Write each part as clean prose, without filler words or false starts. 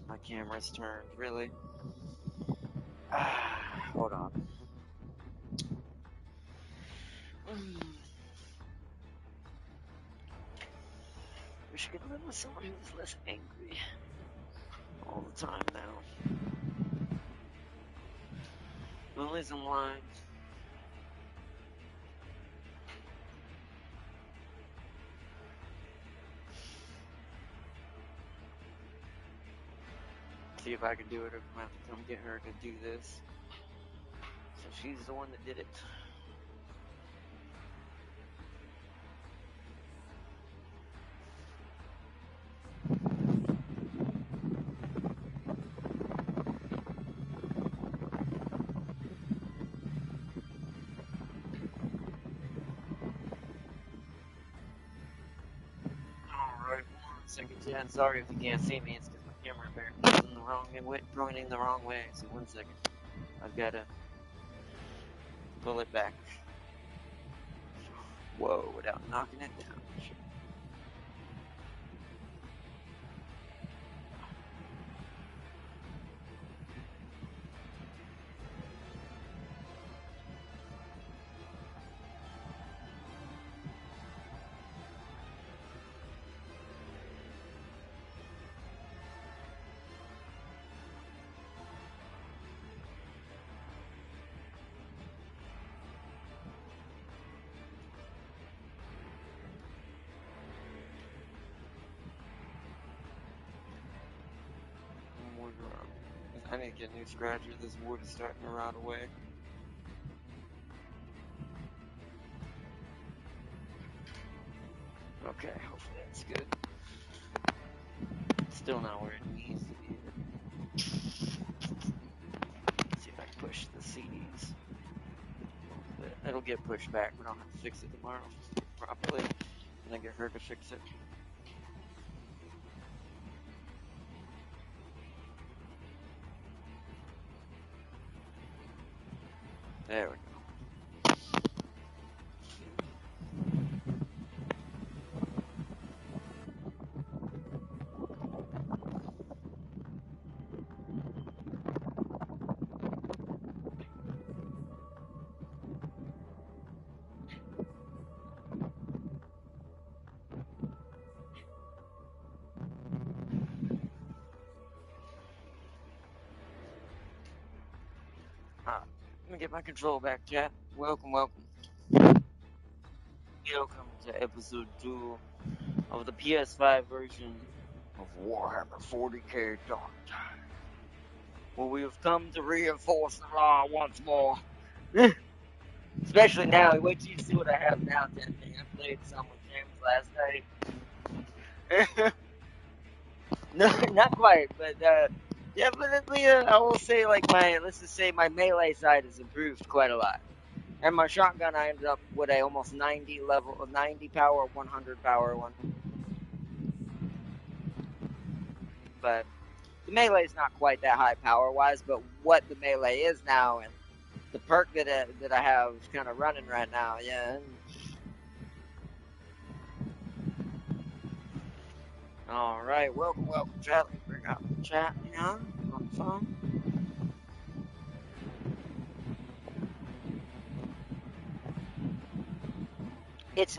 My camera's turned, really? Hold on. Wish I could live with someone who's less angry all the time now. Lily's in line. See if I can do it, or if I have to come get her to do this. So she's the one that did it. Alright, 1 second, Chad. Sorry if you can't see me, it's because my camera apparently is in the wrong way, pointing the wrong way. So 1 second. I've got to pull it back. Whoa, without knocking it down. I need to get a new scratcher. This wood is starting to rot away. Okay, hopefully that's good. Still not where it needs to be. Let's see if I can push the CDs. It'll get pushed back. We don't have to fix it tomorrow properly. And then get her to fix it. There we go. Let me get my control back, chat. Welcome. Welcome to episode 2 of the PS5 version of Warhammer 40K Darktide, where we have come to reinforce the law once more. Especially now. Wait till you see what I have now, Ten. I played some with James last night. No, not quite, but definitely, I will say, like, let's just say my melee side has improved quite a lot. And my shotgun, I ended up with a almost 90 power, 100 power one. But the melee is not quite that high power-wise, but what the melee is now, and the perk that I have kind of running right now, yeah. Alright, welcome, chat. Let me bring up the chat, on the phone. It's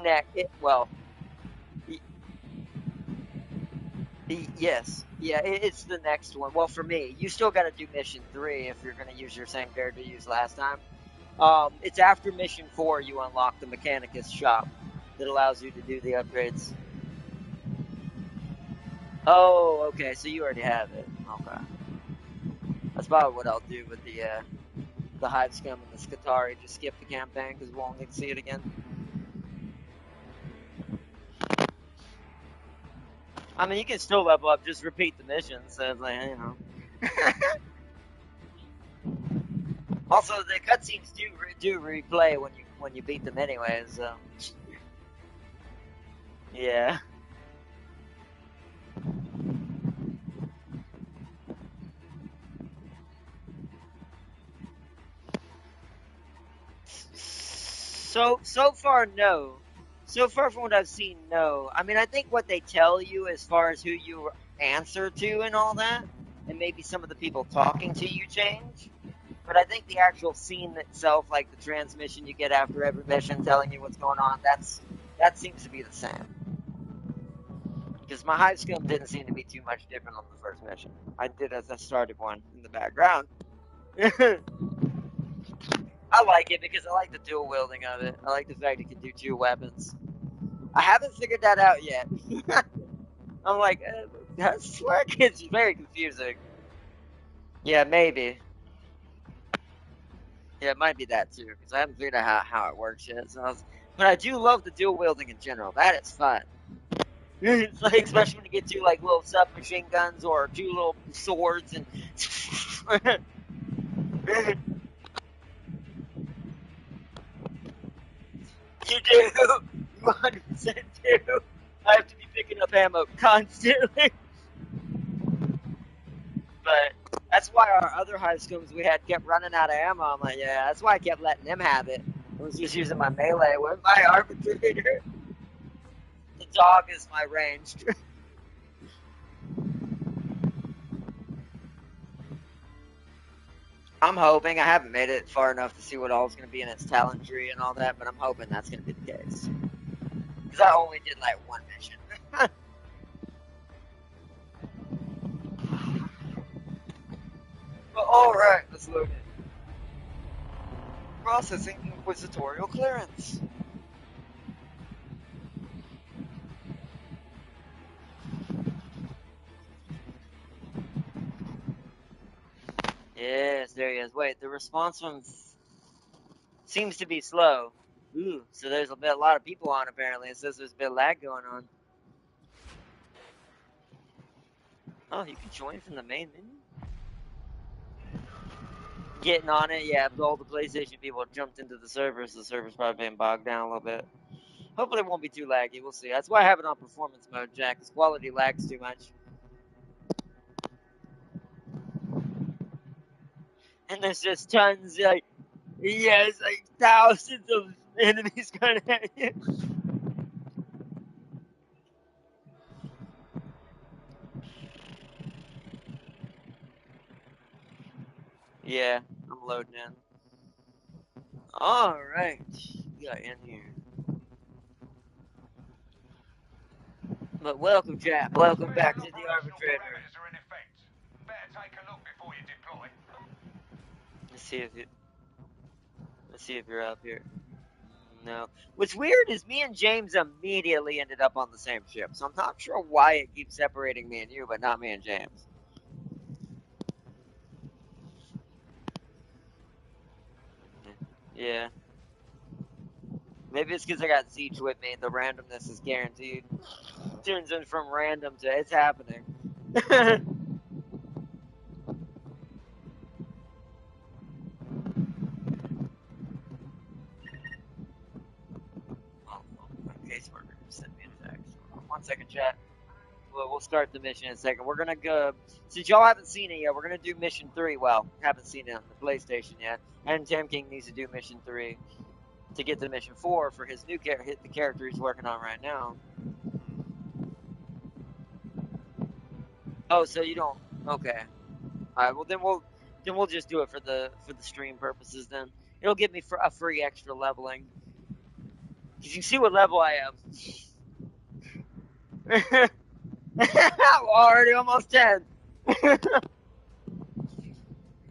yes. Yeah, it's the next one. Well, for me, you still gotta do mission 3 if you're gonna use your same character you used last time. It's after mission 4 you unlock the Mechanicus shop that allows you to do the upgrades. Oh, okay, so you already have it. Okay. That's probably what I'll do with the Hive Scum and the Skitari. Just skip the campaign because we won't need to see it again. I mean, you can still level up, just repeat the missions, so it's like, Also, the cutscenes do replay when you beat them anyway, so yeah. So far, no. So far, from what I've seen, no. I mean, I think what they tell you as far as who you answer to and all that, and maybe some of the people talking to you change. But I think the actual scene itself, like the transmission you get after every mission telling you what's going on, that seems to be the same. Because my high scum didn't seem to be too much different on the first mission. I did as I started one in the background. I like it because I like the dual wielding of it. I like the fact it can do 2 weapons. I haven't figured that out yet. I'm like, that's work. It's very confusing. Yeah, maybe. Yeah, it might be that too, because I haven't figured out how it works yet. But I do love the dual wielding in general. That is fun. It's like, especially when you get 2 like little submachine guns or 2 little swords and. You do. You 100% do. I have to be picking up ammo constantly. But that's why our other high scums we had kept running out of ammo. I'm like, yeah, that's why I kept letting them have it. I was just using my melee with my arbitrator. The dog is my ranged. I'm hoping. I haven't made it far enough to see what all is going to be in its talent tree and all that, but I'm hoping that's going to be the case. Because I only did like 1 mission. But alright, let's load it. Processing inquisitorial clearance. Yes, there he is. Wait, the response from seems to be slow. Ooh, so there's a lot of people on apparently. It says there's a bit of lag going on. Oh, you can join from the main menu? Getting on it, yeah, all the PlayStation people jumped into the servers. The server's probably been bogged down a little bit. Hopefully it won't be too laggy, we'll see. That's why I have it on performance mode, Jack, because quality lags too much. And there's just tons, like, yes, like thousands of enemies coming at you. Yeah, I'm loading in. Alright, we got in here. But welcome, Jack. Welcome back to the arbitrator. Let's see if you're up here. No. What's weird is me and James immediately ended up on the same ship, so I'm not sure why it keeps separating me and you, but not me and James. Yeah. Maybe it's because I got Zeech with me. The randomness is guaranteed. Turns in from random to it's happening. Caseworker sent me a text. 1 second, chat. We'll start the mission in a second. We're gonna go. Since y'all haven't seen it yet, we're gonna do mission 3. Well, haven't seen it on the PlayStation yet. And Tim King needs to do mission 3 to get to mission 4 for his new the character he's working on right now. Oh, so you don't? Okay. All right. Well, then we'll just do it for the stream purposes. Then it'll give me a free extra leveling. Cause you can see what level I am. I'm already almost 10.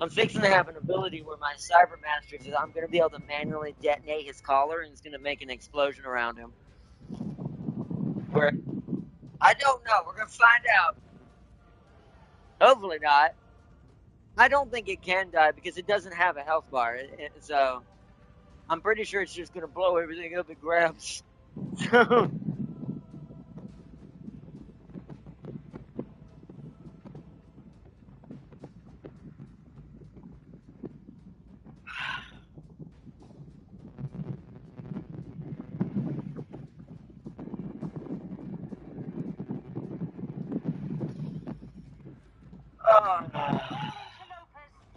I'm fixing to have an ability where my Cyber Master says I'm going to be able to manually detonate his collar and it's going to make an explosion around him. Where? I don't know. We're going to find out. Hopefully not. I don't think it can die because it doesn't have a health bar. So I'm pretty sure it's just going to blow everything up it grabs. So.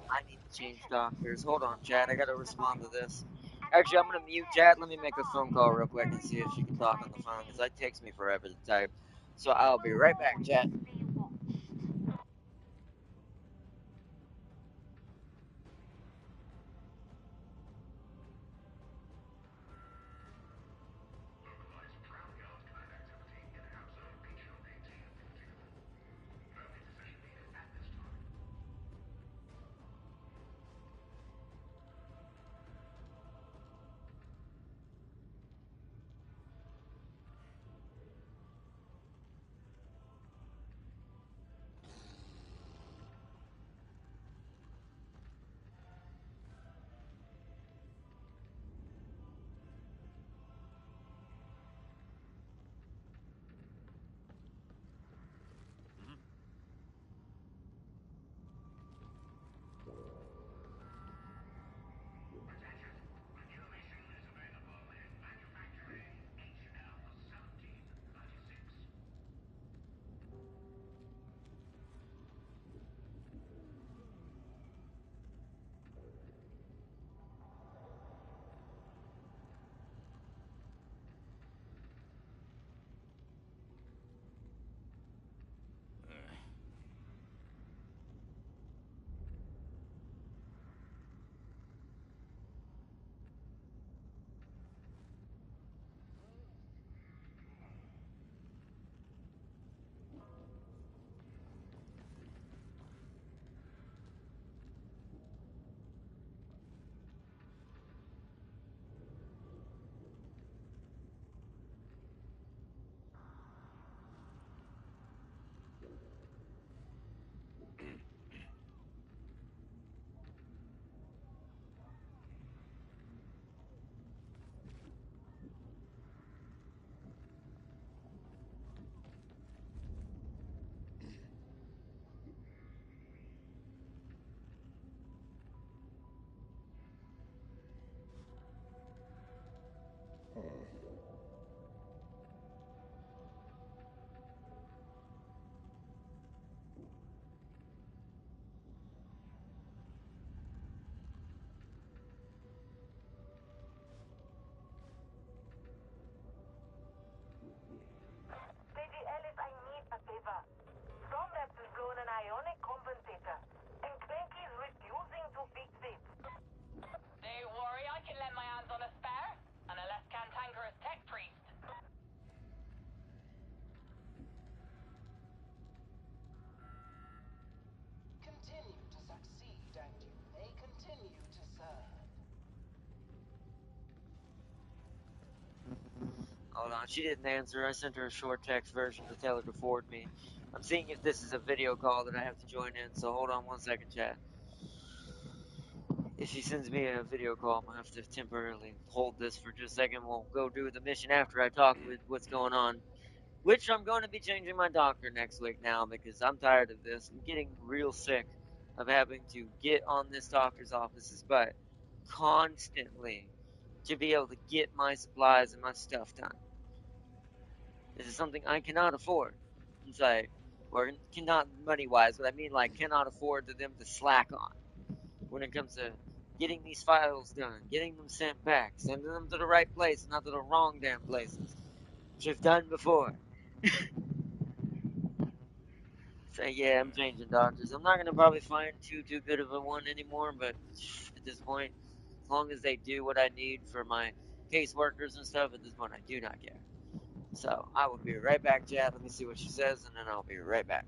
I need to change doctors. Hold on, Chad. I gotta respond to this. Actually, I'm gonna mute Chad. Let me make a phone call real quick and see if she can talk on the phone, because that takes me forever to type. So I'll be right back, Chad. Hold on, she didn't answer. I sent her a short text version to tell her to forward me. I'm seeing if this is a video call that I have to join in, so hold on 1 second, chat. If she sends me a video call, I'm gonna have to temporarily hold this for just a second. We'll go do the mission after I talk with what's going on. Which I'm going to be changing my doctor next week now because I'm tired of this. I'm getting real sick of having to get on this doctor's office's butt constantly to be able to get my supplies and my stuff done. This is something I cannot afford. It's like, or cannot money wise, but I mean like cannot afford to them to slack on when it comes to getting these files done, getting them sent back, sending them to the right place, not to the wrong damn places, which I've done before. So yeah, I'm changing doctors. I'm not gonna probably find too good of a one anymore, but at this point, as long as they do what I need for my caseworkers and stuff, at this point I do not care. So I will be right back, chat. Let me see what she says, and then I'll be right back.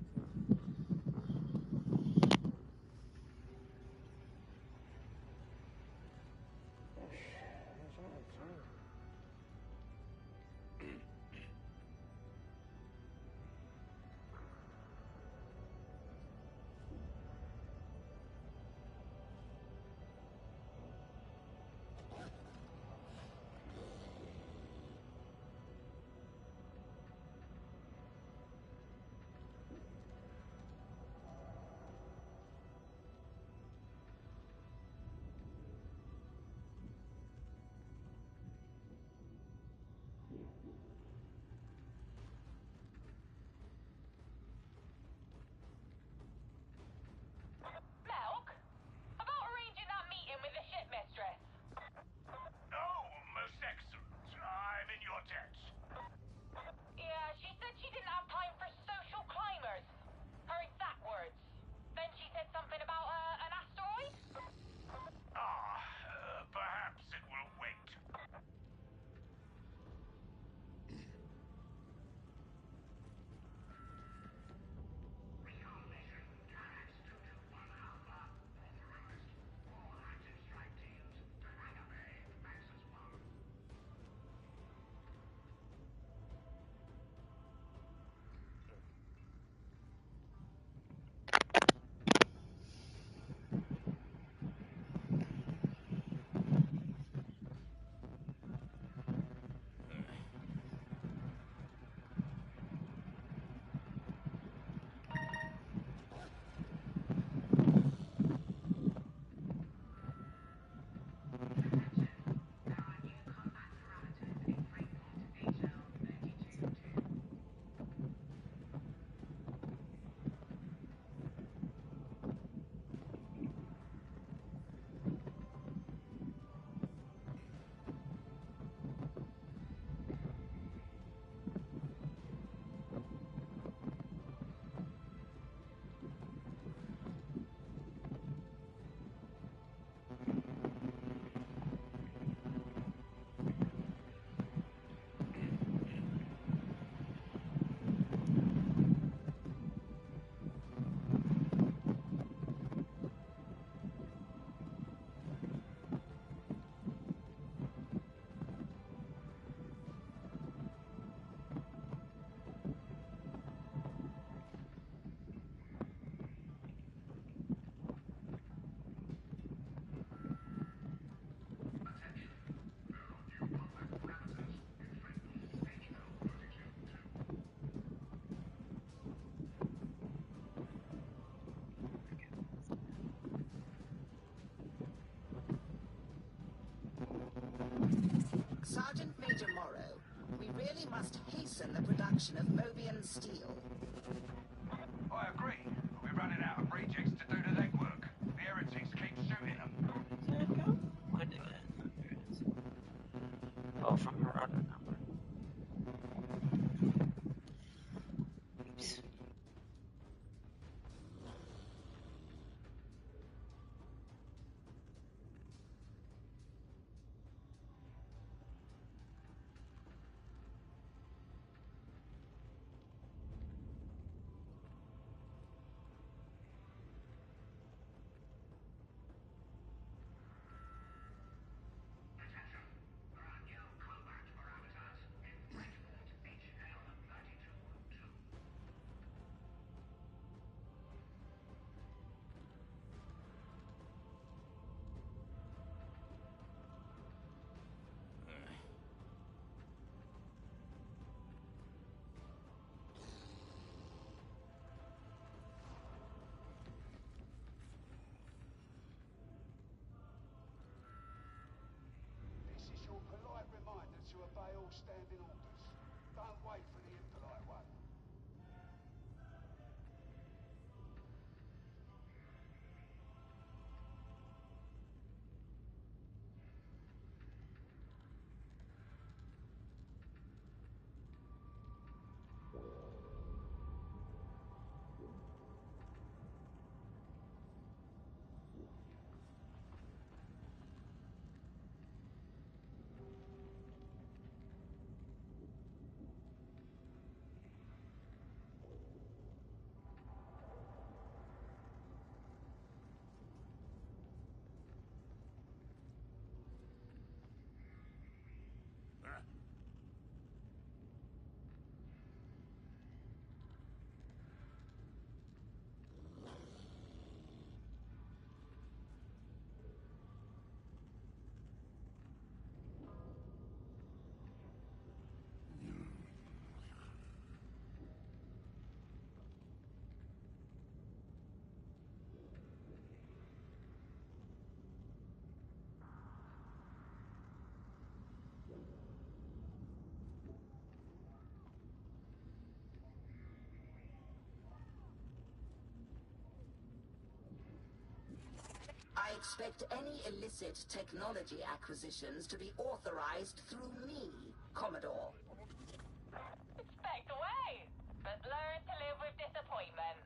Sergeant Major Morrow, we really must hasten the production of Mobian steel. I agree. We're running out of rejects to do the legwork. The heretics keep shooting them. Why did that? Oh, from her other number. Oops. expect any illicit technology acquisitions to be authorized through me, Commodore. Expect away, but learn to live with disappointment.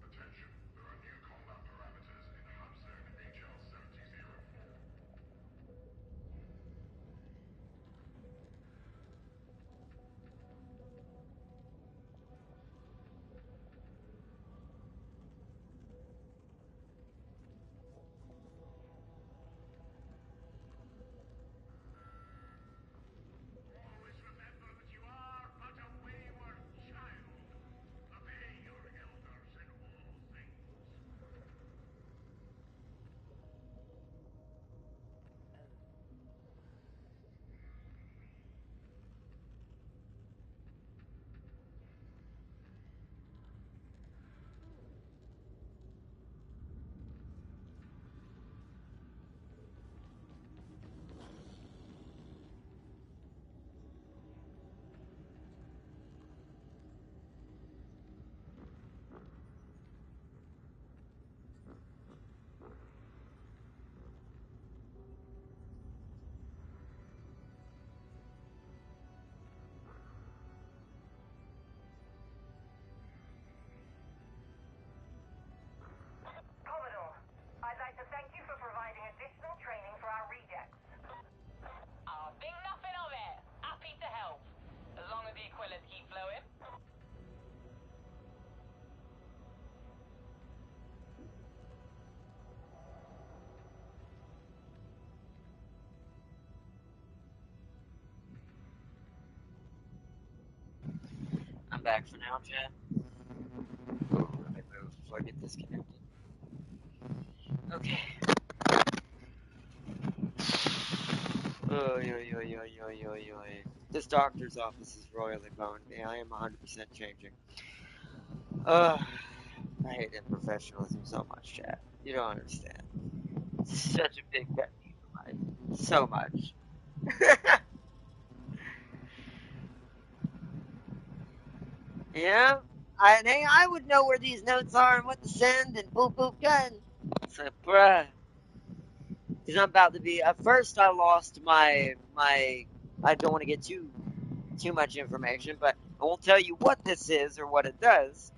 Attention, there are new combat parameters in HUD Zone HL7004. Always remember that you are but a wayward child. Obey your elders in all things. Commodore, I'd like to thank you for providing additional training for our rejects. I'll think nothing of it. Happy to help. As long as the Aquillas keep flowing. I'm back for now, chat. Let me move before I get disconnected. Okay. Oy. This doctor's office is royally boned me. I am 100% changing. I hate unprofessionalism so much, chat. You don't understand. It's such a big pet peeve of mine. So much. Yeah? I would know where these notes are and what to send and boop boop gun. It's like, bruh. Because I'm about to be. At first, I lost my. I don't want to get too much information, but I won't tell you what this is or what it does.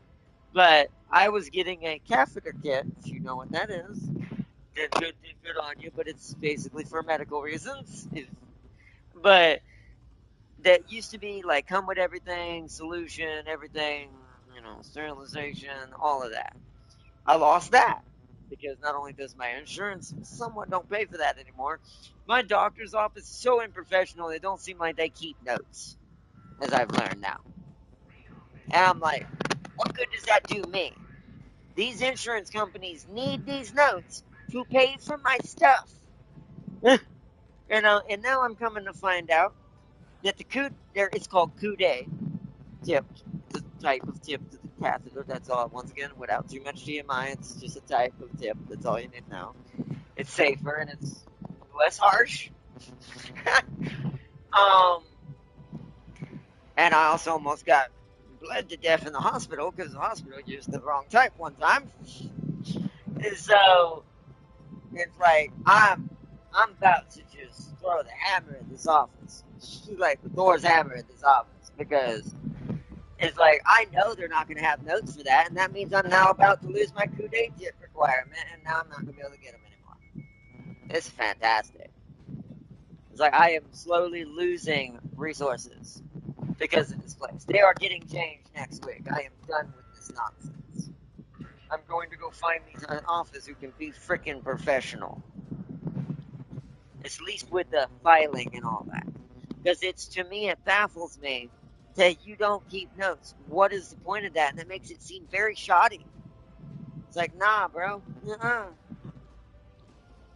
But I was getting a catheter kit, if you know what that is. Good on you, but it's basically for medical reasons. But that used to be like come with everything, solution, everything, sterilization, all of that. I lost that because not only does my insurance somewhat don't pay for that anymore, my doctor's office is so unprofessional. They don't seem like they keep notes, as I've learned now. And I'm like, what good does that do me? These insurance companies need these notes to pay for my stuff. And now I'm coming to find out that it's called Coude tip. It's a type of tip to the catheter. That's all. Once again, without too much TMI, it's just a type of tip. That's all you need to know. It's safer and it's less harsh. um, and I also almost got bled to death in the hospital because the hospital used the wrong type one time. And so it's like I'm about to just throw the hammer at this office, like the Thor's hammer at this office, because it's like I know they're not going to have notes for that, and that means I'm now about to lose my coup d'etat tip requirement, and now I'm not going to be able to get them anymore. It's fantastic. It's like I am slowly losing resources because of this place. They are getting changed next week. I am done with this nonsense. I'm going to go find me an office who can be freaking professional. At least with the filing and all that. Because to me, it baffles me that you don't keep notes. What is the point of that? And it makes it seem very shoddy. It's like, nah, bro. Uh-uh.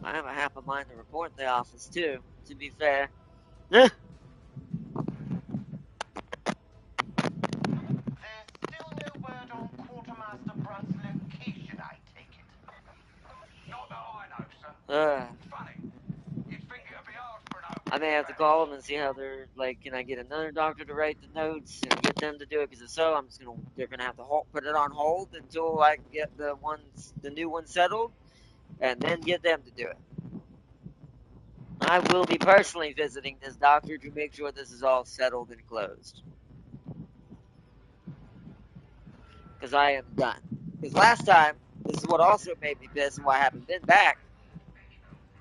I have a half a mind to report the office, too, to be fair. There's still no word on Quartermaster Brunt's location, I take it. Not that I know, sir. Ugh. Funny. You'd think it'd be hard for an open I may have to call them and see how they're like. Can I get another doctor to write the notes and get them to do it? Because if so, they're gonna have to put it on hold until I can get the new one settled, and then get them to do it. I will be personally visiting this doctor to make sure this is all settled and closed. Because I am done. Because last time, this is what also made me pissed and why I haven't been back.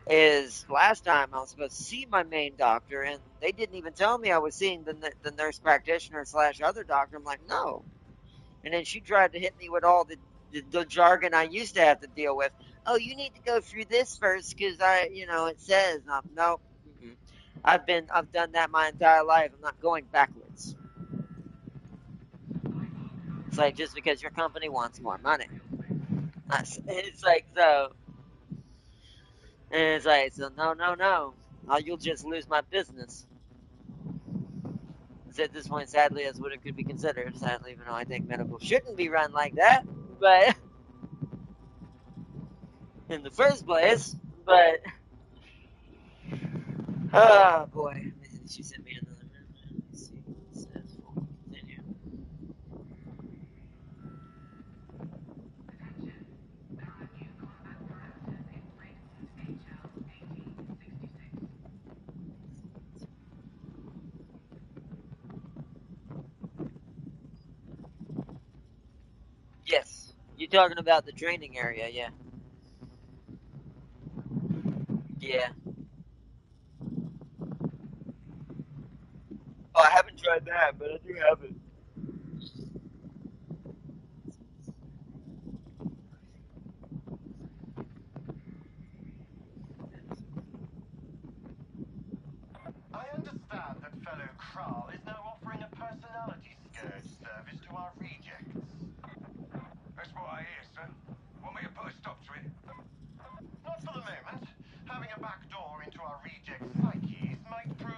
Is last time I was supposed to see my main doctor, and they didn't even tell me I was seeing the nurse practitioner / other doctor. I'm like, no. And then she tried to hit me with all the jargon I used to have to deal with. Oh, you need to go through this first because it says no. I've done that my entire life. I'm not going backwards. It's like just because your company wants more money. It's like so. And it's like so no. You'll just lose my business. At this point, sadly, as what it could be considered. Sadly, even though I think medical shouldn't be run like that, but in the first place, but oh boy, she sent me another message. Let's see what it says. We'll continue. Yes, you're talking about the training area, yeah. Yeah. Oh, I haven't tried that, but I do have it. I understand that fellow Kral is now offering a personality scourge service to our rejects. That's what I hear, sir. Want me to put a stop to it? Not for the moment. Having a back door into our reject psyches might prove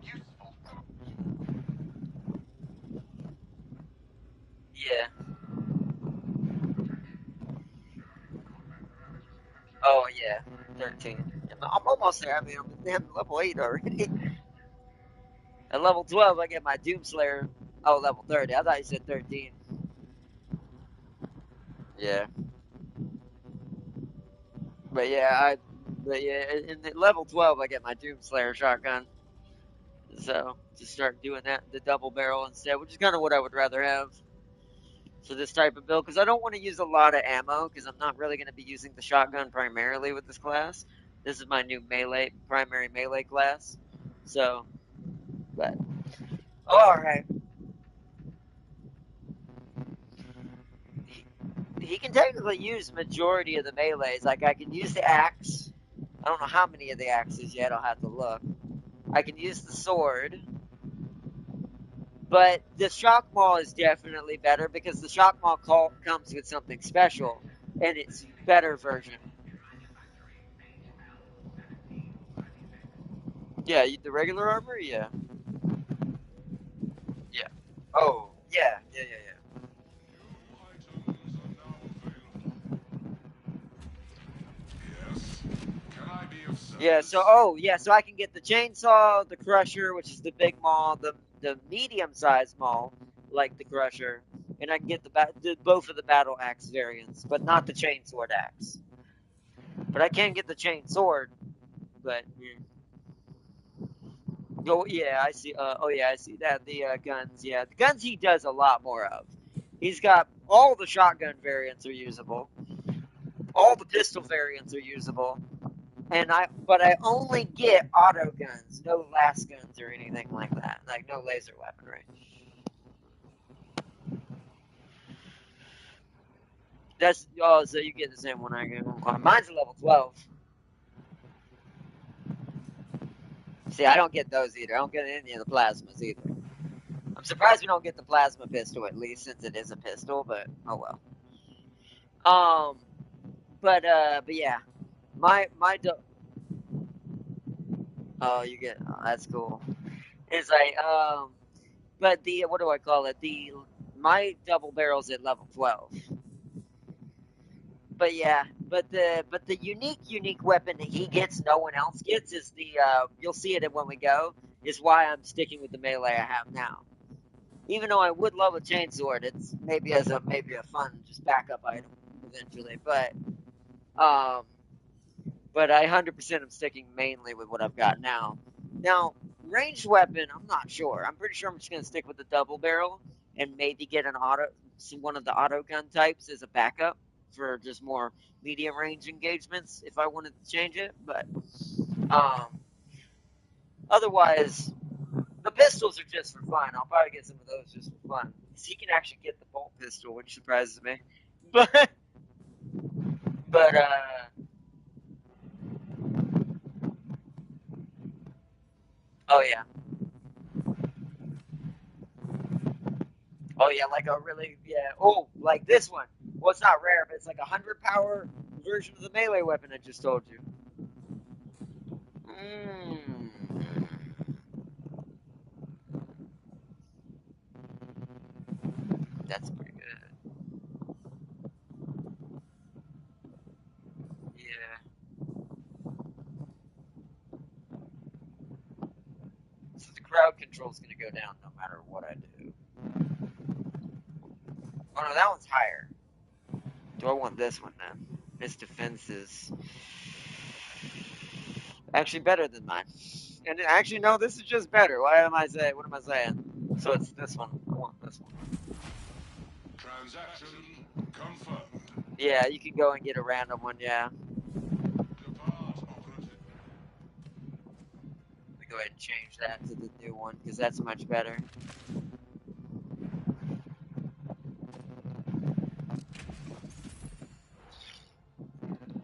useful. Yeah. Oh yeah, 13. I'm almost there. I mean, I'm level 8 already. At level 12, I get my Doomslayer. Oh, level 30. I thought you said 13. Yeah. But yeah, in the level 12, I get my Doomslayer shotgun. So, just start doing that, the double barrel instead, which is kind of what I would rather have for this type of build, because I don't want to use a lot of ammo, because I'm not really going to be using the shotgun primarily with this class. This is my new primary melee class. So, but, alright. He can technically use majority of the melees. Like, I can use the axe. I don't know how many of the axes yet, I'll have to look. I can use the sword. But the shock maul is definitely better because the shock maul comes with something special, and it's better version. Yeah, the regular armor, yeah. Yeah. Oh, yeah. Yes. Can I be of service? Yeah, so I can get the chainsaw, the crusher, which is the big maul, the medium-sized maul, like the crusher, and I can get both of the battle axe variants, but not the chainsword axe. But I can get the chain sword, but oh yeah, I see. I see that the guns. Yeah, the guns he does a lot more of. He's got all the shotgun variants are usable. All the pistol variants are usable. but I only get auto guns, no last guns or anything like that. Like no laser weaponry. That's so you get the same one I get. Mine's a level 12. See, I don't get those either. I don't get any of the plasmas either. I'm surprised we don't get the plasma pistol at least, since it is a pistol. But oh well. But yeah, my oh you get that's cool. It's like but the what do I call it? My double barrel's at level 12. But yeah, but the unique weapon that he gets, no one else gets, is the you'll see it when we go. Is why I'm sticking with the melee I have now. Even though I would love a chainsword, it's maybe a fun just backup item eventually. But I 100% am sticking mainly with what I've got now. Now ranged weapon, I'm not sure. I'm pretty sure I'm just gonna stick with the double barrel and maybe get one of the auto gun types as a backup for just more medium range engagements if I wanted to change it. But otherwise, the pistols are just for fun. I'll probably get some of those just for fun. Because he can actually get the bolt pistol, which surprises me. But oh yeah. Oh yeah, like a really like this one. Well, it's not rare, but it's like 100 power version of the melee weapon I just told you. That's pretty good. Yeah. So the crowd control is gonna go down no matter what I do. Oh no, that one's higher. Do I want this one then? Its defense is actually better than mine. And actually, no, this is just better. What am I saying? So it's this one. I want this one. Transaction confirmed. Yeah, you can go and get a random one, yeah. Depart operative. Let me go ahead and change that to the new one, because that's much better.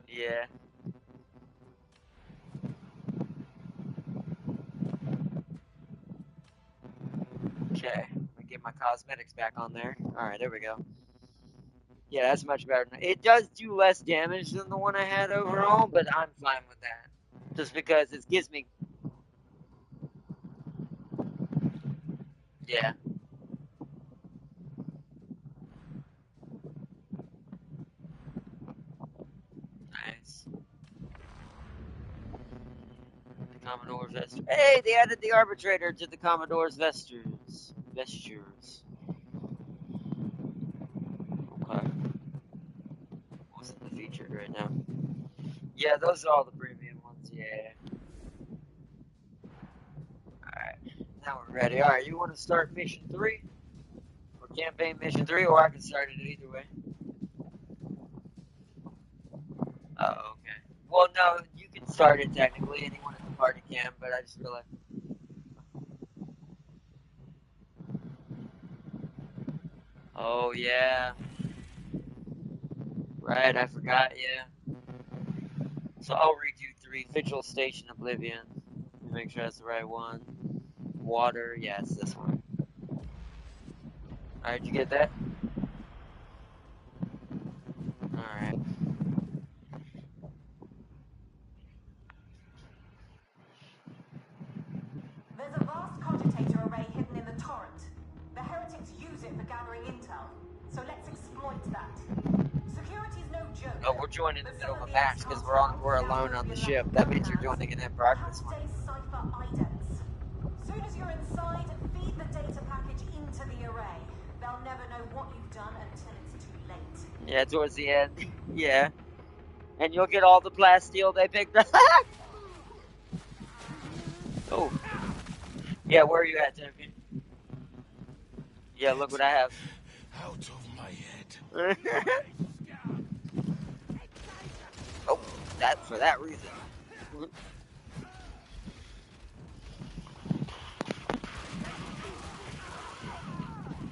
Yeah. Okay. Let me get my cosmetics back on there. Alright, there we go. Yeah, that's much better. It does do less damage than the one I had overall, but I'm fine with that. Just because it gives me... Yeah. Nice. The Commodore's vesture. Hey, they added the arbitrator to the Commodore's vestures. Okay. Wasn't the featured right now. Yeah, those are all the premium ones, yeah. Alright. Now we're ready. Alright, you want to start mission 3? Or campaign mission 3, or I can start it either way. Oh, okay. Well, no, you can start it technically. Anyone in the party can, but I just realized. Oh, yeah. Right, I forgot, yeah. So I'll redo 3. Vigil Station Oblivion. Let me make sure that's the right one. Water, yeah, it's this one. Alright, did you get that? Alright. There's a vast cogitator array hidden in the torrent. The heretics use it for gathering intel, so let's exploit that. Security's no joke. Oh, we're joining in the middle of a match because we're alone on the ship. That means you're joining an in progress one. Cipher idents. Soon as you're inside, feed the data package into the array. They'll never know what you've done until it's too late. Yeah, towards the end. Yeah. And you'll get all the plasteel they picked up. Oh. Yeah, where are you at, Timothy? Yeah, look what I have. Out of my head. Oh, for that reason.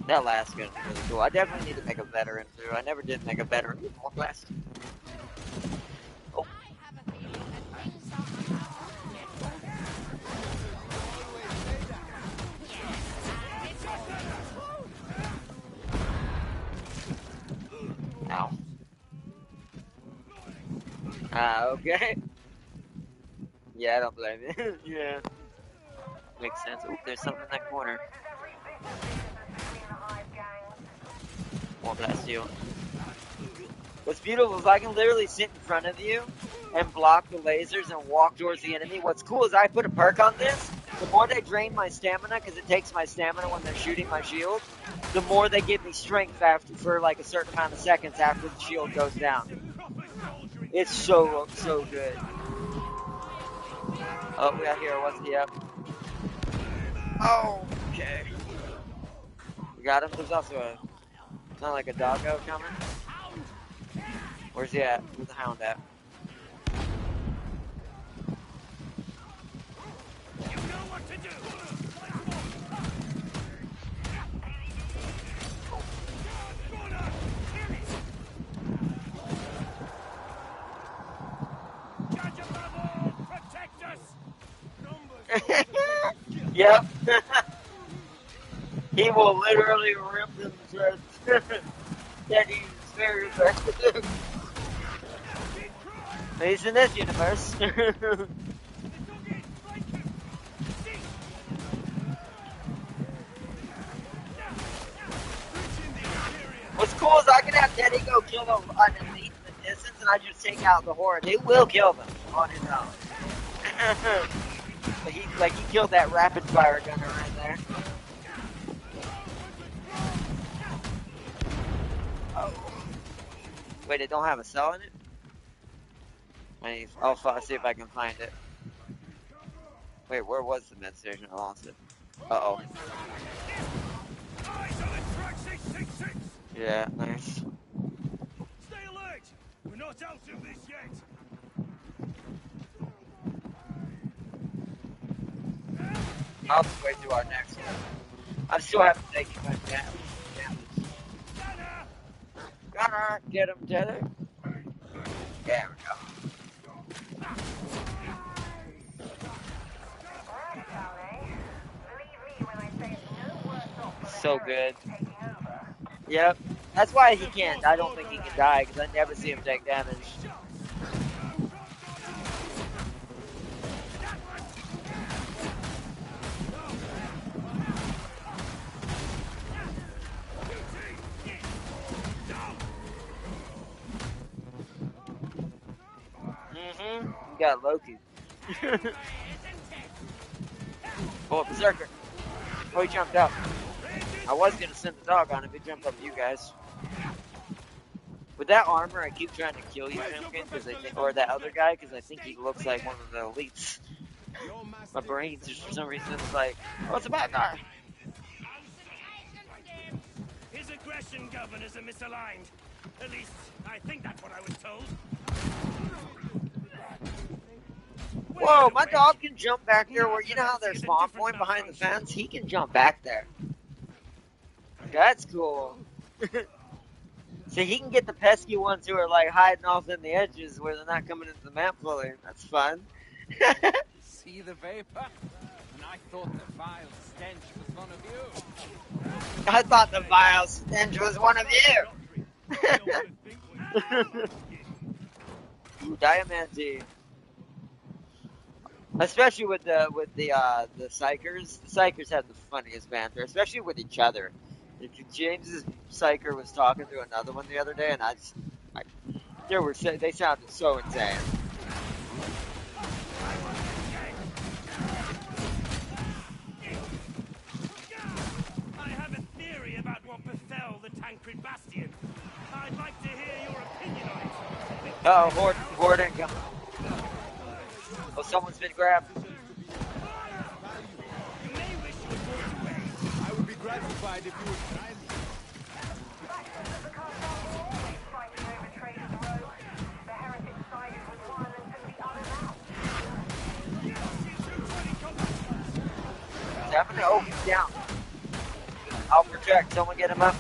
That last gun is really cool. I definitely need to make a veteran too. I never did make a veteran. More blast. Oh. Ow. Okay. Yeah, I don't blame you. Yeah. Makes sense. Oop, there's something in that corner. More blast you. What's beautiful is I can literally sit in front of you and block the lasers and walk towards the enemy. What's cool is I put a perk on this. The more they drain my stamina, because it takes my stamina when they're shooting my shield, the more they give me strength after for like a certain amount of seconds after the shield goes down. It's so good. Oh, we got here. What's he up? Oh, okay. We got him. There's also a, not like a doggo coming. Where's he at? Where's the hound at? You know what to do. Protect us. Yep. He will literally rip them to shreds. That he's very effective. At least in this universe. What's cool is I can have Teddy go kill them underneath in the distance and I just take out the horde. He will kill them on his own. But he killed that rapid fire gunner right there. Oh. Wait, it don't have a cell in it? I'll see if I can find it. Wait, where was the med station? I lost it. Uh-oh. Yeah, nice. Stay alert! We're not out of this yet! I'll just wait through our next one. I still haven't taken my damage. Gunner! Get him, Tether. There we go. So good. Yep. That's why he can't. I don't think he can die, because I never see him take damage. You got Loki. Oh, Berserker. Oh, he jumped up. I was gonna send the dog on him, he jumped up to you guys. With that armor, I keep trying to kill you, Pumpkin, or that other guy, because I think he looks like one of the elites. My brain just for some reason is like, oh, it's a bad guy. His aggression governors are misaligned. At least, I think that's what I was told. Whoa, my dog can jump back there where, you know how there's spawn point behind the fence? He can jump back there. That's cool. So he can get the pesky ones who are like hiding off in the edges where they're not coming into the map fully. That's fun. See the vapor? And I thought the vile stench was one of you. I thought the vile stench was one of you. Ooh, Diamante. Especially with the psychers. The psychers have the funniest banter, especially with each other. James's psycher was talking to another one the other day, and they sounded so insane. I have a theory about what befell the Tancred Bastion. I'd like to hear your opinion on it. Uh oh, horde incoming. Oh, someone's been grabbed. You may wish you had walked away. I would be gratified if you would try me. happening? Oh, he's down. I'll protect. Someone get him up.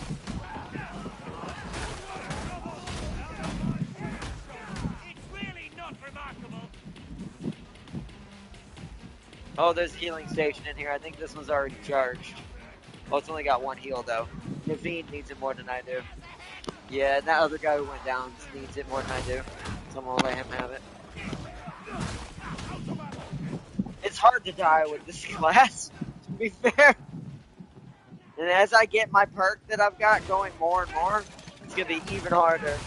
It's really not remarkable. Oh, there's a healing station in here. I think this one's already charged. Oh, it's only got one heal, though. Naveen needs it more than I do. Yeah, and that other guy who went down needs it more than I do. Someone will let him have it. It's hard to die with this class, to be fair. And as I get my perk that I've got going more and more, it's going to be even harder.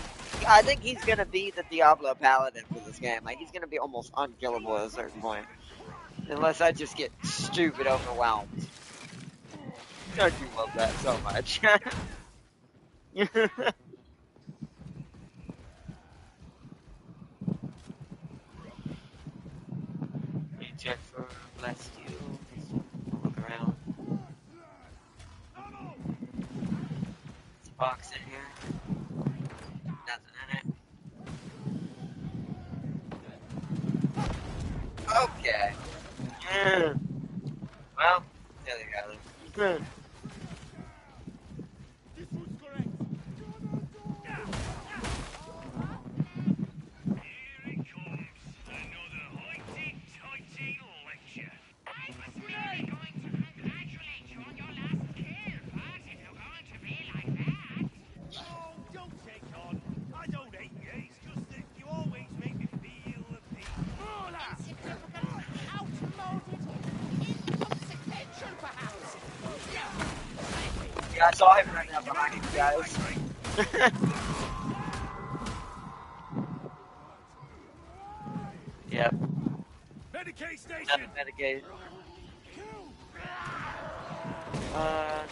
I think he's going to be the Diablo Paladin for this game. Like, he's going to be almost unkillable at a certain point. Unless I just get stupid overwhelmed. I do love that so much. Check for less steel. Look around. There's a box in here. Nothing in it. Okay. Yeah. Well, there you go. This one's correct. Here it comes. Another hoity-toity lecture. I was merely going to congratulate you on your last kill, but if you're going to be like that... Oh, don't take on. I don't hate you. It's just that you always make me feel a bit... Insignificant, outmoded, inconsequential, perhaps. Yeah, I saw him right now behind you guys. Yep. Medicaid station. Nothing medicated.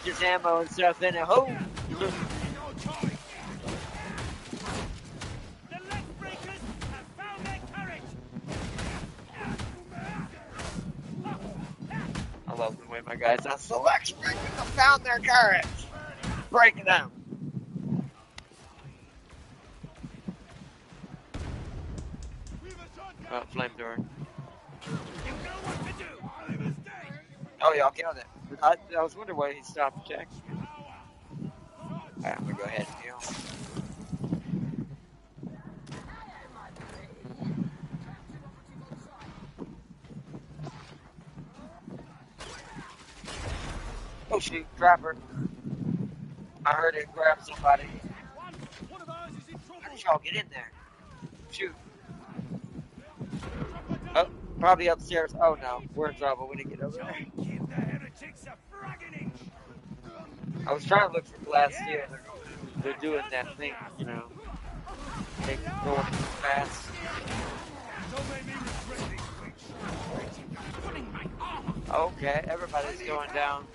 Just ammo and stuff in it. Oh! No choice. The leg breakers have found their courage. I love the way my guys sound. Select breakers have found their courage. Breaking them. Oh, flamethrower. You know what to do. A mistake. Oh, y'all killed it. I was wondering why he stopped check. Alright, I'm gonna go ahead and heal. Oh shoot, trapper. I heard it grab somebody. One of ours is in trouble. How did y'all get in there? Shoot. Oh, probably upstairs. Oh no, we're in trouble. We didn't get over there. Give the heretics a fragging inch. I was trying to look for glass steel. They're doing that thing, you know. They're going too fast. Don't make me regret this switch. Putting my arm up. Okay, everybody's going down.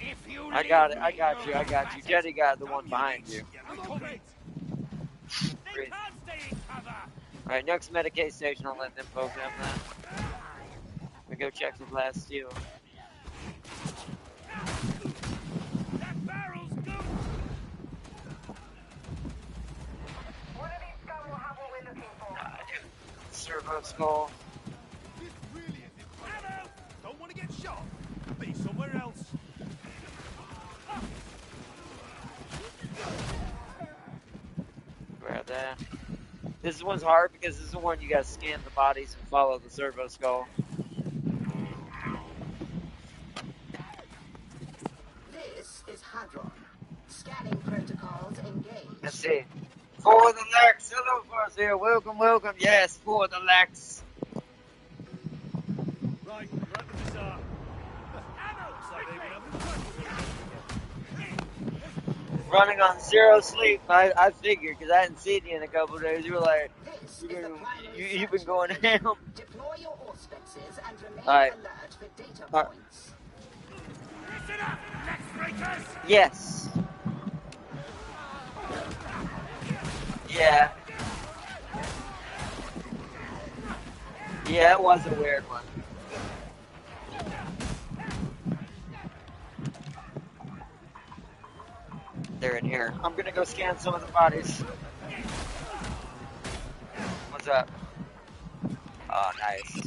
If you I got it. I got you. I got you. Jetty got the one behind you. They can't stay in cover. Alright, next Medicaid station, I'll let them program that. We go check for glass steel. That barrel's good. One of these scum will have what we're looking for. Servo skull. This really is it. Ammo! Don't want to get shot. Be somewhere else. Grab that. This one's hard because this is the one you gotta scan the bodies and follow the servo skull. This is Hadron. Scanning protocols engaged. Let's see. For the Lex! Hello, Farseer. Welcome, welcome. Yes, for the Lex. Right, we're at the bazaar. Ammo! So they will have the Running on zero sleep. I figured because I hadn't seen you in a couple of days. You were like, This is the primary you've been search going area. ham. Deploy your auspexes and remain Alright. alert for data Alright. points. Listen up, next breakers! Yes. Yeah. Yeah, it was a weird one. They're in here. I'm gonna go scan some of the bodies. What's up? Oh, nice.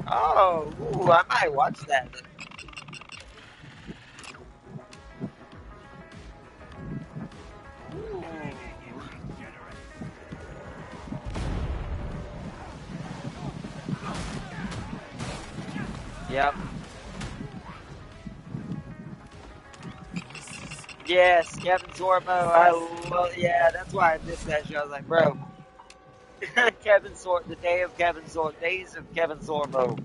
Oh, ooh, I might watch that. Ooh. Yep. Yes, Kevin Sorbo. Yeah, that's why I missed that show. I was like, bro, the day of days of Kevin Sorbo.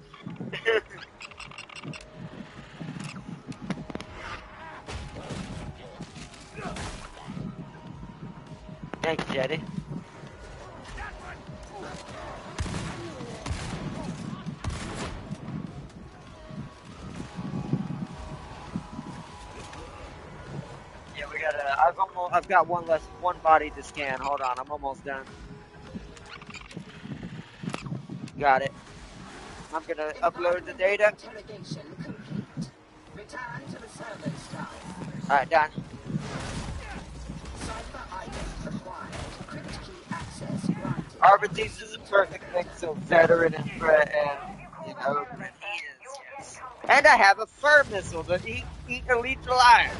Thank you, Jetty. Yeah, we gotta. I've got one body to scan. Hold on, I'm almost done. Got it. I'm gonna upload the data. Interrogation complete. Return to the servant staff. Alright, done. Cipher ident required. Crypt key access granted. Arbites is a perfect mix of veteran and you know, he is, yes. And I have a fur missile that eat elites alive.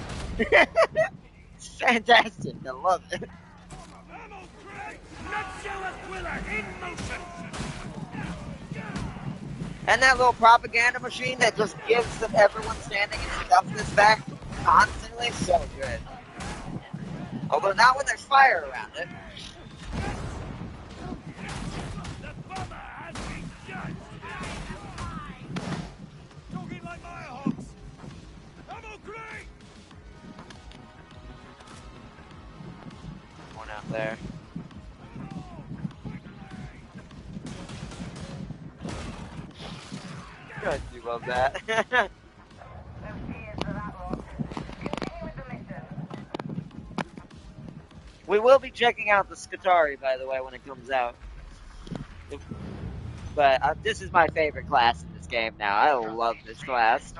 It's fantastic. I love it. And that little propaganda machine that just gives everyone standing in injustice back constantly, so good. Although not when there's fire around it. One out there. I do love that. We will be checking out the Skitari, by the way, when it comes out. But this is my favorite class in this game now. I love this class.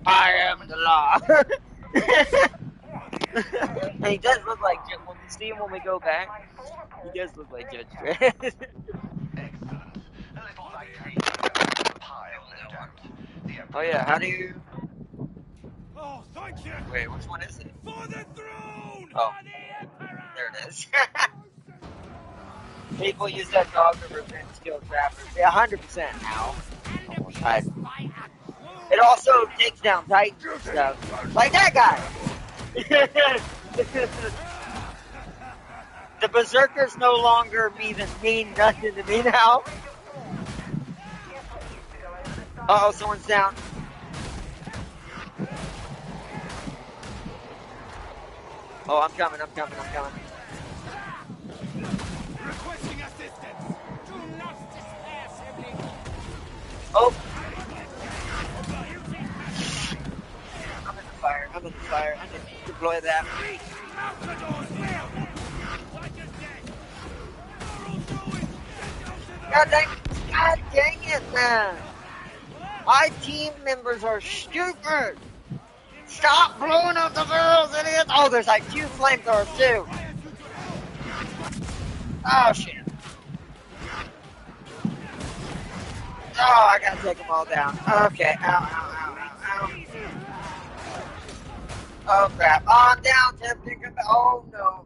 I am the law. And he does look like, when we see him when we go back, he does look like Judge Dredd. Excellent. A little nitrate in the pile, no doubt. Oh yeah, how do you... Oh, thank you! Wait, which one is it? For the throne! Oh, there it is. People use that dog to prevent skill trappers. Yeah, 100% now. Almost died. It also takes down titans and stuff. Like that guy! The berserkers no longer mean nothing to me now. Uh-oh, someone's down. Oh, I'm coming. Requesting assistance! Do not despair, sibling! Oh! I'm in the fire. I didn't deploy that. God dang it, man! My team members are stupid! Stop blowing up the barrels, idiots! Oh, there's like 2 flamethrowers, too! Oh, shit. Oh, I gotta take them all down. Okay, ow. Oh, crap. Oh, I'm down, Tim. Oh, no.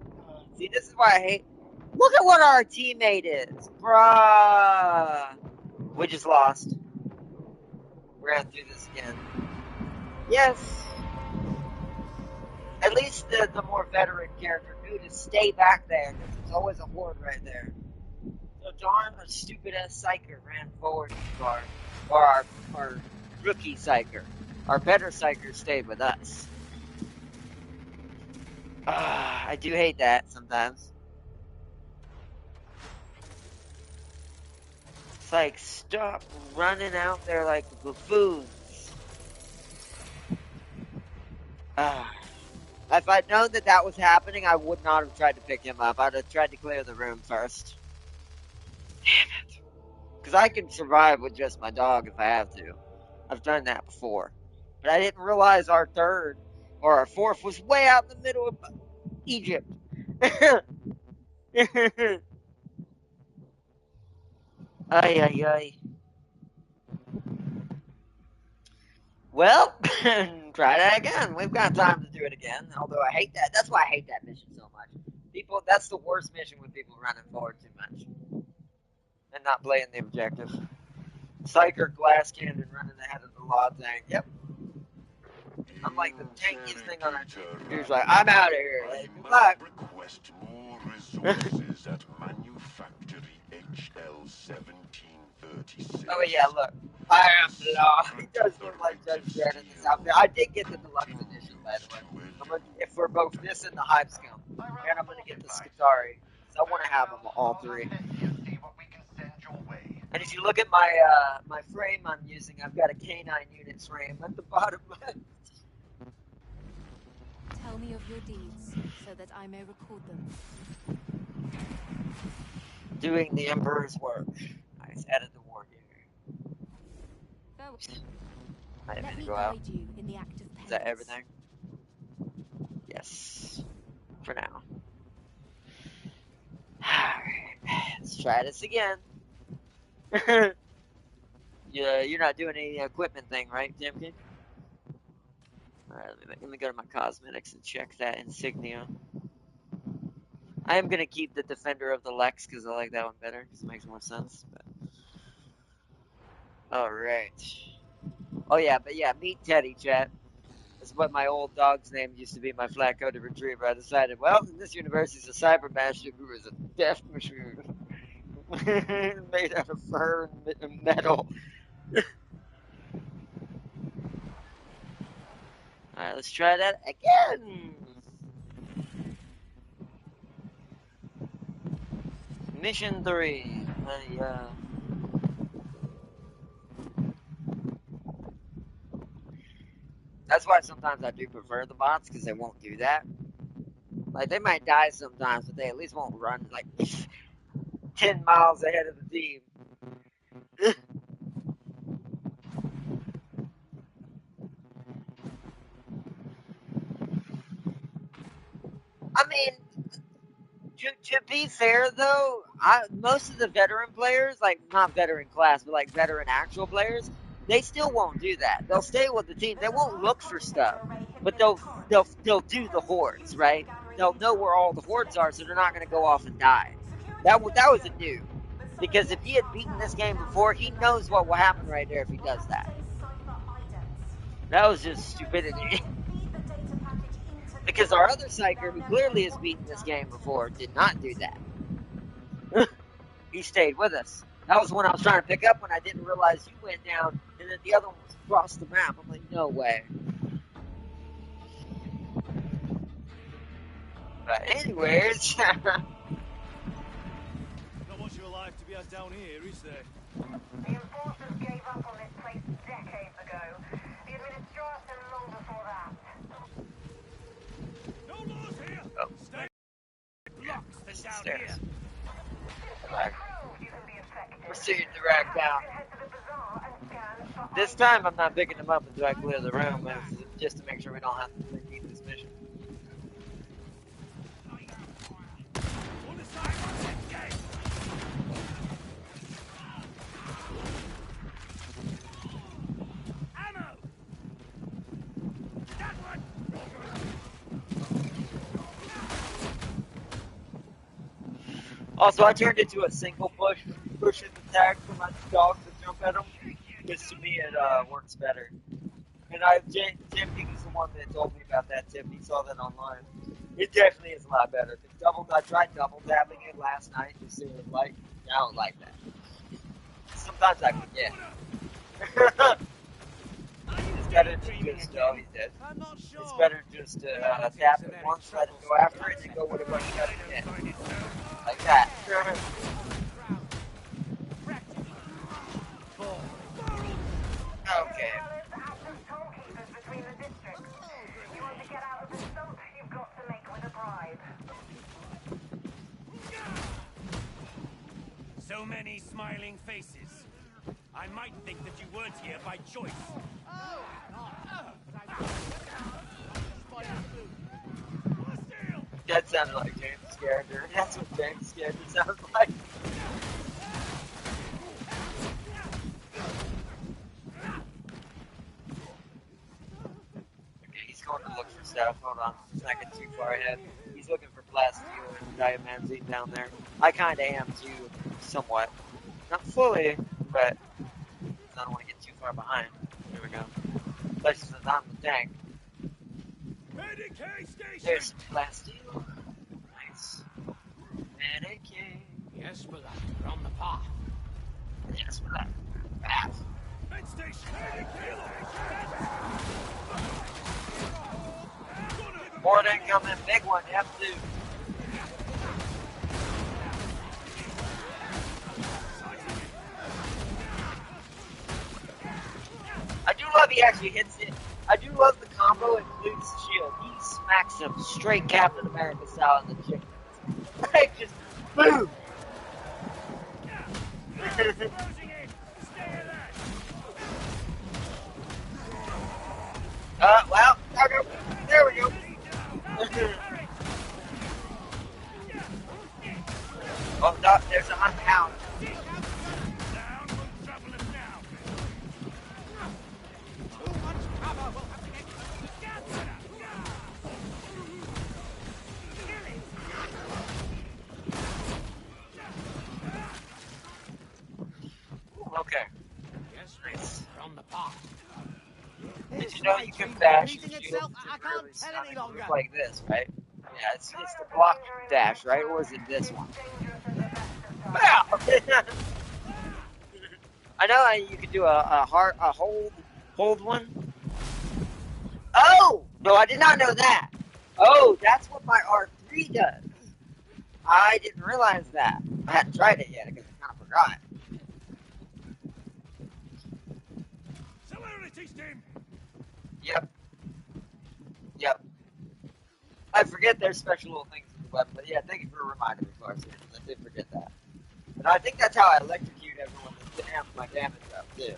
See, this is why I hate... Look at what our teammate is. Bruh. We just lost. We're gonna do this again. Yes. At least the more veteran character knew to stay back there, because there's always a horde right there. So darn the stupid-ass Psyker ran forward too far. Or our rookie Psyker. Our better Psyker stayed with us. I do hate that sometimes. It's like, stop running out there like buffoons. If I'd known that was happening, I would not have tried to pick him up. I'd have tried to clear the room first. Damn it. Because I can survive with just my dog if I have to. I've done that before. But I didn't realize our third, or our fourth, was way out in the middle of Egypt. Ay. Well, try that again. We've got time to do it again. Although I hate that. That's why I hate that mission so much. People, that's the worst mission with people running forward too much and not playing the objective. Psyker glass cannon running ahead of the law tank. Yep. I'm like the tankiest thing on that team. He's like, I'm out of here. Like, good luck. Request more resources at Manufactory HL 1736. Oh yeah, look. I am the law. He does look like Judge Dredd in this outfit. I did get the deluxe edition, by the way. I'm gonna get for both this and the Hive Scum. And I'm gonna get the Skitari. So I want to have them all three. And if you look at my my frame I'm using, I've got a canine unit frame at the bottom left. Tell me of your deeds, so that I may record them. Doing the Emperor's work. Nice. Added the war gear. Let me guide you in the act of penance. Is that everything? Yes. For now. Alright. Let's try this again. Yeah, you're not doing any equipment thing, right, Jimkin? Alright, let me go to my cosmetics and check that insignia. I am going to keep the Defender of the Lex because I like that one better, because it makes more sense. But... Alright. Oh yeah, but yeah, meet Teddy, chat. That's what my old dog's name used to be, my flat-coated retriever. I decided, well, in this universe he's a cyber master who is a death machine. Made out of fur and metal. Alright, let's try that again. Mission 3. That's why sometimes I do prefer the bots, because they won't do that. Like, they might die sometimes, but they at least won't run, like, 10 miles ahead of the team. I mean, to be fair, though, most of the veteran players, like, not veteran class, but, like, veteran actual players, they still won't do that. They'll stay with the team. They won't look for stuff, but they'll do the hordes, right? They'll know where all the hordes are, so they're not going to go off and die. That was a new. Because if he had beaten this game before, he knows what will happen right there if he does that. That was just stupidity. Because our other psyker, who clearly has beaten this game before, did not do that. He stayed with us. That was when I was trying to pick up when I didn't realize you went down, and then the other one was across the map. I'm like, no way. But anyways... Not much of a life to be had down here, is there? The enforcers gave up on this place decades ago. The administration long before that. No laws here! Oh. Stay blocks than down Stairs. here. Proceed to rack down. This time I'm not picking them up until I clear the room, just to make sure we don't have to repeat this mission. Also, I turned it to a single push in the tag for my dogs to jump at them, because to me it works better. And Tim is the one that told me about that tip. He saw that online. It definitely is a lot better. I tried double tapping it last night to see what it like. I don't like that. Sometimes I forget. It's better to just, oh, he's dead. It's better just to tap it once, let it go after it, and go with it when you got it in. Like that. Okay. So many smiling faces. I might think that you weren't here by choice. That sounded like James' character. That's what James' character sounds like. want to look for stuff. Hold on. Let's not get too far ahead. He's looking for plasteel and diamantine down there. I kind of am too, somewhat. Not fully, but I don't want to get too far behind. Here we go. Especially since I'm the tank. There's some plasteel. Nice. Medicaid. Yes, beloved, we're on the path. Yes, beloved. Path. More than coming, big one, F2. I do love he actually hits it. I do love the combo includes the shield. He smacks him straight Captain America style in the chicken. Like, just boom! Well, okay. There we go. Oh, no, there's a hound. Okay. Nice. On the path. Did you know you can bash the shield to really stunning move like this, right? Yeah, it's the block dash, right? Or is it this one? I know you could do a hold one. Oh! No, I did not know that. Oh, that's what my R3 does. I didn't realize that. I hadn't tried it yet because I kind of forgot. Yep. I forget there's special little things in the weapon, but yeah, thank you for reminding me, Clark. I did forget that. And I think that's how I electrocute everyone to amp my damage up, too.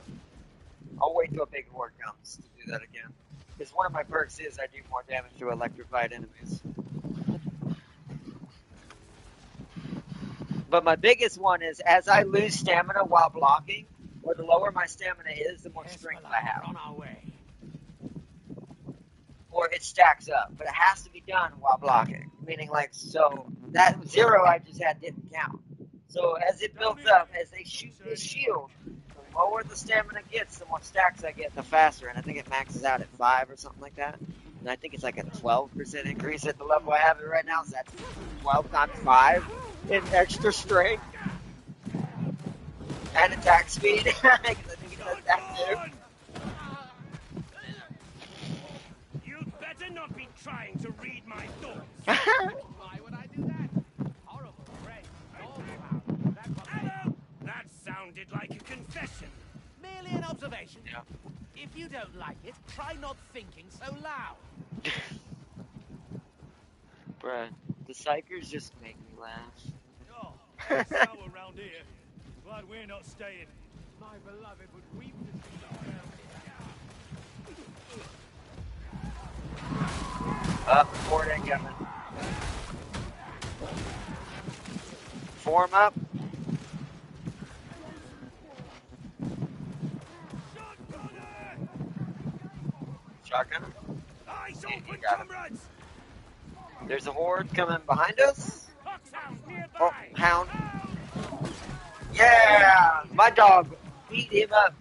I'll wait till a big horde comes to do that again. Because one of my perks is I do more damage to electrified enemies. But my biggest one is as I lose stamina while blocking, or the lower my stamina is, the more strength I have. On our way. Or it stacks up, but it has to be done while blocking. Meaning, like, so that 0 I just had didn't count. So as it builds up, as they shoot this shield, the lower the stamina gets, the more stacks I get, the faster. And I think it maxes out at 5 or something like that. And I think it's like a 12% increase at the level I have it right now. So that's 12 times 5 in extra strength and attack speed. Because I think it does that too. Not be trying to read my thoughts. Why would I do that? Horrible, Red. Hello! That sounded like a confession. Merely an observation. Yeah. If you don't like it, try not thinking so loud. Bruh, the psychers just make me laugh. Oh, it's sour around here. Glad we're not staying. My beloved would weep to see you around here. Up, forward incoming. Form up. Shotgun. Eyes Yeah, open, got him. comrades. There's a horde coming behind us. Oh, hound. Yeah! My dog beat him up.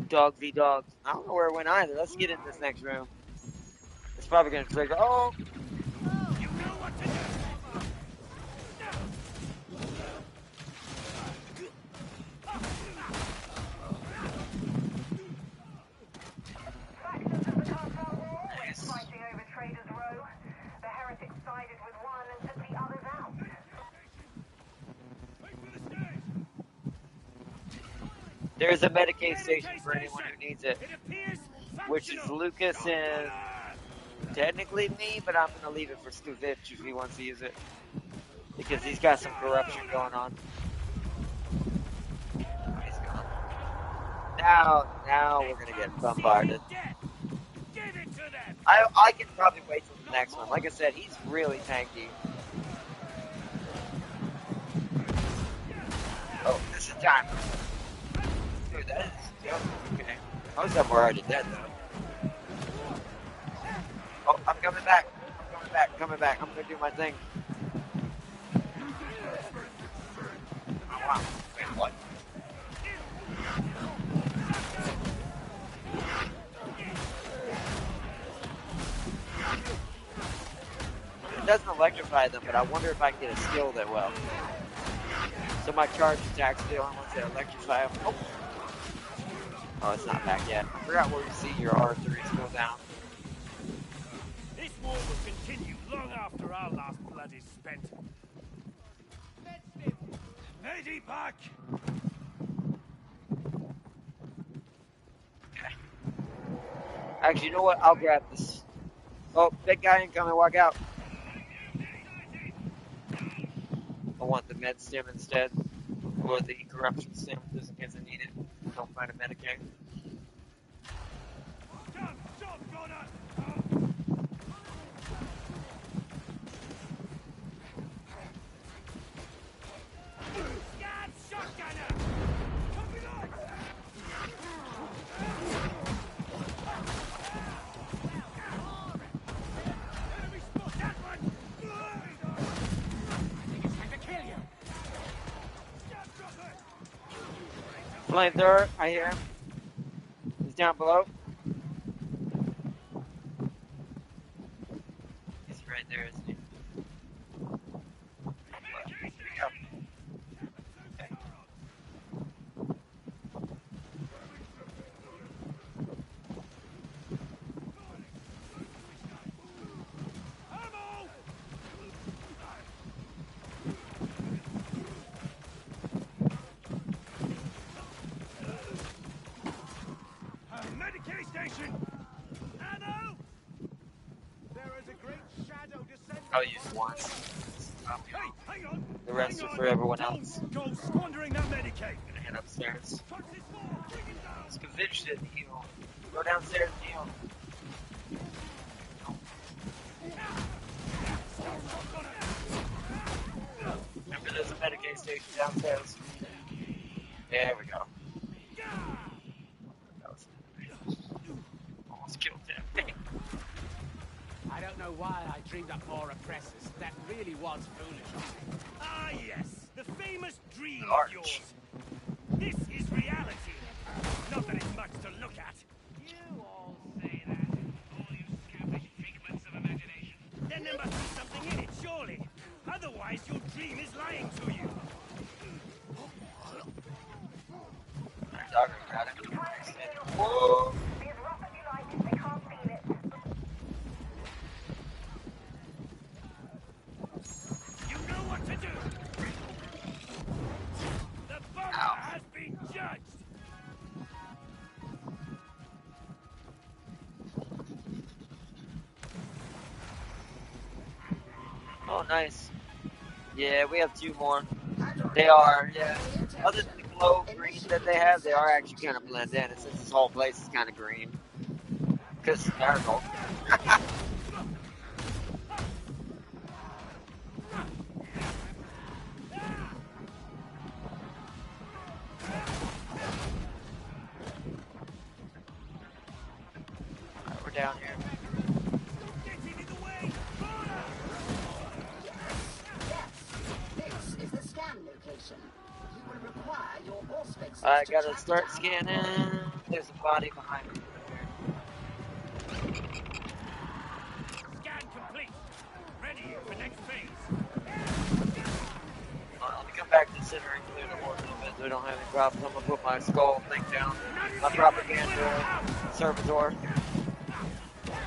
Dog v dog. I don't know where it went either. Let's get in this next room. It's probably going to trigger. Oh! You know what to do. Factions of the cartel were always fighting over Traders Row. The heretics sided with one and took the others out. There's a Medicaid station for anyone who needs it, which is Lucas and technically me, but I'm going to leave it for Skuvich if he wants to use it, because he's got some corruption going on. He's gone. Now we're going to get bombarded. I can probably wait till the next one. Like I said, he's really tanky. Oh, this is time. Dude, that is Yep. Okay. Most of them were already dead though. Oh, I'm coming back. Coming back. I'm gonna do my thing. Oh, wow. Wait, what? It doesn't electrify them, but I wonder if I can get a skill that well. So my charge attacks the only ones that electrify them. Oh. Oh, it's not back yet. I forgot where you see your R3s go down. This war will continue long after our last blood is spent. Medipack! Okay. Actually, you know what? I'll grab this. Oh, big guy incoming. Walk out. I want the med stim instead. Or the corruption stim, just in case I need it. Don't find a Medicaid. Flamethrower, I hear him. He's down below. He's right there, isn't he? Here we go. Okay. I'll use one. The rest are for everyone else. Go squandering that Medicaid. I'm gonna head upstairs. It's convinced to heal. Go downstairs and heal. Remember, there's a Medicaid station downstairs. There we go. That was almost killed him. I don't know why I dreamed up more oppressors. That really was foolish. Ah, yes. The famous dream Arch. of yours. This is reality. Not that it's much to look at. You all say that. All you scampish figments of imagination. Then there must be something in it, surely. Otherwise, your dream is lying to you. Dogger got it. Whoa! Be as rough as you like, they can't feel it. You know what to do. The bunker has been judged. Oh, nice. Yeah, we have two more. They are, yeah. Other than the glow green that they have, they are actually kind of blend in. Since this whole place is kind of green. Because it's miracle. We're down here. This is the scan location. You will require your auspices I to gotta track start down scanning. There's a body behind me. Scan complete. Ready for next phase. Let me come back to center and clear the board a little bit so we don't have any problems. I'm gonna put my skull thing down. My propaganda servitor.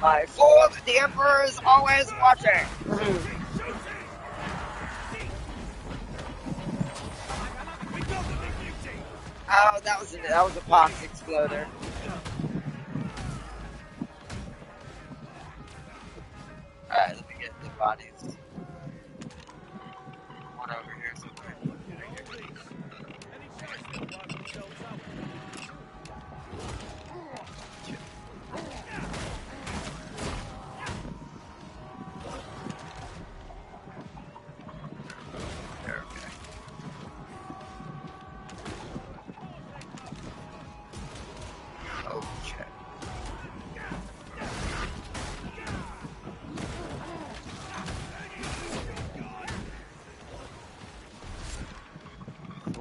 My fool, the Emperor is always watching! Oh, that was a pox exploder. Alright, let me get the bodies. One over here somewhere.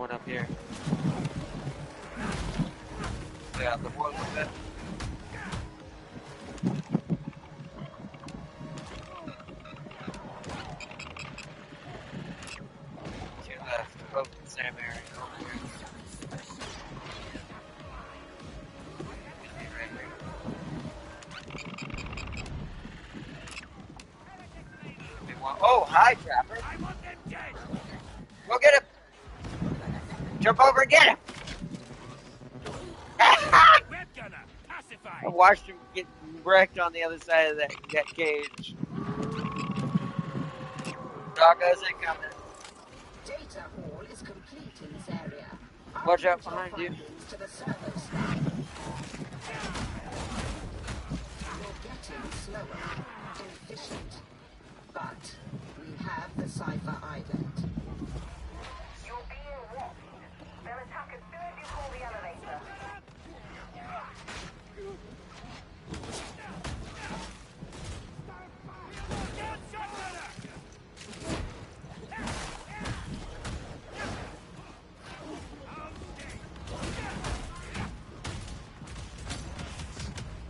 one up here. Yeah, the one with it. Two left. Oh, same area. Oh, hi, Trapper. I want them dead. Go get him. Jump over and get him. Web gunner, pacified. I watched him get wrecked on the other side of that cage. Doggos incoming. Data hall is complete in this area. Watch out Output your behind you. findings to the server staff. You're getting slower, inefficient. But we have the Cypher Island. You're being watched. They'll attack as soon as you call the elevator.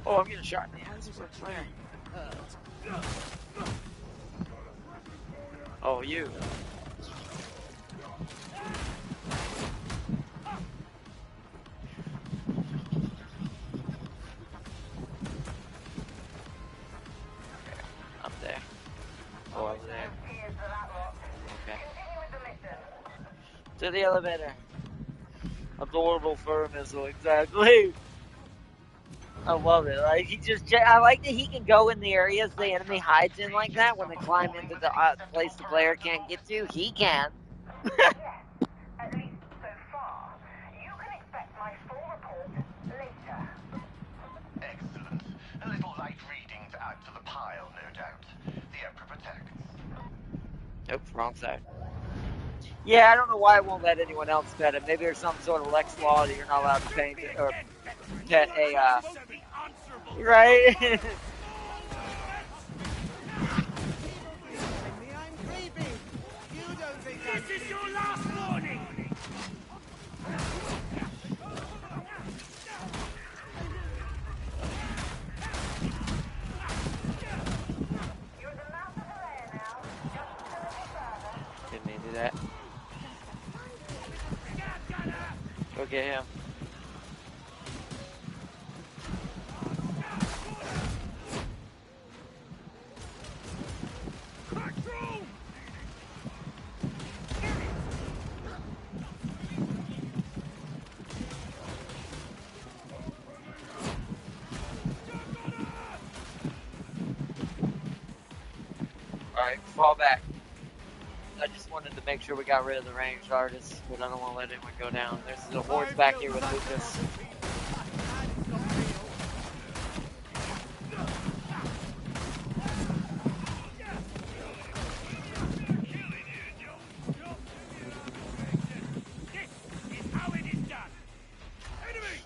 Oh, I'm getting shot in the ass. Where? Oh, you. Up there. Oh, over there. Cheers for that lot. Okay. Continue with the mission. To the elevator. Adorable fur missile, exactly. I love it. Like I like that he can go in the areas the enemy hides in like that. When they climb into the place the player can't get to, he can. Yes, at least so far. You can expect my full report later. Excellent. A little light reading to add to the pile, no doubt. The Emperor protects. Nope, wrong side. Yeah, I don't know why it won't let anyone else pet him. Maybe there's some sort of Lex law that you're not allowed to paint it or pet a, right? I'm creepy. You don't think this is your last warning. You're the mouth of the lair now. Just a little further. Didn't mean to do that. Go get him. Alright, fall back. I just wanted to make sure we got rid of the ranged artists, but I don't want to let anyone go down. There's a horse back here with Lucas. This is how it is done. Enemy!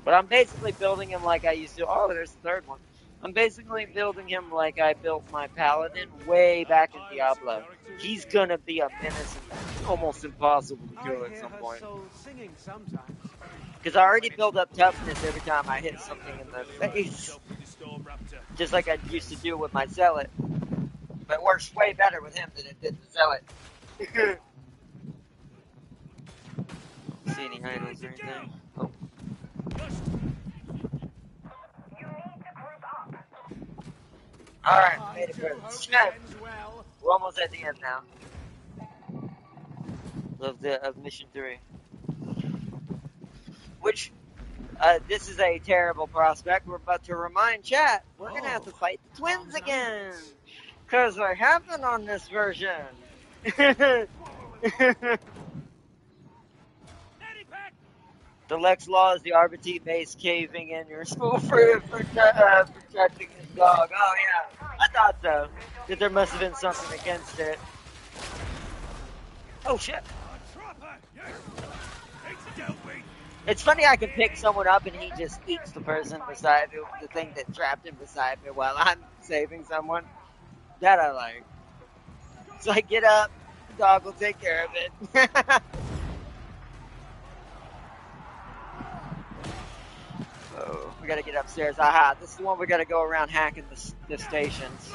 But I'm basically building him like I used to. Oh, there's the third one. I'm basically building him like I built my paladin way back in Diablo. He's gonna be a menace and almost impossible to kill at some point. Singing sometimes. Because I already build up toughness every time I hit something in the face. Just like I used to do with my zealot. But it works way better with him than it did the zealot. Don't see any idols or anything. Oh. You need to group up. Alright, made it for We're almost at the end now. Of mission 3. Which, this is a terrible prospect. We're about to remind chat, we're going to have to fight the twins again. Because they happen on this version. The Lex Law is the RBT base caving in your school for protecting his dog. Oh, yeah. I thought so. That there must have been something against it. Oh, shit. It's funny I can pick someone up and he just eats the person beside me, the thing that trapped him beside me while I'm saving someone. That I like. So I get up, the dog will take care of it. Oh, we gotta get upstairs. Aha, this is the one we gotta go around hacking the stations.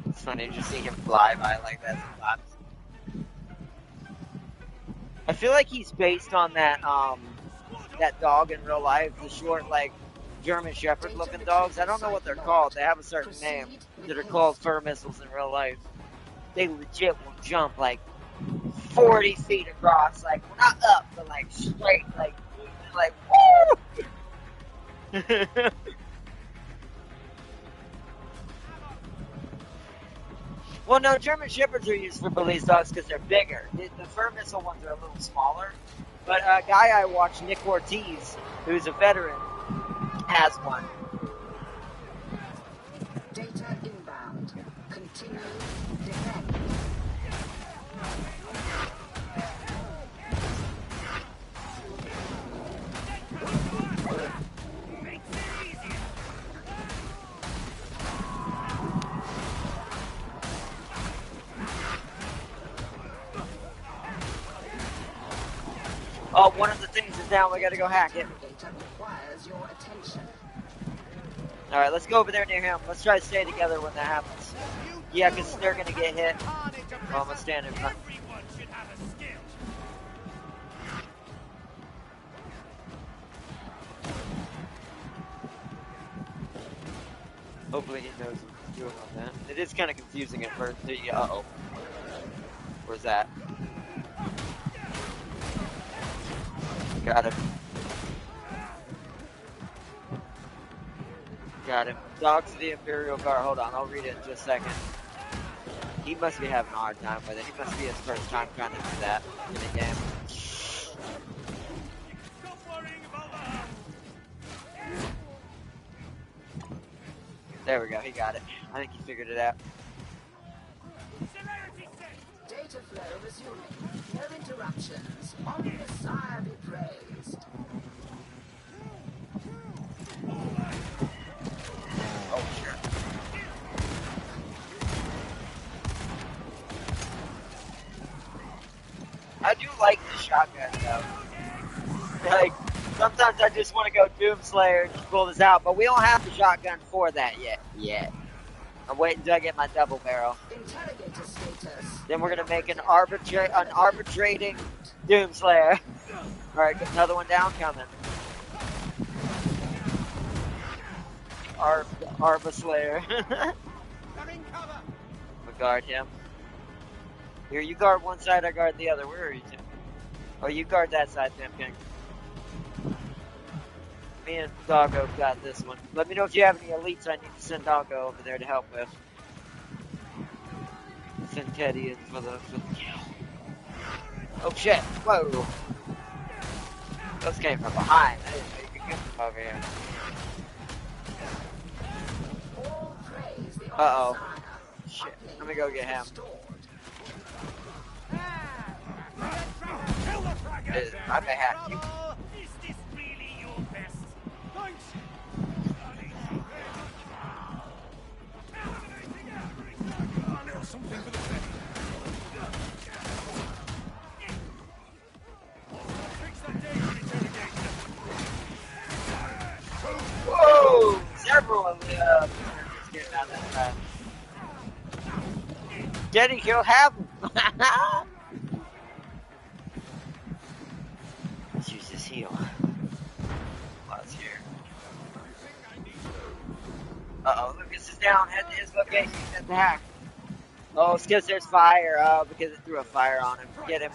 It's funny to just see him fly by like that sometimes. I feel like he's based on that dog in real life, the short like German Shepherd looking dogs. I don't know what they're called. They have a certain name that are called fur missiles in real life. They legit will jump like 40 feet across, like not up, but like straight, like woo! Well, no, German Shepherds are used for police dogs because they're bigger. The fur missile ones are a little smaller. But a guy I watched, Nick Ortiz, who's a veteran, has one. Data inbound. Continue defend. Oh, one of the things is down. We gotta go hack it. Data requires your attention. All right, let's go over there near him. Let's try to stay together when that happens. Yeah, because they're gonna get hit. Well, I'm gonna stand in front. Everyone should have a skill. Hopefully he knows what he's doing on that. It is kind of confusing at first. Uh-oh. Where's that? Got him. Got him. Dogs of the Imperial Guard. Hold on, I'll read it in just a second. He must be having a hard time with it. He must be his first time trying to do that in a game. Stop worrying about the house. There we go, he got it. I think he figured it out. Severity set. Data flow resuming. No interruptions. Only the Sire be praised. Oh, sure. I do like the shotgun, though. Like, sometimes I just want to go Doomslayer and just pull this out, but we don't have the shotgun for that yet. I'm waiting until I get my double barrel. Interrogator status. Then we're gonna make an arbitrating Doomslayer. Alright, get another one down coming. Arba Slayer. They're in cover. We'll guard him. Here, you guard one side, I guard the other. Where are you, Tim? Oh, you guard that side, Tim King. Me and Doggo got this one. Let me know if you have any elites I need to send Doggo over there to help with. Send Teddy in for the kill. Oh shit! Whoa! Those came from behind. I didn't know you could get them over here. Uh-oh. Shit. Let me go get him. I may have you. Is this really your best? Thanks. Something for the penny. Fix that danger interrogation. Whoa! Several of the just getting out of that. Daddy, he'll have him. Let's use this heal. While it's here. Uh-oh, Lucas is down. Head to his location. Head to hack. Oh, it's because there's fire. Oh, because it threw a fire on him. Get him.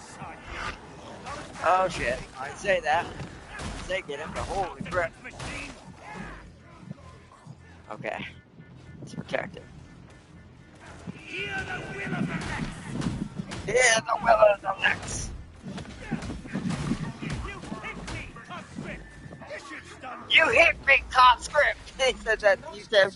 Oh, shit. I didn't say that. I didn't say get him, but holy crap. Okay. Let's protect him. Hear the will of the Lex. Yeah, the will of the Lex. You hit me, conscript. This should stun. You hit me, conscript. He said that. You said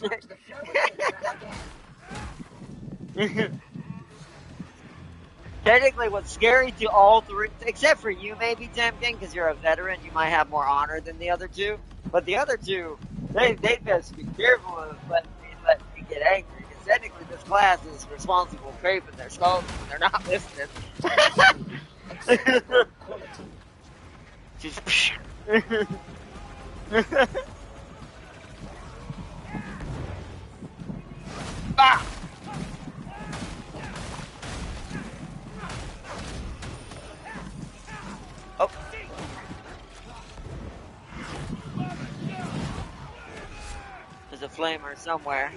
Technically, what's scary to all three, except for you maybe, Temkin, because you're a veteran, you might have more honor than the other two. But the other two, they best be careful of letting me get angry, because technically this class is responsible for scraping their skulls when they're not listening. Just ah! Oh. There's a flamer somewhere.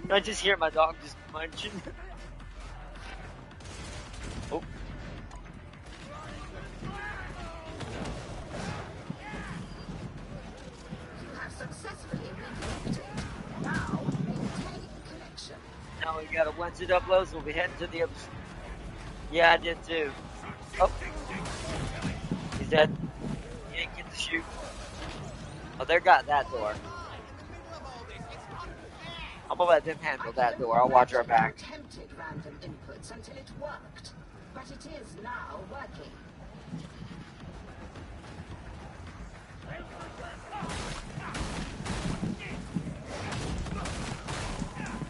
I just hear my dog just munching. Oh. You have successfully reconnected. Now maintain connection. Now we gotta once it uploads, we'll be heading to the other. Yeah, I did too. Oh, he's dead. He didn't get to shoot. Oh, they got that door. I'm gonna let them handle that door. I'll watch our back. I attempted random inputs until it worked, but it is now working.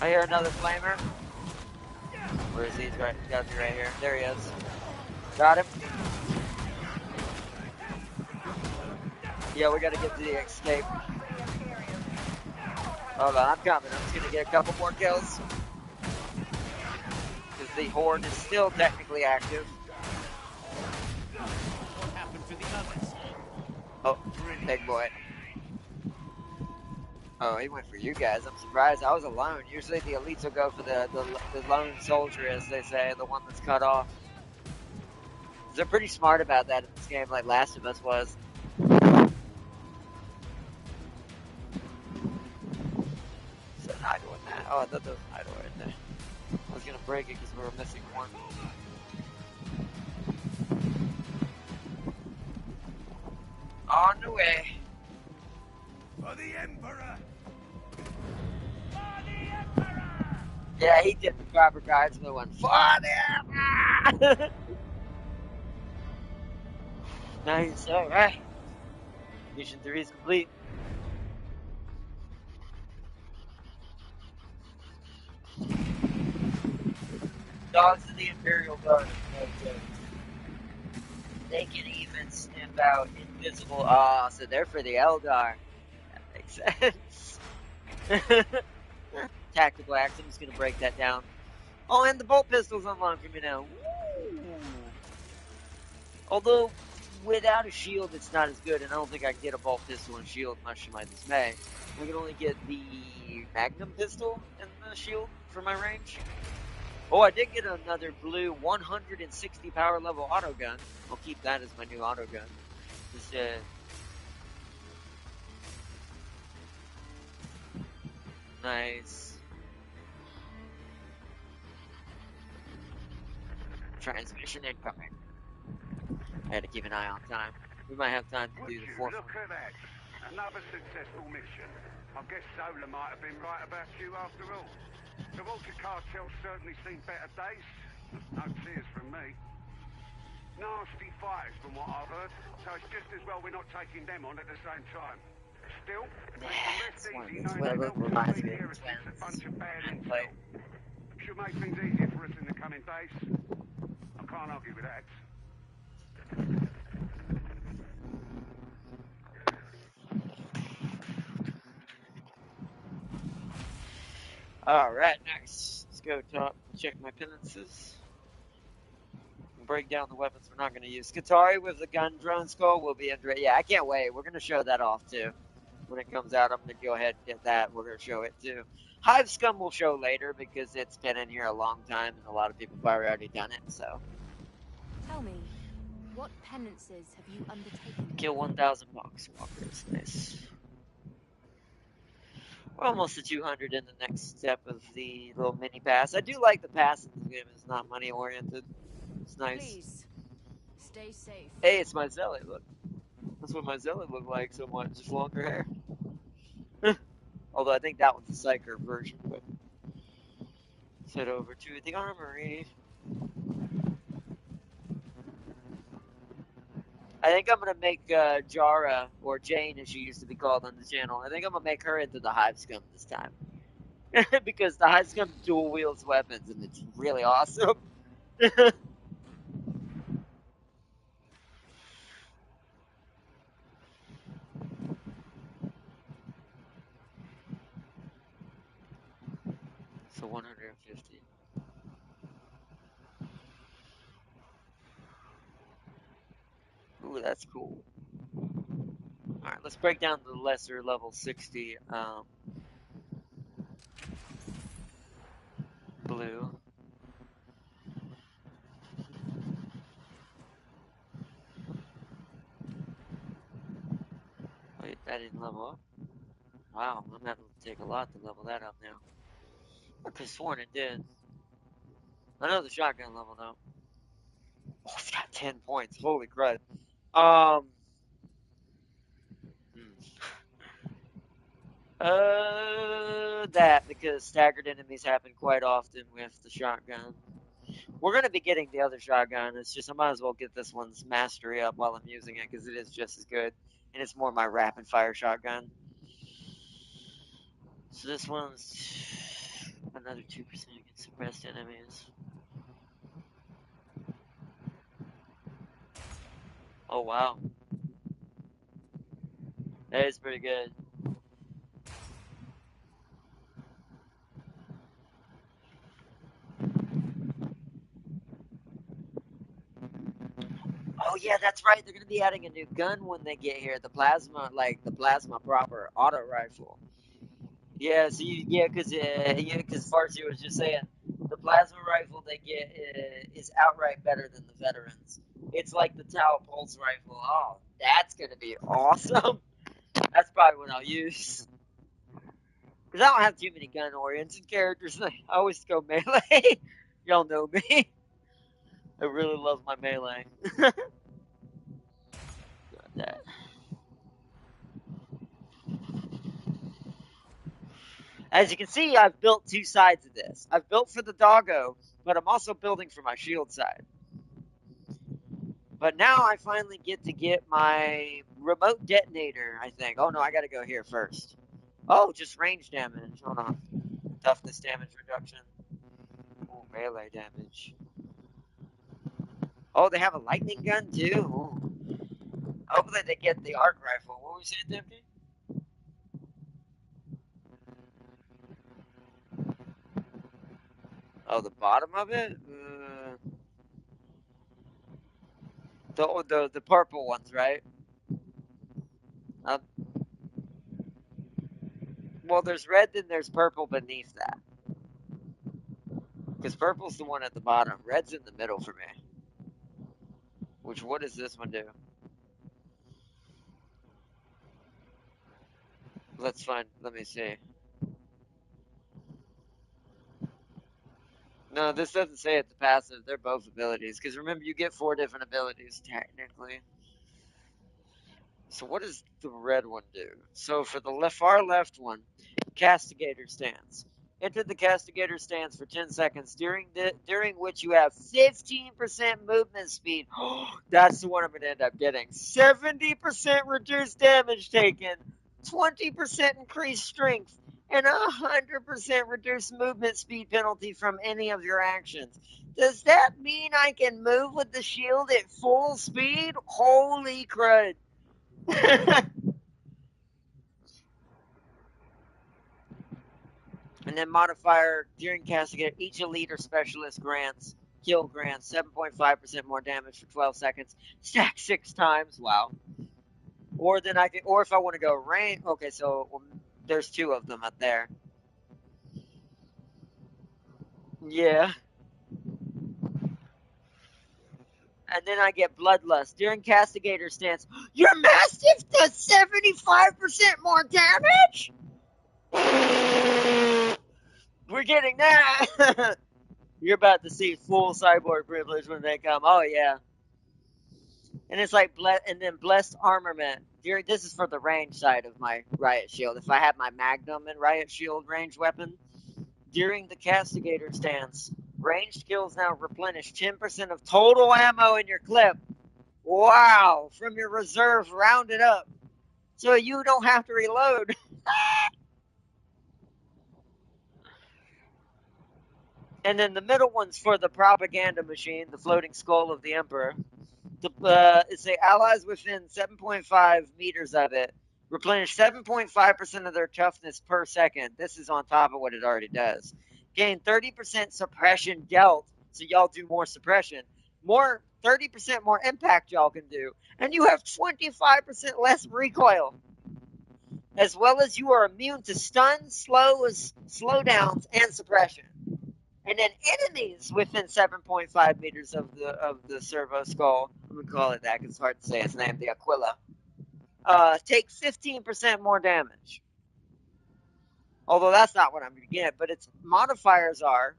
I hear another flamer. Where is he? He's right. Gotta be right here. There he is. Got him. Yeah, we gotta get to the escape. Hold on, I'm coming. I'm just gonna get a couple more kills. Because the horde is still technically active. What happened to the others? Oh, big boy. Oh, he went for you guys. I'm surprised. I was alone. Usually the elites will go for the lone soldier, as they say, the one that's cut off. They're pretty smart about that in this game, like Last of Us was. It's an idol in that. Oh, I thought there was an idol right there. I was gonna break it because we were missing one. On the way. For the Emperor! Yeah, he did the proper guardsman one. For the Emperor! Nice, alright. Mission 3 is complete. Dogs of the Imperial Guard. They can even sniff out invisible. Ah, so they're for the Eldar. That makes sense. Tactical axe. I'm just gonna break that down. Oh, and the bolt pistol's unlocked for me now. Woo. Although, without a shield, it's not as good, and I don't think I can get a bolt pistol and shield, much to my dismay. We can only get the Magnum pistol and the shield for my range. Oh, I did get another blue 160 power level auto gun. I'll keep that as my new auto gun. Just, nice. Transmission incoming. I had to keep an eye on time. We might have time to do the fourth one. Look at that. Another successful mission. I guess Zola might have been right about you after all. The Walter cartel's certainly seen better days. No tears from me. Nasty fighters from what I've heard. So it's just as well we're not taking them on at the same time. Still, That's one of these weather reminds me of a bunch of bad play. Should make things easier for us in the coming days. I can't argue with that. Alright, nice. Let's go top, check my penances. Break down the weapons we're not going to use. Skitarii with the gun drone skull will be under it. Yeah, I can't wait. We're going to show that off too. When it comes out, I'm going to go ahead and get that. We're going to show it too. Hive Scum will show later because it's been in here a long time and a lot of people have probably already done it, so. Tell me, what penances have you undertaken? Kill 1,000 boxwalkers. Nice. We're almost to 200 in the next step of the little mini pass. I do like the pass in this game. It's not money oriented. It's nice. Please, stay safe. Hey, it's my zealot. Look. That's what my zealot looked like somewhat. Just longer hair. Although I think that one's a Psyker version. But let's head over to the armory. I think I'm gonna make Jara, or Jane as she used to be called on the channel, I think I'm gonna make her into the Hive Scum this time. Because the Hive Scum dual wields weapons and it's really awesome. So 150. Ooh, that's cool. Alright, let's break down the lesser level 60 blue. Wait, that didn't level up? Wow, I'm gonna have to take a lot to level that up now. I could have sworn it did. I know the shotgun leveled up. Oh, it's got 10 points. Holy crud. That, because staggered enemies happen quite often with the shotgun. We're gonna be getting the other shotgun. It's just I might as well get this one's mastery up while I'm using it because it is just as good, and it's more my rapid fire shotgun. So this one's another 2% against suppressed enemies. Oh wow, that is pretty good. Oh yeah, that's right. They're gonna be adding a new gun when they get here. The plasma, like the plasma proper auto rifle. Yeah, so because Farsi was just saying the plasma rifle they get is outright better than the veterans. It's like the Tau Pulse rifle. Oh, that's gonna be awesome. That's probably what I'll use. Because I don't have too many gun-oriented characters. I always go melee. Y'all know me. I really love my melee. Got that. As you can see, I've built two sides of this. I've built for the doggo, but I'm also building for my shield side. But now I finally get my remote detonator, I think. Oh no, I gotta go here first. Oh, just range damage. Hold on. Toughness damage reduction. Ooh, melee damage. Oh, they have a lightning gun too? Ooh. Hopefully they get the arc rifle. What was it, Deputy? Oh, the bottom of it? The purple ones, right? Uh, well, there's red, then there's purple beneath that. Because purple's the one at the bottom. Red's in the middle for me. Which, what does this one do? Let's find, let me see. No, this doesn't say it's a passive. They're both abilities. Because remember, you get 4 different abilities, technically. So what does the red one do? So for the far left one, Castigator Stance. Enter the Castigator Stance for 10 seconds, during which you have 15% movement speed. That's the one I'm going to end up getting. 70% reduced damage taken, 20% increased strength, and 100% reduced movement speed penalty from any of your actions. Does that mean I can move with the shield at full speed? Holy crud. And then modifier during casting it, each elite or specialist kill grants 7.5% more damage for 12 seconds, stack 6 times. Wow. Or then I can, or if I want to go range, okay, so there's 2 of them up there. Yeah. And then I get Bloodlust. During Castigator Stance, your Mastiff does 75% more damage? We're getting that! You're about to see full cyborg privilege when they come. Oh, yeah. And it's like, and then blessed armament. This is for the range side of my riot shield. If I have my magnum and riot shield range weapon, during the castigator stance, ranged skills now replenish 10% of total ammo in your clip. Wow, from your reserve rounded up, so you don't have to reload. And then the middle one's for the propaganda machine, the floating skull of the Emperor. It's the allies within 7.5 meters of it replenish 7.5% of their toughness per second. This is on top of what it already does. Gain 30% suppression dealt, so y'all do more suppression. 30% more impact y'all can do. And you have 25% less recoil. As well as you are immune to stuns, slowdowns, and suppression. And then enemies within 7.5 meters of the servo skull, I'm gonna call it that because it's hard to say its name, the Aquila, take 15% more damage. Although that's not what I'm gonna get, but its modifiers are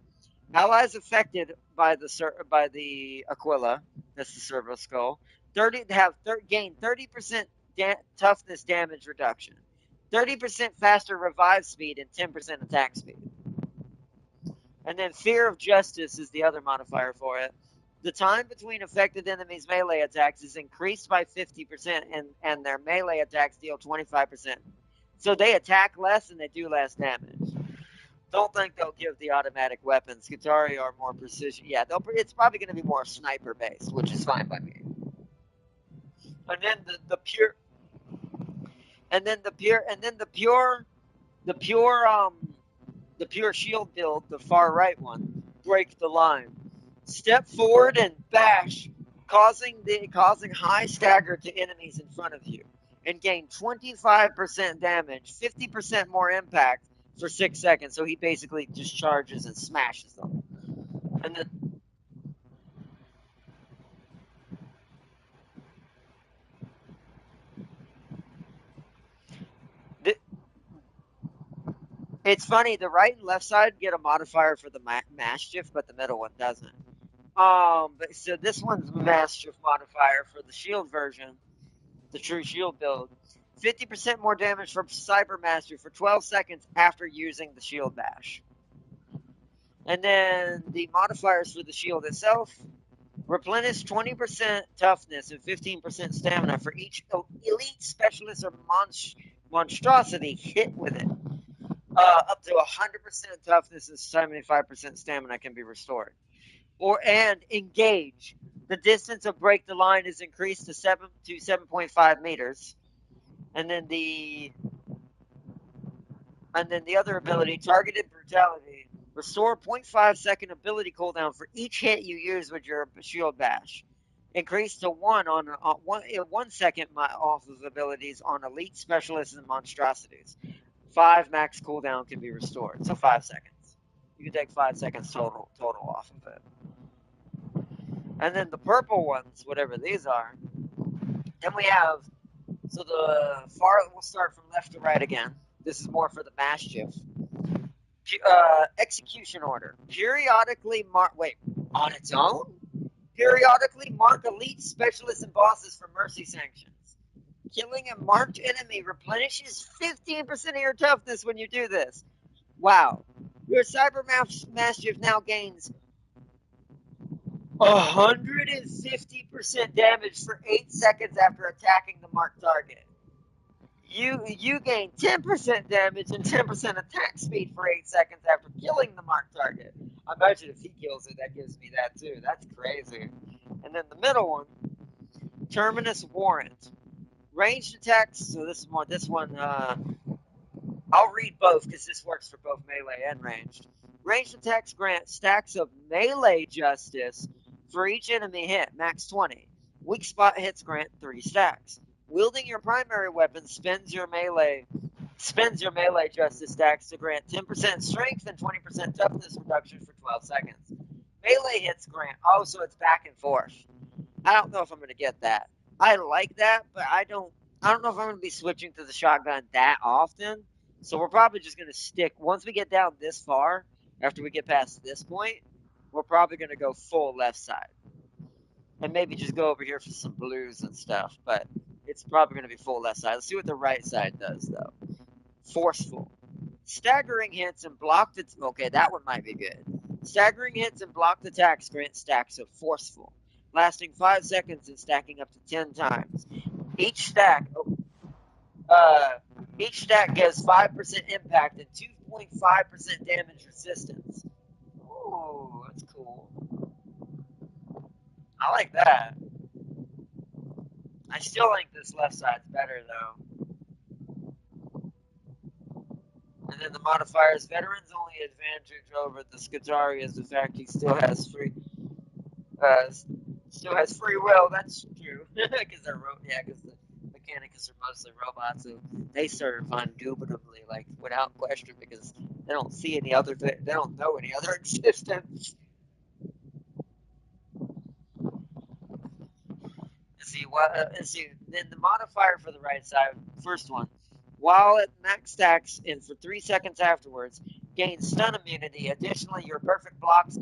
allies affected by the Aquila, that's the servo skull, gain 30% toughness damage reduction, 30% faster revive speed, and 10% attack speed. And then Fear of Justice is the other modifier for it. The time between affected enemies' melee attacks is increased by 50%, and their melee attacks deal 25%. So they attack less and they do less damage. Don't think they'll give the automatic weapons. Qatari are more precision. Yeah, it's probably going to be more sniper based, which is fine by me. And then the pure shield build, the far right one, break the line. Step forward and bash, causing high stagger to enemies in front of you, and gain 25% damage, 50% more impact for 6 seconds. So he basically just charges and smashes them. And then it's funny, the right and left side get a modifier for the mass shift, but the middle one doesn't. But so this one's mass shift modifier for the shield version, the true shield build. 50% more damage from Cyber Mastery for 12 seconds after using the shield bash. And then the modifiers for the shield itself: replenish 20% toughness and 15% stamina for each elite specialist or monstrosity hit with it. Up to 100% toughness and 75% stamina can be restored. And engage. The distance of break the line is increased to 7.5 meters. And then the other ability, targeted brutality, restore 0.5 second ability cooldown for each hit you use with your shield bash. Increase to 1 second off of abilities on elite specialists and monstrosities. 5 max cooldown can be restored, so 5 seconds. You can take 5 seconds total off of it. And then the purple ones, whatever these are, then we have, so we'll start from left to right again. This is more for the mass shift. Execution order. Periodically on its own? Periodically mark elite specialists and bosses for mercy sanctions. Killing a marked enemy replenishes 15% of your toughness when you do this. Wow. Your Cyber Mastiff now gains 150% damage for 8 seconds after attacking the marked target. You gain 10% damage and 10% attack speed for 8 seconds after killing the marked target. I imagine if he kills it, that gives me that too. That's crazy. And then the middle one, Terminus Warrant. Ranged attacks, so this one, I'll read both because this works for both melee and ranged. Ranged attacks grant stacks of melee justice for each enemy hit, max 20. Weak spot hits grant 3 stacks. Wielding your primary weapon spends your melee justice stacks to grant 10% strength and 20% toughness reduction for 12 seconds. Melee hits grant, so it's back and forth. I don't know if I'm going to get that. I like that, but I don't know if I'm going to be switching to the shotgun that often. So we're probably just going to stick, once we get down this far, after we get past this point, we're probably going to go full left side. and maybe just go over here for some blues and stuff, but it's probably going to be full left side. Let's see what the right side does, though. Forceful. Staggering hits and blocked attacks. Okay, that one might be good. Staggering hits and blocked attacks grant stacks of forceful, lasting 5 seconds and stacking up to 10 times. Each stack gives 5% impact and 2.5% damage resistance. Ooh, that's cool. I like that. I still think this left side's better, though. And then the modifiers, veterans' only advantage over the Skitarii is the fact he still has free will. That's true, because they're because the Mechanicus are mostly robots, so they serve indubitably, like without question, because they don't see any other. They don't know any other existence. Let's see. Then the modifier for the right side, first one, while at max stacks and for 3 seconds afterwards, gains stun immunity. Additionally, your perfect blocks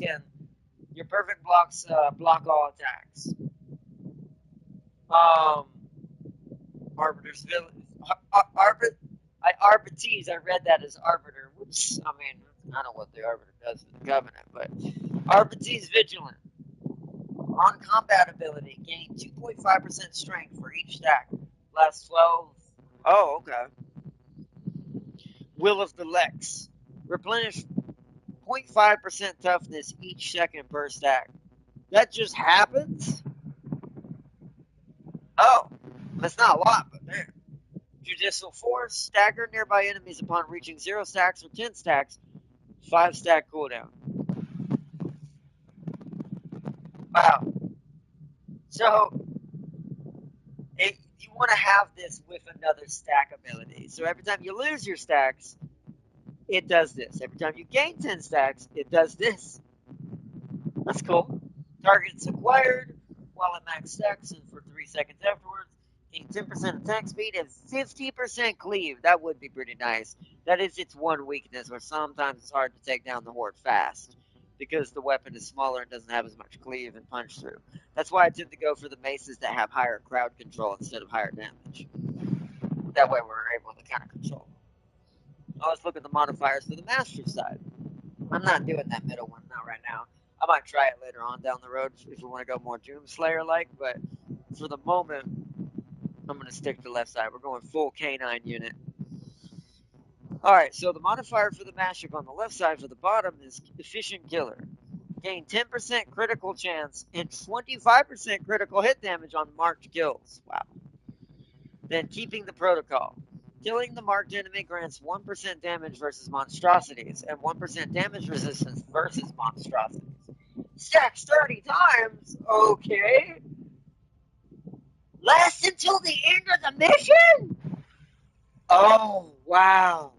block all attacks. Arbiter's Village. Arbites, I read that as Arbiter, which, I mean, I don't know what the Arbiter does for the Covenant, but Arbites Vigilant. On combat ability, gain 2.5% strength for each stack. Last 12. Oh, okay. Will of the Lex. Replenish 0.5% toughness each second per stack. That just happens? Oh, that's not a lot, but man. Judicial Force. Stagger nearby enemies upon reaching 0 stacks or 10 stacks. 5 stack cooldown. Wow. So, you want to have this with another stack ability. So every time you lose your stacks, it does this. Every time you gain 10 stacks, it does this. That's cool. Targets acquired while at max stacks and for 3 seconds afterwards. Gain 10% attack speed and 50% cleave. That would be pretty nice. That is its one weakness, where sometimes it's hard to take down the horde fast, because the weapon is smaller and doesn't have as much cleave and punch through. That's why I tend to go for the maces that have higher crowd control instead of higher damage. That way we're able to kind of control them. Now let's look at the modifiers for the master side. I'm not doing that middle one, not right now. I might try it later on down the road if we want to go more Doomslayer-like, but for the moment, I'm going to stick to the left side. We're going full canine unit. Alright, so the modifier for the mashup on the left side for the bottom is Efficient Killer. Gain 10% critical chance and 25% critical hit damage on marked kills. Wow. Then Keeping the Protocol. Killing the marked enemy grants 1% damage versus monstrosities and 1% damage resistance versus monstrosities. Stacks 30 times? Okay. Lasts until the end of the mission? Oh, wow.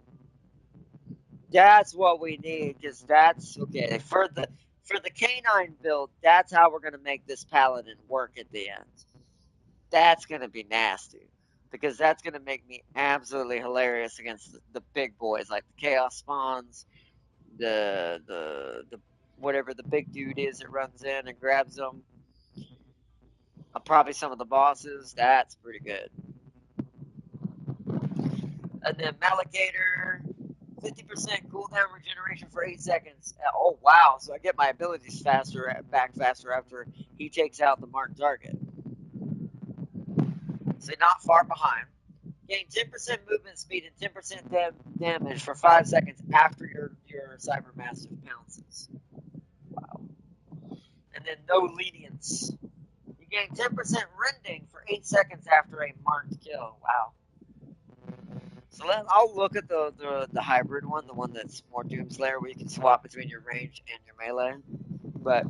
That's what we need, because that's okay. For the canine build, that's how we're gonna make this paladin work at the end. That's gonna be nasty, because that's gonna make me absolutely hilarious against the big boys like the chaos spawns, the whatever the big dude is that runs in and grabs them. Probably some of the bosses. That's pretty good. And then Maligator, 50% cooldown regeneration for 8 seconds. Oh, wow. So I get my abilities back faster after he takes out the marked target. So not far behind. Gain 10% movement speed and 10% damage for 5 seconds after your Cyber Mastiff pounces. Wow. And then no lenience. You gain 10% rending for 8 seconds after a marked kill. Wow. So I'll look at the hybrid one, the one that's more Doomslayer, where you can swap between your range and your melee. But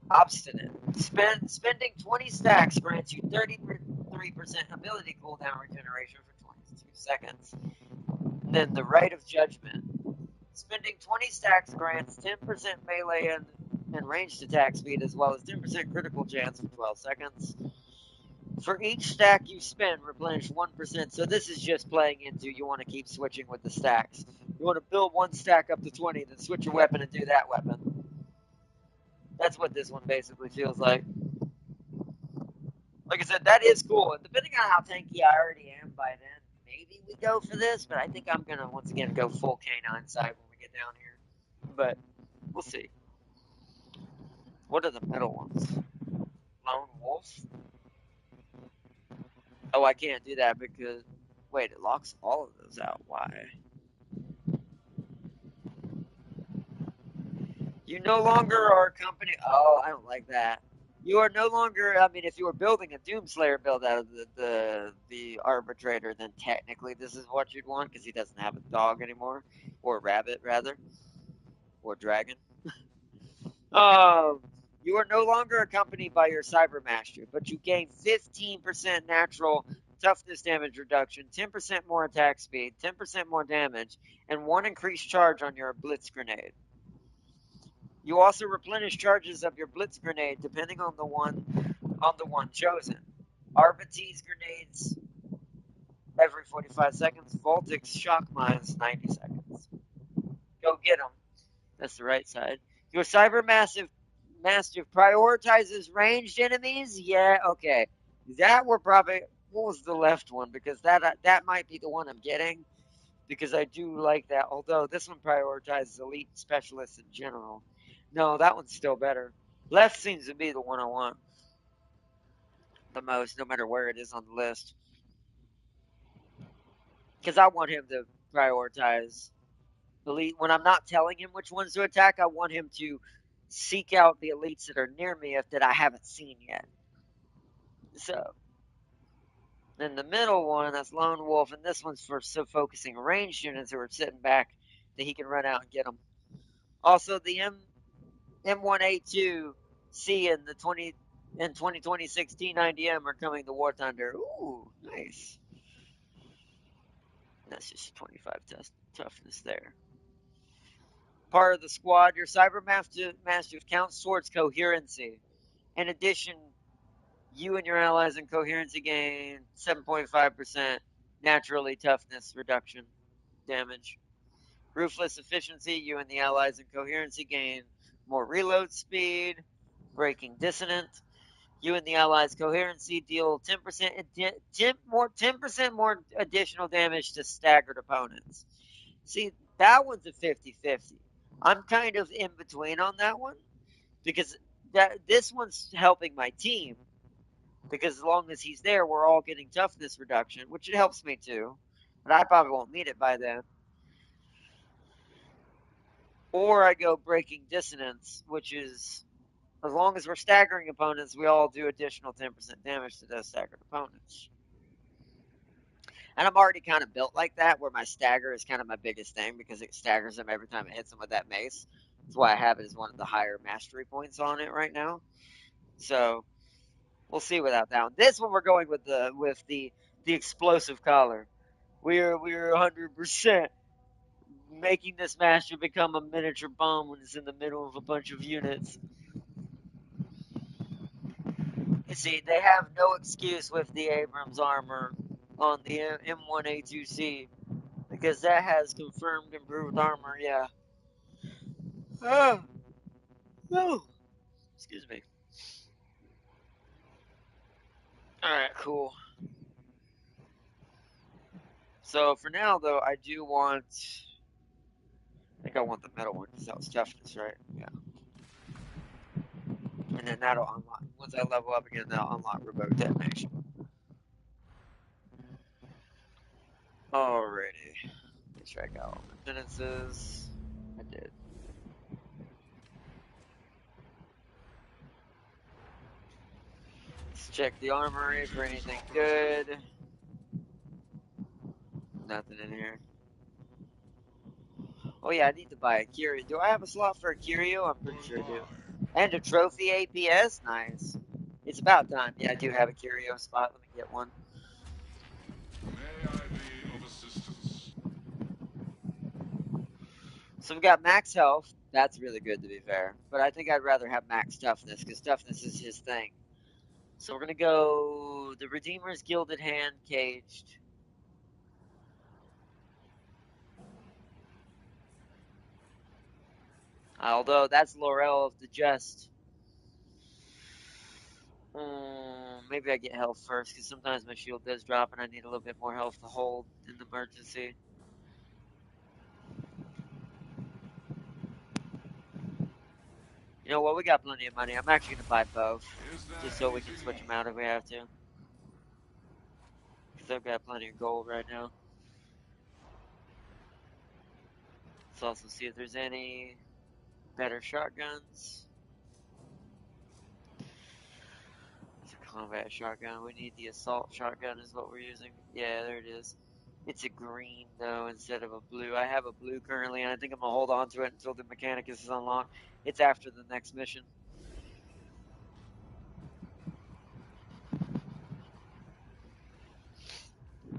Obstinate. Spending 20 stacks grants you 33% ability cooldown regeneration for 22 seconds. Then the Rite of Judgment. Spending 20 stacks grants 10% melee and ranged attack speed, as well as 10% critical chance for 12 seconds. For each stack you spend, replenish 1%. So this is just playing into you want to keep switching with the stacks. You want to build one stack up to 20, then switch your weapon and do that weapon. That's what this one basically feels like. Like I said, that is cool. And depending on how tanky I already am by then, maybe we go for this. But I think I'm gonna once again go full canine side when we get down here. But we'll see. What are the middle ones? Lone wolf. Oh, I can't do that because wait, it locks all of those out. Why? You no longer are a company. Oh, I don't like that. You are no longer. I mean, if you were building a Doomslayer build out of the arbitrator, then technically this is what you'd want because he doesn't have a dog anymore, or rabbit rather, or dragon. Um, you are no longer accompanied by your Cybermaster, but you gain 15% natural toughness damage reduction, 10% more attack speed, 10% more damage, and 1 increased charge on your Blitz Grenade. You also replenish charges of your Blitz Grenade depending on the one chosen. Arbites grenades every 45 seconds. Voltix shock mines 90 seconds. Go get them. That's the right side. Your Cyber Mastiff prioritizes ranged enemies. Yeah, okay. That were probably what was the left one because that might be the one I'm getting because I do like that. Although this one prioritizes elite specialists in general. No, that one's still better. Left seems to be the one I want the most, no matter where it is on the list. Because I want him to prioritize elite. When I'm not telling him which ones to attack, I want him to seek out the elites that are near me that I haven't seen yet. So, then the middle one, that's Lone Wolf, and this one's for focusing ranged units who are sitting back that he can run out and get them. Also, the M1A2C and the 2026 T90M are coming to War Thunder. Ooh, nice. That's just 25 toughness there. Part of the squad, your Cyber Master counts towards coherency. In addition, you and your allies in coherency gain 7.5% naturally toughness reduction damage. Ruthless efficiency, you and the allies in coherency gain more reload speed. Breaking dissonant, you and the allies coherency deal 10% more additional damage to staggered opponents. See, that one's a 50-50. I'm kind of in between on that one because this one's helping my team because as long as he's there, we're all getting toughness reduction, which it helps me too. But I probably won't need it by then. Or I go breaking dissonance, which is as long as we're staggering opponents, we all do additional 10% damage to those staggered opponents. And I'm already kind of built like that, where my stagger is kind of my biggest thing because it staggers them every time it hits them with that mace. That's why I have it as one of the higher mastery points on it right now. So we'll see without that one. This one we're going with the explosive collar. We're 100% making this master become a miniature bomb when it's in the middle of a bunch of units. You see, they have no excuse with the Abrams armor on the M1A2C because that has confirmed improved armor. Yeah. Oh, no. Excuse me. Alright, cool. So for now, though, I do want. I think I want the metal one because that was toughness, right? Yeah. And then that'll unlock. Once I level up again, that'll unlock remote detonation. Alrighty. Let's check out my sentences. I did. Let's check the armory for anything good. Nothing in here. Oh yeah, I need to buy a curio. Do I have a slot for a curio? I'm pretty sure I do. And a trophy APS? Nice. It's about time. Yeah, I do have a curio spot. Let me get one. May I be of assistance? So we've got max health. That's really good to be fair. But I think I'd rather have max toughness because toughness is his thing. So we're going to go the Redeemer's Gilded Hand Caged. Although that's Laurel of the Just. Maybe I get health first, because sometimes my shield does drop and I need a little bit more health to hold in the emergency. You know what? We got plenty of money. I'm actually going to buy both, just so we can switch them out if we have to. Because I've got plenty of gold right now. Let's also see if there's any better shotguns. It's a combat shotgun. We need the assault shotgun is what we're using. Yeah, there it is. It's a green, though, instead of a blue. I have a blue currently, and I think I'm going to hold on to it until the Mechanicus is unlocked. It's after the next mission.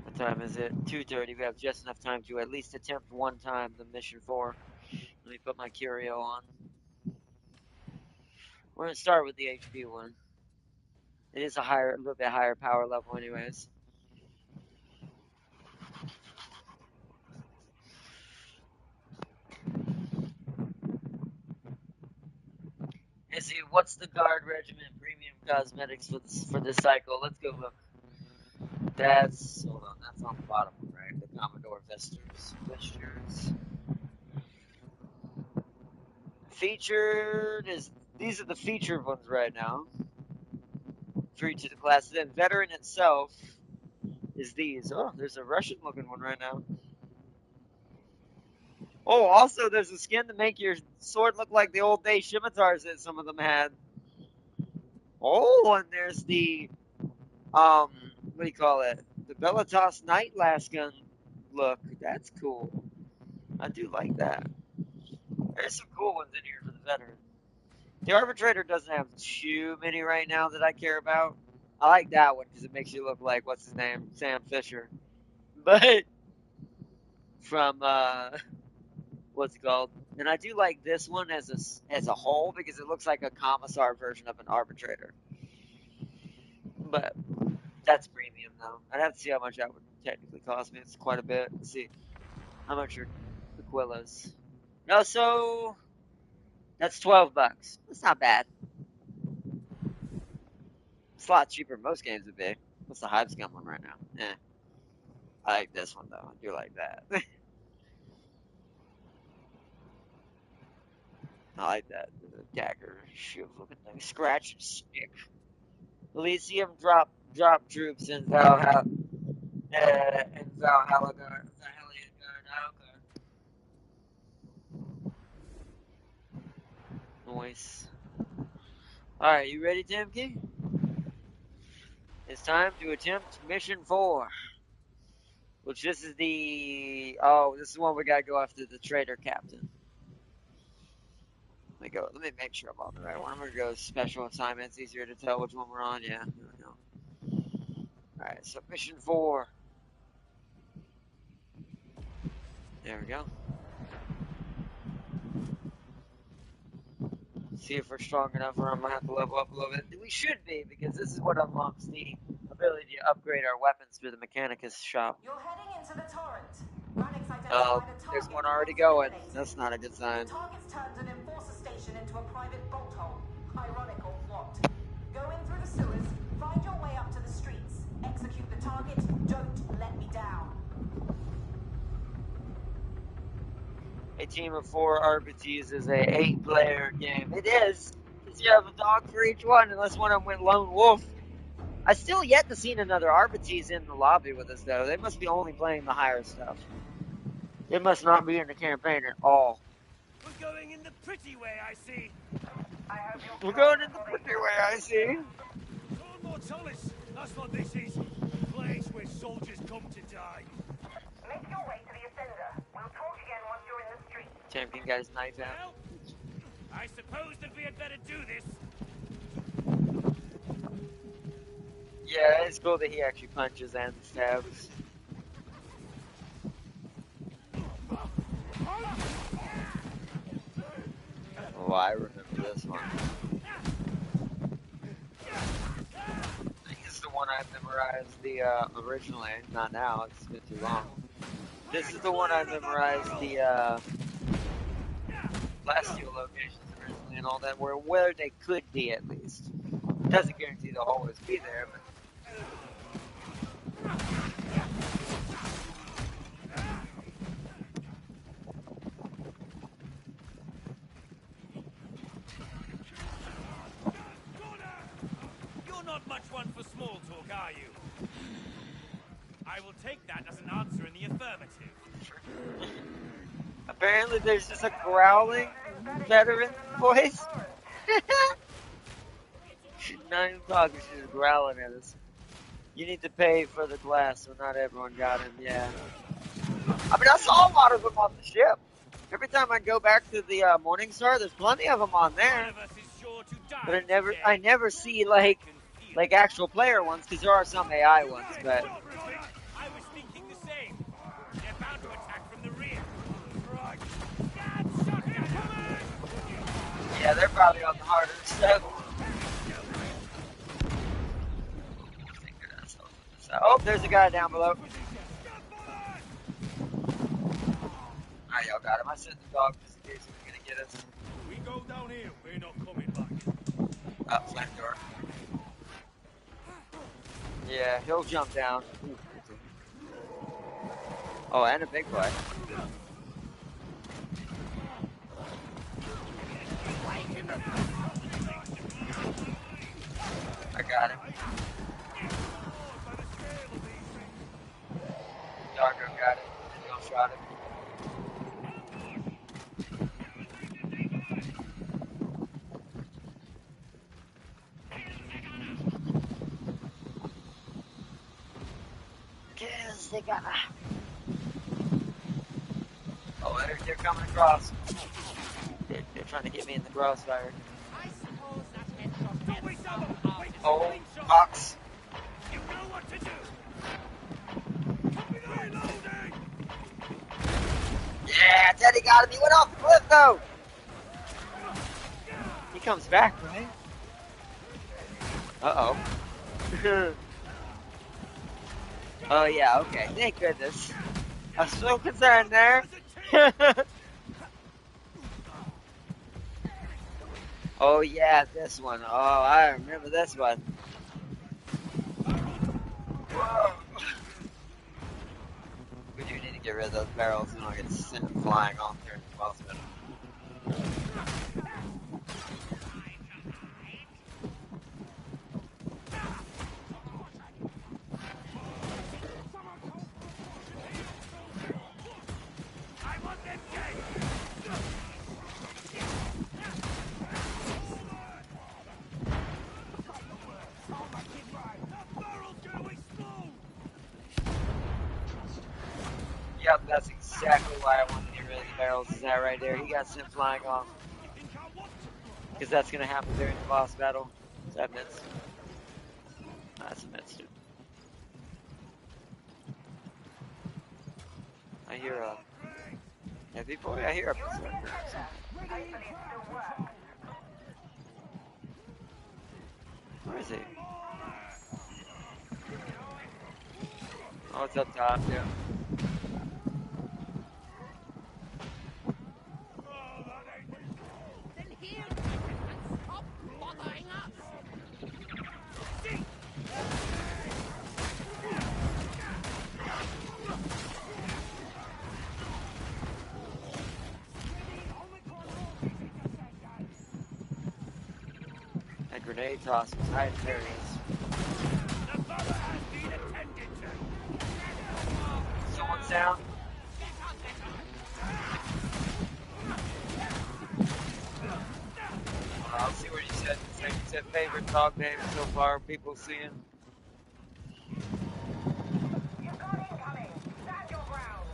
What time is it? 2:30. We have just enough time to at least attempt one time the mission 4. Let me put my curio on. We're going to start with the HP one. It is a little bit higher power level anyways. Let's see, what's the guard regiment premium cosmetics for this cycle? Let's go look. Hold on, that's on the bottom one, right? The Commodore Fixtures. Featured these are the featured ones right now. For each of the classes. Then veteran itself is these. Oh, there's a Russian looking one right now. Oh, also there's a skin to make your sword look like the old day scimitars that some of them had. Oh, and there's the what do you call it? The Belitas Night Lasgun look. That's cool. I do like that. There's some cool ones in here for the veteran. The Arbitrator doesn't have too many right now that I care about. I like that one because it makes you look like, what's his name? Sam Fisher. But from what's it called? And I do like this one as a whole because it looks like a commissar version of an Arbitrator. But that's premium though. I'd have to see how much that would technically cost me. It's quite a bit. Let's see how much are Aquila's. No, so that's $12. That's not bad. It's a lot cheaper than most games would be. What's the Hive Scum one right now? Eh. I like this one though. I do like that. I like that. The dagger shield looking thing. Scratch and stick. Elysium drop troops in Valhalla. In Valhalla Guard. Nice. Alright, you ready, Timky? It's time to attempt mission 4. Which this is this is one we gotta go after the traitor captain. Let me make sure I'm on the right one. I'm gonna go special assignments, easier to tell which one we're on, yeah. There we go. Alright, so mission 4. There we go. See if we're strong enough or I'm gonna have to level up a little bit. We should be, because this is what unlocks the ability to upgrade our weapons through the Mechanicus shop. You're heading into the torrent. Ranix identified a there's target one already once going. eliminated. That's not a good sign. The target's turned an enforcer station into a private bolt hole. Ironic or what? Go in through the sewers, find your way up to the streets. Execute the target, don't let me down. A team of 4 RPGs is a 8-player game. It is, because you have a dog for each one, unless one of them went lone wolf. I still yet to see another RPGs in the lobby with us, though. They must be only playing the higher stuff. It must not be in the campaign at all. We're going in the pretty way, I see. We're going in the pretty way, I see. Torn Mortalis, that's what this is. A place where soldiers come to die. Make your way to the Ascender. We'll talk again once you're in the street. Champion guy's knife out. Well, I suppose that we had better do this. Yeah, it's cool that he actually punches and stabs. Oh, I remember this one. I think it's the one I memorized originally, not now, it's been too long. This is the one I memorized the last few locations originally and all that, where they could be at least. Doesn't guarantee they'll always be there, but You're not much one for small talk, are you? I will take that as an answer in the affirmative. apparently there's just a growling veteran voice. She's not even talking, she's just growling at us. You need to pay for the glass, so not everyone got him, yeah. I mean, I saw a lot of them on the ship. Every time I go back to the Morning Star, there's plenty of them on there. But I never see like actual player ones, because there are some AI ones, but... I was thinking the same. They're bound to attack from the rear. Right. Yeah, they're probably on the harder stuff. Oh, there's a guy down below. Alright, y'all got him. I sent the dog just in case he was gonna get us. We go down here, we're not coming back. Up, flank door. Yeah, he'll jump down. Oh, and a big boy. I got him. Darko got it. Y'all shot him. Cause they got. Oh, they're coming across. They're trying to get me in the crossfire. Oh, box. You know what to do. Yeah, Teddy got him. He went off the cliff though. He comes back, right? Uh-oh. Oh yeah, okay. Thank goodness. I was so concerned there. Oh yeah, this one. Oh, I remember this one. Whoa. We do need to get rid of those barrels and I'll get sent flying off there in the hospital. Yep, that's exactly why I want to get rid of the barrels. Is that right there? He got sent flying off. Because that's going to happen during the boss battle. Is that miss? That's a miss, dude. I hear a heavy boy. I hear a berserker. Where is he? Oh, it's up top, yeah. That grenade toss was high and various. Someone's down. I'll see what he said. He said favorite dog name so far. People seeing. You've got incoming. Stand your ground.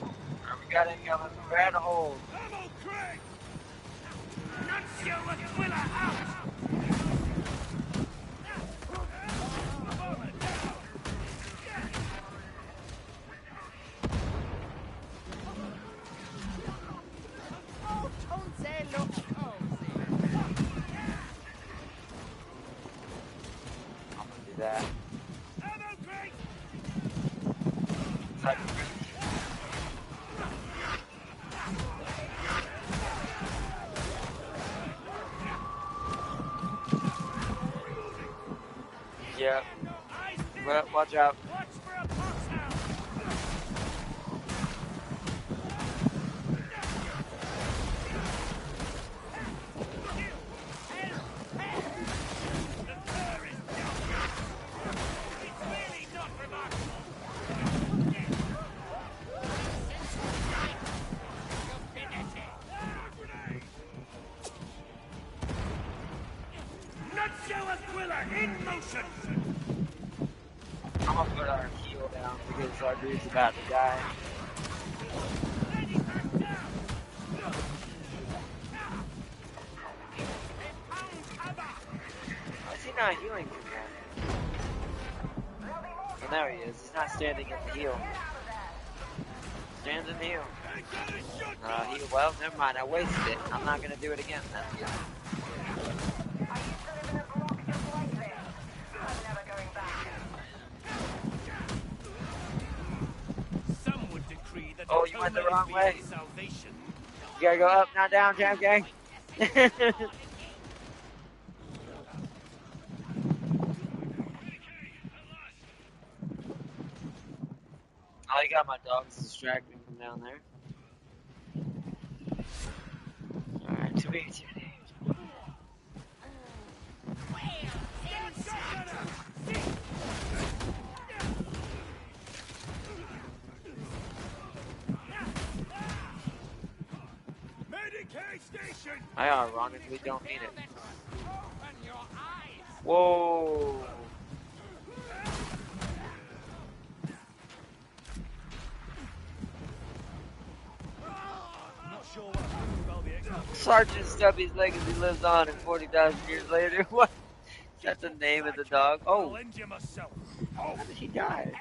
Alright, we got incoming. Grab a hold. Ammo crate! Nuncio Aquila out! That. Yeah. Well, watch out. Watch for a foxhound! The cur is down. It's really not remarkable. Nutshell Aquila in motion! I'm gonna put our heel down because our dude's about to die. Why is he not healing from that? Well, there he is. He's not standing in the heel. Stands in the heel. Well, never mind. I wasted it. I'm not gonna do it again. That's good. Some would decree that Oh, you went the wrong way. Salvation. You gotta go up, not down, champ gang. Oh, you got my dogs distracting from down there. Alright, too big, too big. I ironically don't need it. Whoa! Sergeant Stubby's legacy lives on, and 40,000 years later. What? That's the name of the dog. Oh! How did he die?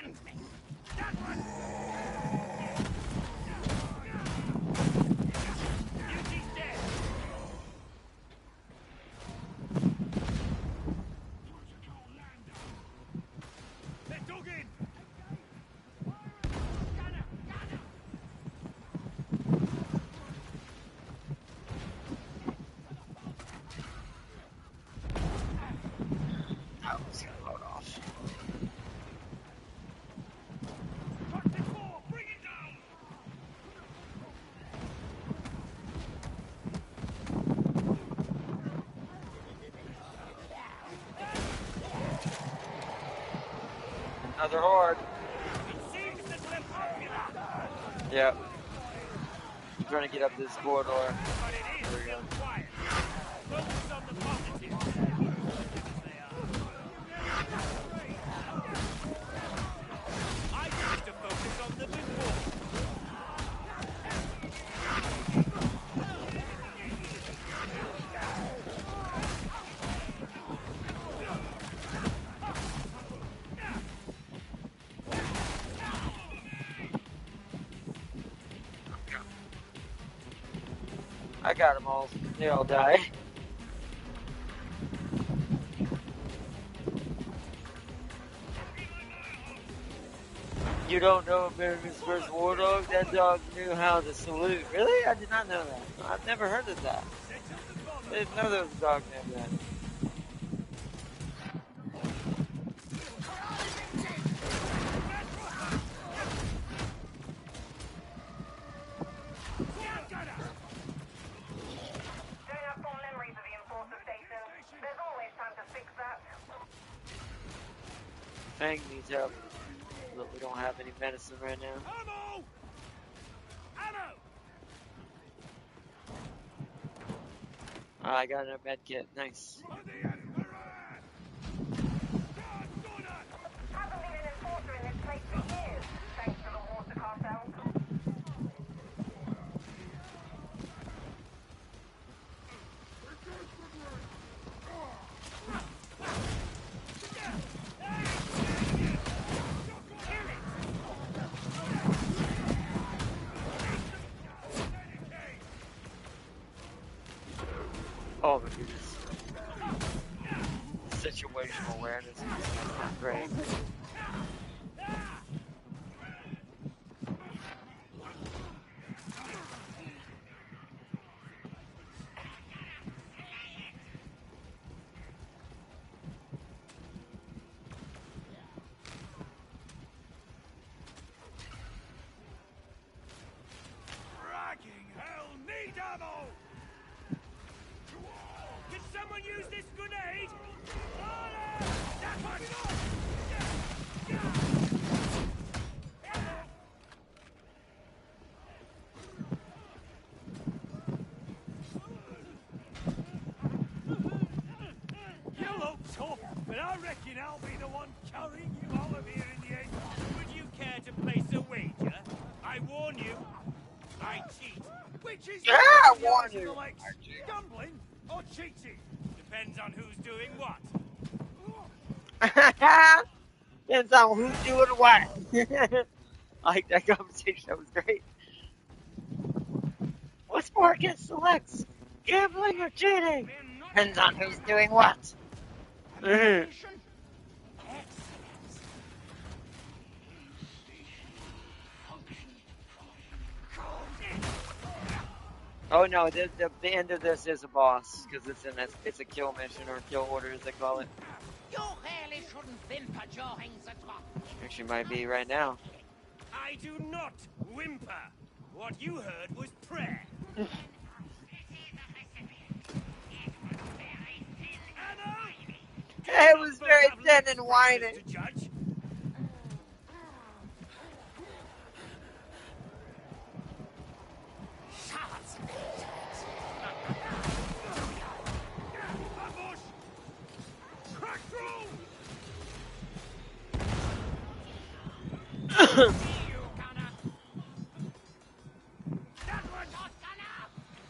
Another horde. Yep. I'm trying to get up this corridor. There we go. I need to focus on the before. I got them all. They all die. You don't know America's first war dog? That dog knew how to salute. Really? I did not know that. I've never heard of that. I didn't know there was a dog named that. Fang needs help, but we don't have any medicine right now. Ammo! Ammo! I got a med kit. Nice. Hasn't been an enforcer in this place for years, thanks to the water cartel. Oh my goodness. Situational awareness is not great. Anyone use this grenade? You look tough, but I reckon I'll be the one carrying you out of here in the end. Would you care to place a wager? I warn you, I cheat. Which is I warn you. Gambling or cheating? Depends on who's doing what. Depends on who's doing what. I like that conversation. That was great. What's more against selects? Gambling or cheating? Depends on who's doing what. Oh no, the end of this is a boss, because it's a kill mission, or kill order as they call it. You really shouldn't whimper during the drop. Actually might be right now. I do not whimper. What you heard was prayer. It was very thin and whining.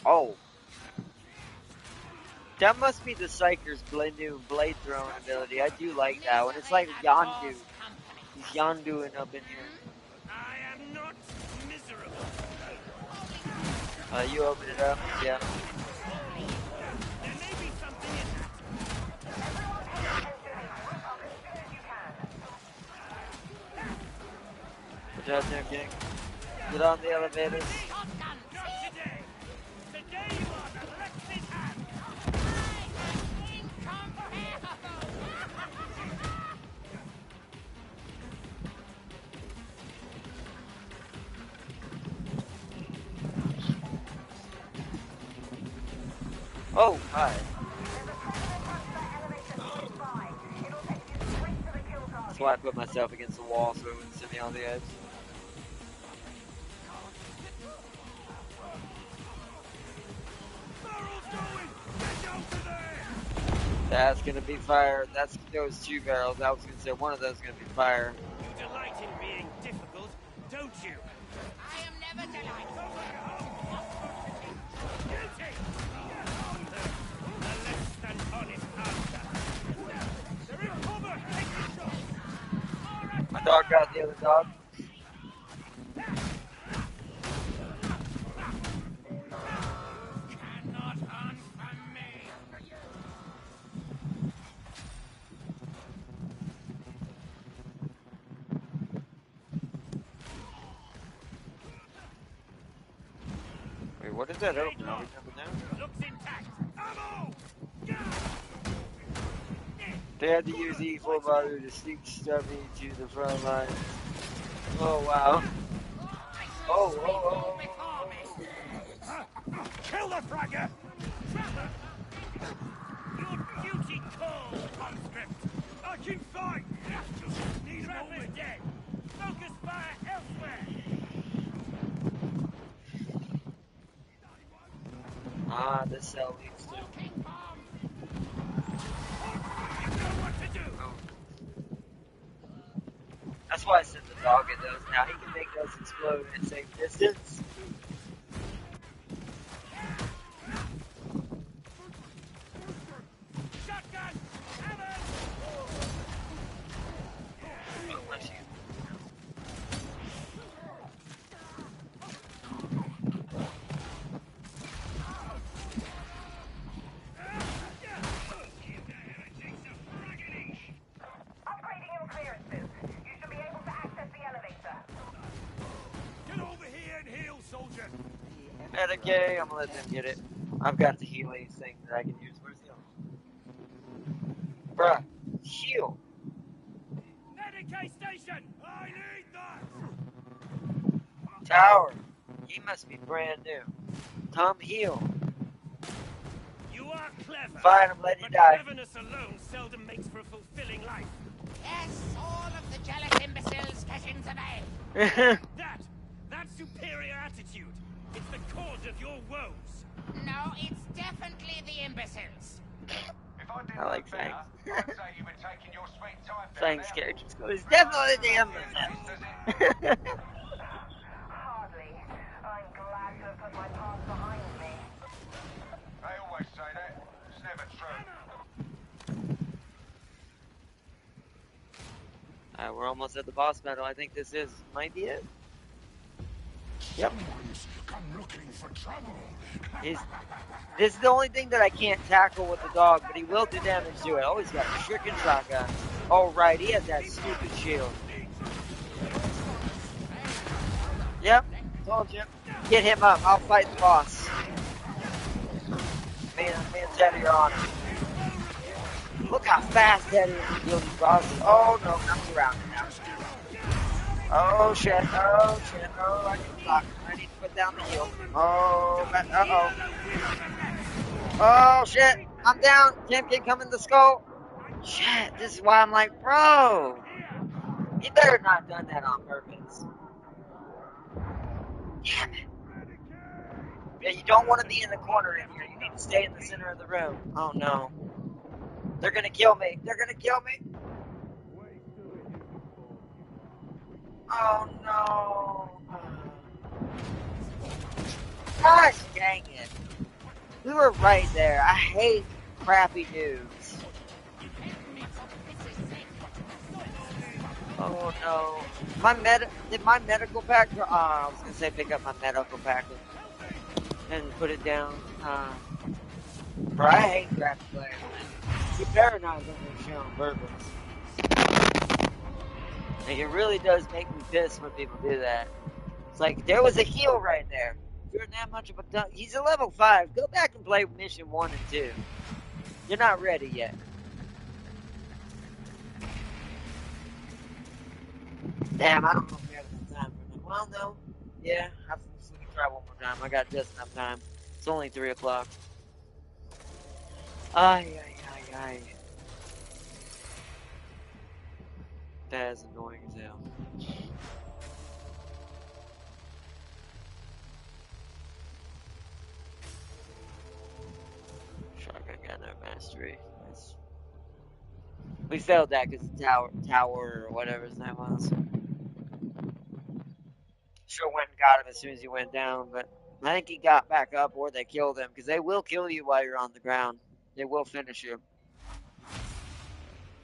Oh. That must be the Psyker's new blade throwing ability. I do like that one. It's like Yondu. He's Yonduing up in here. I am not miserable. You open it up? Yeah. There may be something in Good job there, King. Get on the elevators. Oh, hi. That's why I put myself against the wall so it wouldn't send me on the edge. That's gonna be fire. That's those two barrels. I was gonna say one of those is gonna be fire. You delight in being difficult, don't you? I am never delighted. Guilty! A less than honest answer. They're in cover! Take the shot! My dog got the other dog. Cannot run from me. Wait, what is that open? Are we jumping down? Looks intact. Ammo! They had to use E4 Butter to sneak stuff into the front lines. Oh, wow. Oh. Kill the fragger! Your duty calls, conscript. I can fight. Just need a moment. Dead. Focus fire elsewhere. Ah, this cell leads to. That's why I sent the dog at those. Now he can make those explode at safe distance. Shotgun! Hammer! Oh, bless you. Upgrading your clearances. You should be able to access the elevator. Get over here and heal, soldier. Medicaid, I'm gonna let them get it. I've got the healing thing that I can use. Where's the other? Bruh, heal. Medicaid station! I need that! Tower, he must be brand new. Come heal. You are are clever. Fine, I'm letting you But die. cleverness alone seldom makes for a fulfilling life. Yes, all of the jealous imbeciles get into bed. That superior attitude. It's the cause of your woes. No, it's definitely the imbeciles. If I didn't I like know better, Fangs. I'd say you were taking your sweet time down Fangs there. character skill is definitely the imbecile. Hardly. I'm glad to have put my past behind me. They always say that. It's never true. Alright, we're almost at the boss battle. I think this might be it. Yep. Someone's come looking for trouble. This is the only thing that I can't tackle with the dog, but he will do damage to it. Oh, he's got a freaking shotgun. Oh, right, he has that stupid shield. Yep, told you. Get him up. I'll fight the boss. Me and Teddy are on him. Look how fast Teddy is to kill these bosses. Oh, no, I'm surrounded now. Oh, shit. Oh, shit. Oh, I need to block. I need to put down the heal. Oh, uh-oh. Oh, shit. I'm down. Can't come in the skull. Shit, this is why I'm like, bro. You better not have done that on purpose. Damn it. Yeah, you don't want to be in the corner in here. You need to stay in the center of the room. Oh, no. They're gonna kill me. They're gonna kill me. Oh, no. Gosh dang it. We were right there. I hate crappy noobs. Oh no. Did my medical pack, I was gonna say pick up my medical pack and put it down. Bro, I hate crappy players. You better not go to shit on purpose. Like, it really does make me pissed when people do that. It's like, there was a heal right there. You're that much of a dumb. He's a level 5. Go back and play mission 1 and 2. You're not ready yet. Damn, I don't know if we have enough time for that. Well, no. Yeah, we can try one more time. I got just enough time. It's only 3 o'clock. Ay. That is annoying as hell. Shotgun got no mastery. Nice. We failed that because the tower or whatever his name was. Sure went and got him as soon as he went down, but I think he got back up or they killed him because they will kill you while you're on the ground. They will finish you.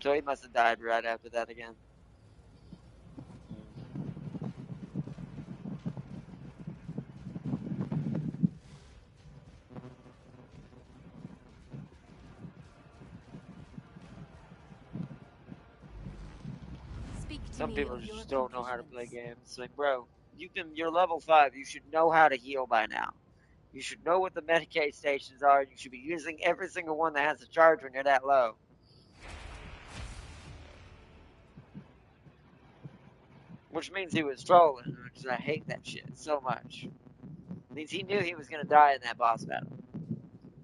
So he must have died right after that again. Some people just don't know how to play games. It's like, bro, you're level 5. You should know how to heal by now. You should know what the Medicaid stations are. You should be using every single one that has a charge when you're that low. Which means he was trolling, which I hate that shit so much. It means he knew he was gonna die in that boss battle.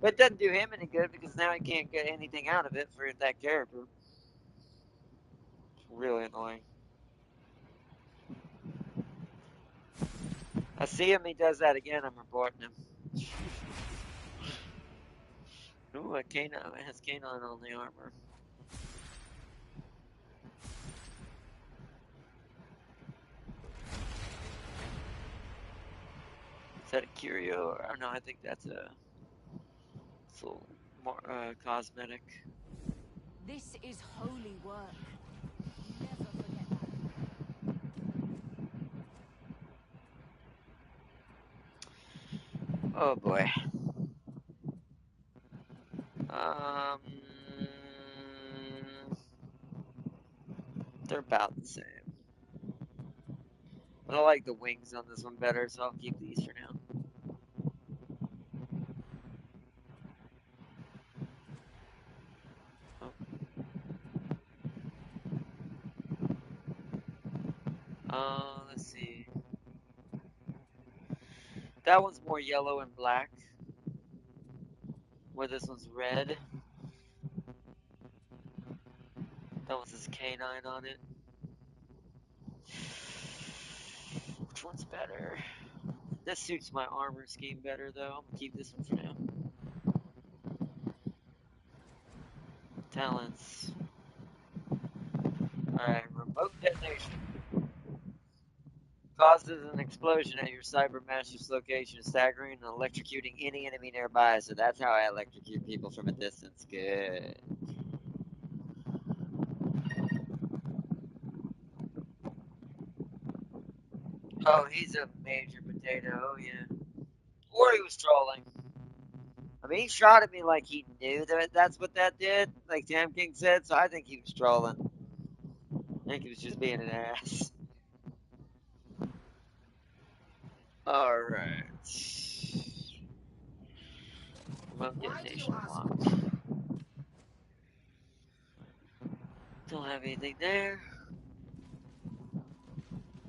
But it doesn't do him any good because now he can't get anything out of it for that character. It's really annoying. I see him, he does that again, I'm reporting him. Ooh, a canine. It has canine on the armor. Is that a curio? Or, no, I think that's a little more cosmetic. This is holy work. Never forget that. Oh boy. They're about the same. But I like the wings on this one better, so I'll keep these for now. Let's see. That one's more yellow and black. Where this one's red. That one says K9 on it. Which one's better? This suits my armor scheme better, though. I'm gonna keep this one for now. Talents. Alright, remote detonation. Causes an explosion at your cyber master's location, staggering and electrocuting any enemy nearby. So that's how I electrocute people from a distance. Good. Oh, he's a major potato. Oh, yeah. Or he was trolling. I mean, he shot at me like he knew that that's what that did, like Tam King said, so I think he was trolling. I think he was just being an ass. Alright. Remote detonation locked. Don't have anything there.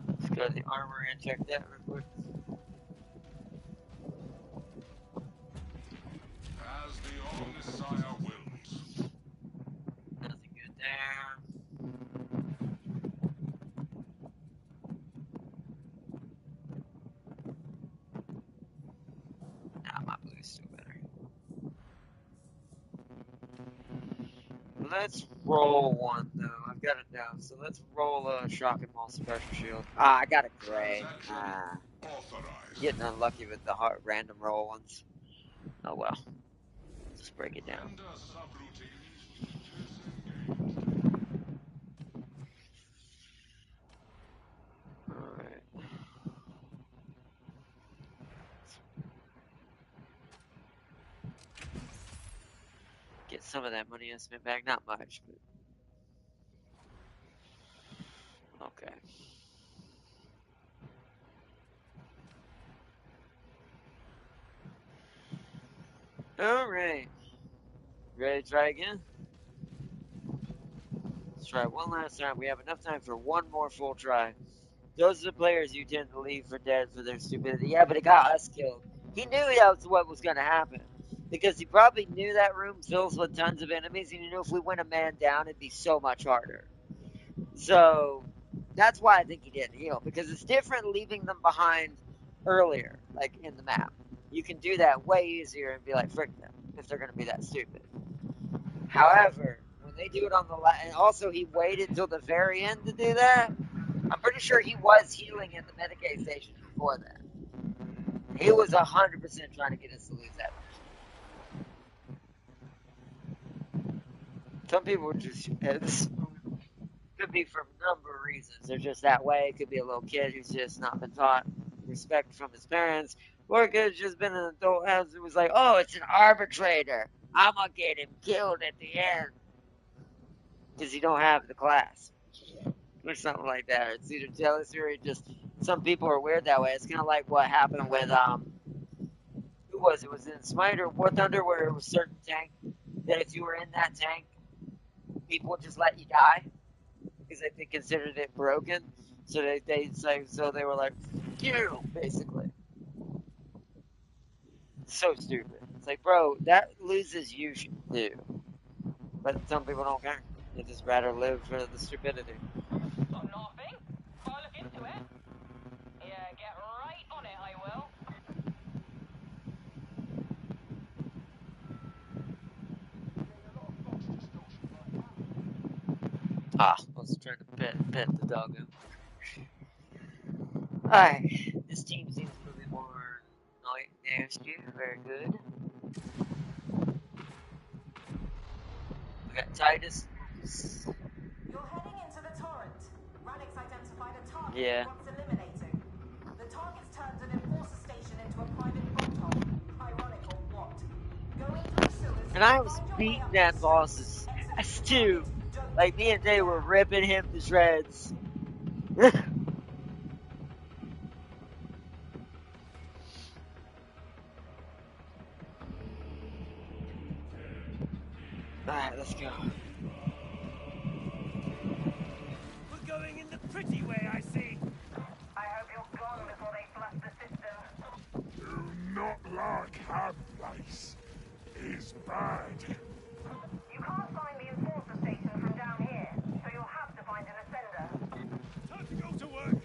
Let's go to the armory and check that real quick. As the Omnissiah wills. Nothing good there. Nah, my blue's still better. Let's roll one though. I've got it down. So let's roll a shock and maul special shield. Ah, I got a gray. Ah, getting unlucky with the hard, random roll ones. Oh well. Just break it down. Alright. Get some of that money estimate back. Not much, but okay. Alright. Ready to try again? Let's try one last time. We have enough time for one more full try. Those are the players you tend to leave for dead for their stupidity. Yeah, but it got us killed. He knew that was what was going to happen. Because he probably knew that room fills with tons of enemies, and he knew if we went a man down, it'd be so much harder. So, that's why I think he didn't heal. Because it's different leaving them behind earlier, like in the map. You can do that way easier and be like, frick them, if they're going to be that stupid. However, when they do it on the and also he waited till the very end to do that. I'm pretty sure he was healing at the Medicaid station before that. He was 100% trying to get us to lose that mission. Some people were just, this could be for a number of reasons. They're just that way. It could be a little kid who's just not been taught respect from his parents. Or it could have just been an adult who was like, oh, it's an arbitrator. I'm going to get him killed at the end. Because he don't have the class. Or something like that. Or it's either jealousy or just some people are weird that way. It's kind of like what happened with who was it? Was it in Smite or War Thunder where it was a certain tank that if you were in that tank, people would just let you die because they considered it broken. So they were like, you basically. So stupid. It's like, bro, that loses you too. But some people don't care. They just rather live for the stupidity. Nothing? I'll look into it. Yeah, get right on it, I will. Ah, I was trying to pet the doggo. Alright, this team seems a little bit more nasty. Very good. We got Titus. You're heading into the torrent. Radix identified a target Yeah. he wants eliminating. The target's turned an enforcer station into a private bolt hole. Ironic or what? Going through the sewers, And I was find your way beating up to that the boss streets, as execute two. the target, Like me and Jay were ripping him to shreds. Alright, let's go. We're going in the pretty way, I see. I hope you're gone before they flush the system. Do not like have place. Is is bad. You can't find the enforcer station from down here, so you'll have to find an ascender. Time to go to work.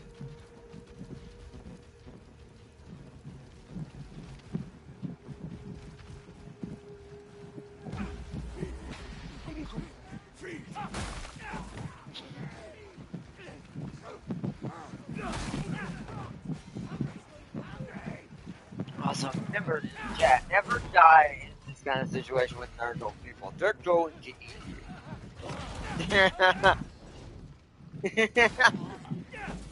Also, remember, chat, never die in this kind of situation with nerd people. They're going to eat you.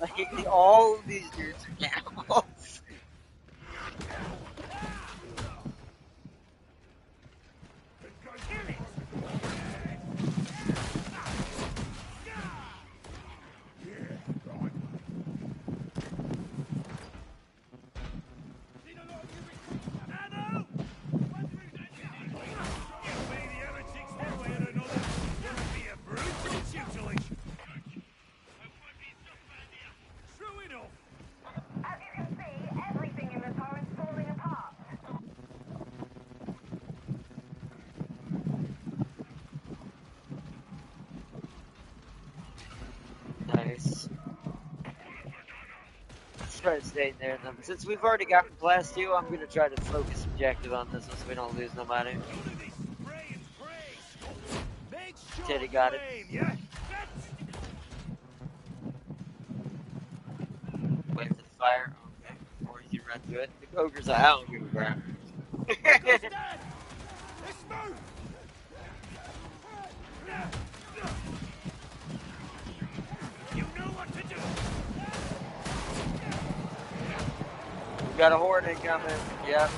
Like, all of these dudes are cannibals. As you can see, everything in the turret's falling apart. Nice. Let's try to stay there. Since we've already gotten class 2, I'm going to try to focus objective on this one so we don't lose nobody. Teddy got it. Wait for the fire. Okay. Or you can run to it. The ogre's like, I don't give a crap. You know what to do. We got a horde incoming. Yep.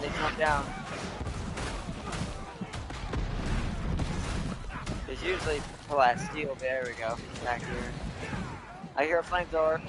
They come down. There's usually glass steel. There we go. Back here. I hear a flamethrower.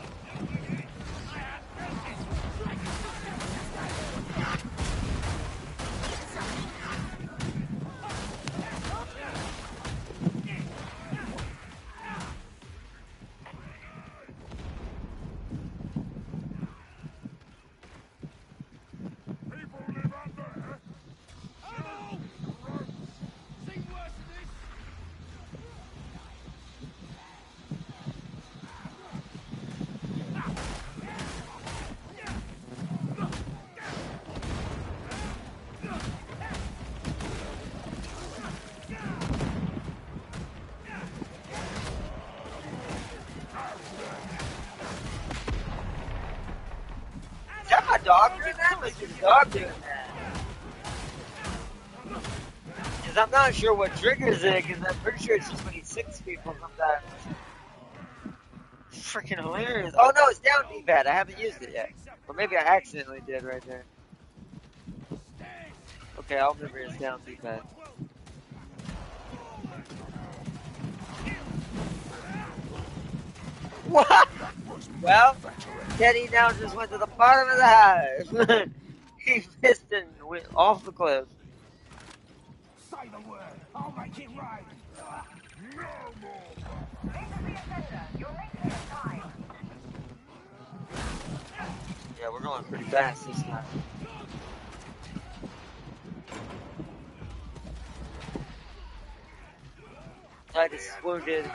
Is that my dog doing that? Was your dog doing that? Because I'm not sure what triggers it, because I'm pretty sure it's just when he sicks people sometimes. Freaking hilarious. Oh no, it's down D-pad. I haven't used it yet. Or maybe I accidentally did right there. Okay, I'll remember it's down D-pad. What? Well, Teddy now just went to the bottom of the hive. He missed and went off the cliff. Say the word. I'll make it right. This is the ascender. You're making it time. Yeah, we're going pretty fast this time. Titus is wounded.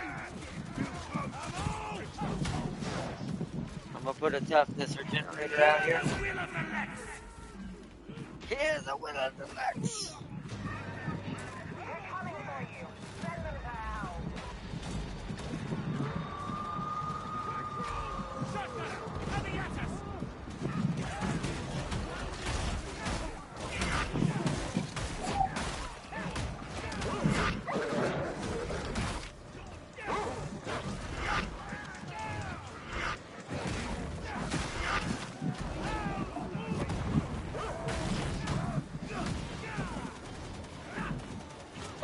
I'm gonna put a toughness regenerator out here. Here's the will of the Lex. They're coming for you. Send them to hell. Coming at us.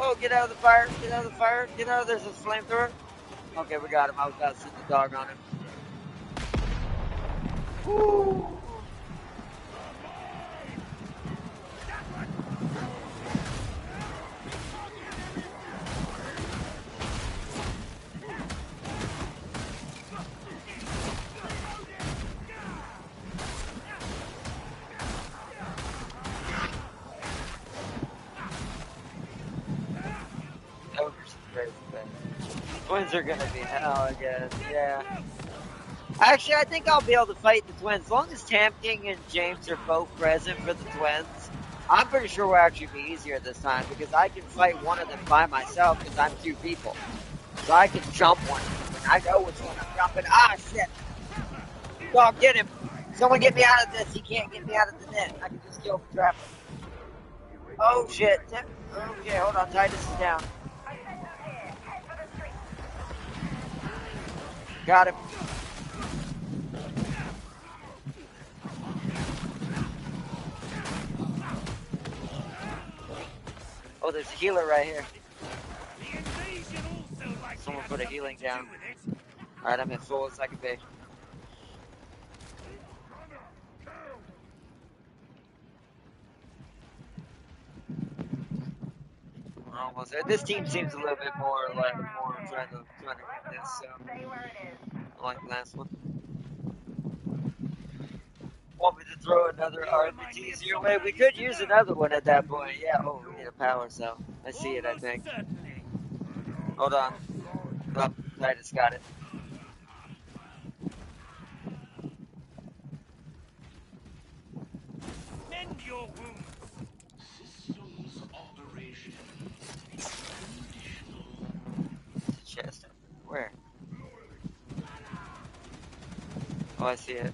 Oh, get out of the fire, get out of the fire, get out of there, there's a flamethrower. Okay, we got him. I was about to send the dog on him. Woo! crazy, but twins are gonna be hell, I guess. Yeah. Actually, I think I'll be able to fight the twins. As long as Tam King and James are both present for the twins, I'm pretty sure we'll actually be easier this time because I can fight one of them by myself because I'm 2 people. So I can jump one of them, and I know which one I'm jumping. Ah, shit! Dog, get him! Someone get me out of this. He can't get me out of the net. I can just kill the trapper. Oh, shit. Okay, hold on. Titus is down. Got him. Oh, there's a healer right here. Someone put a healing down. Alright, I'm at full as I can be. We're almost there. This team seems a little bit more like trying to win this, so I like the last one. Want me to throw another RPGs your way? We could use another one at that point. Yeah, oh, we need a power cell. I see it, I think. Hold on. Oh, I just got it. Mend your wounds. Systems operation. It's a chest. Where? Oh, I see it.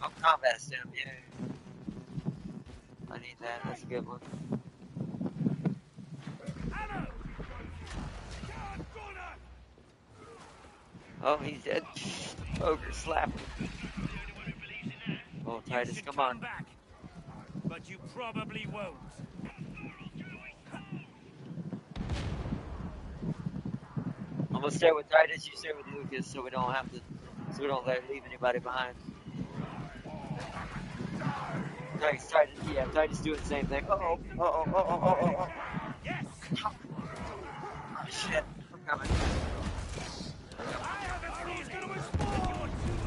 Oh, combat stem, yeah. I need that, that's a good one. Oh, he's dead. Ogre slapped him. Oh, Titus, come on. Back, but you probably won't. I'm gonna stay with Titus, you stay with Lucas, so we don't have to, so we don't leave anybody behind. Titus, yeah, Titus doing the same thing. Oh. Yes. Oh, shit, I'm coming.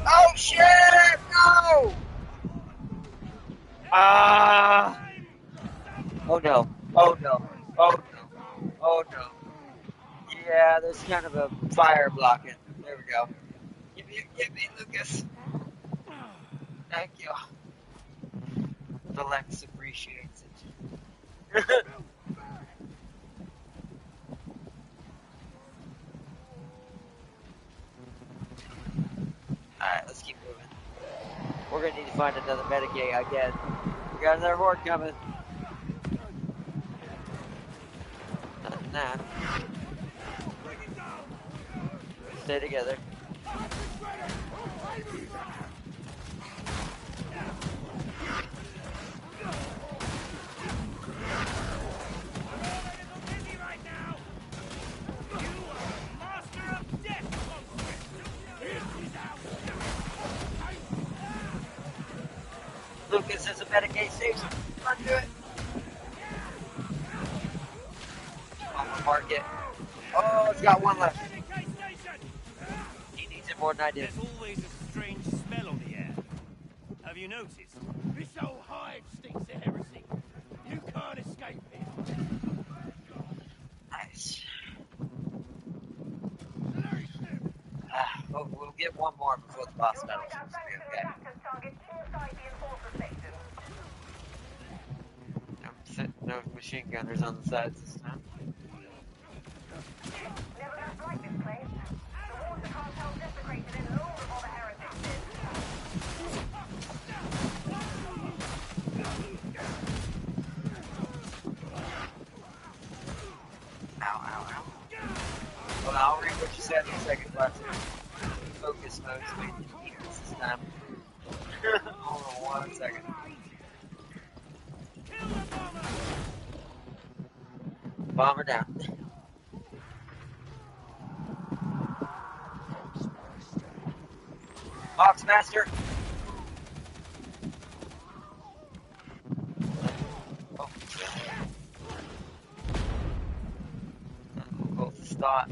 Oh shit, no! Oh no, oh no, oh no, oh no. Yeah, there's kind of a fire blocking. There we go. Give me, Lucas. Thank you. The Lex appreciates it. Alright, let's keep moving. We're gonna need to find another Medicaid again. We got another horde coming. Nothing that. Stay together. Lucas has a Medicaid station. Run to it. I'm gonna mark it. Oh, it's got one left. He needs it more than I did. There's always a strange smell on the air. Have you noticed? This old hive stinks of heresy. You can't escape it. Nice. We'll get one more before the boss battle. Okay. No machine gunners on the sides this time. Never left like this place. The water cartel desecrated it long before the heretics did. Ow. Well, I'll read what you said in a second, but focus mode so we can eat this time. Hold on 1 second. Bomber down. Boxmaster. Oh. We'll go with the start.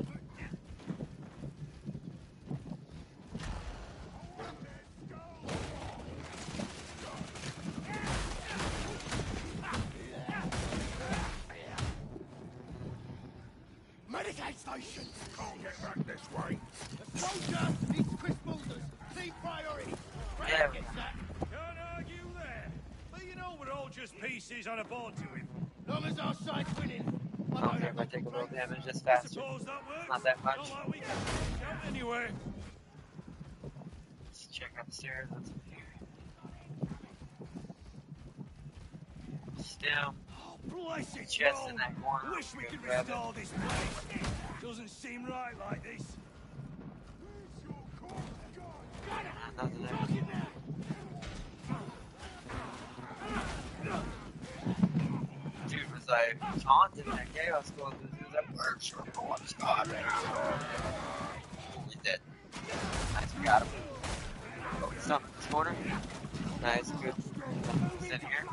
Patience. Can't get back this way. The soldier needs Chris Boulders. Team priority. Yeah. Frank gets that. Can't argue there. But you know, we're all just pieces on a board to him. Long as our side's winning. I I don't don't care have if I no take a little complaints. damage, just I faster. suppose that works. Not that much. Not like we can shout anyway. Let's check upstairs. What's up here? Still. Oh, bless it, Chest in that corner. Wish we Go could grab restore this place. Doesn't seem right like this. Nothing there. Dude was like taunting that chaos going through. He was like, "Where's your boss? God, man." He's dead. Nice, we got him. Oh, he's on this corner. Nice, good. He's in here.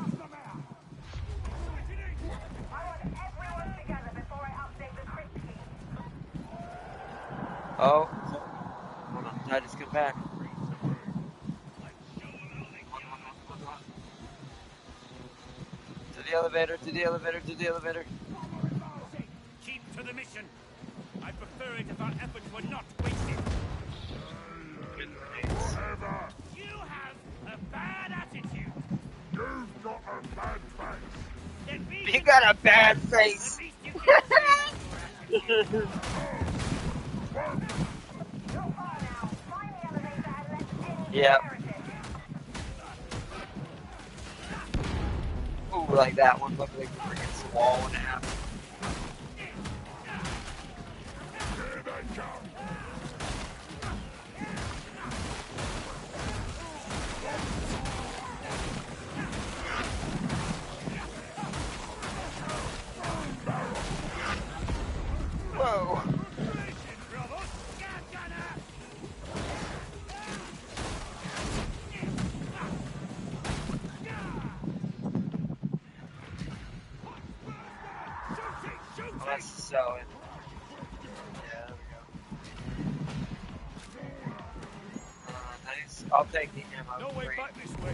I want everyone together before I update the crit scheme. Oh, hold on. I just get back. To the elevator, to the elevator, to the elevator. Keep to the mission. I prefer it if our efforts were not wasted. Whatever. You have a bad attitude. You've got a bad face. Then be You got a bad face. the least you can You're far now. Find the elevator and let any Yep. heretic. Ooh, like that one looked like the freaking wall and a half. Here they come. Whoa. Oh, that's so in. Yeah, there we go. Nice. I'll take the ammo. No way Great. back this way.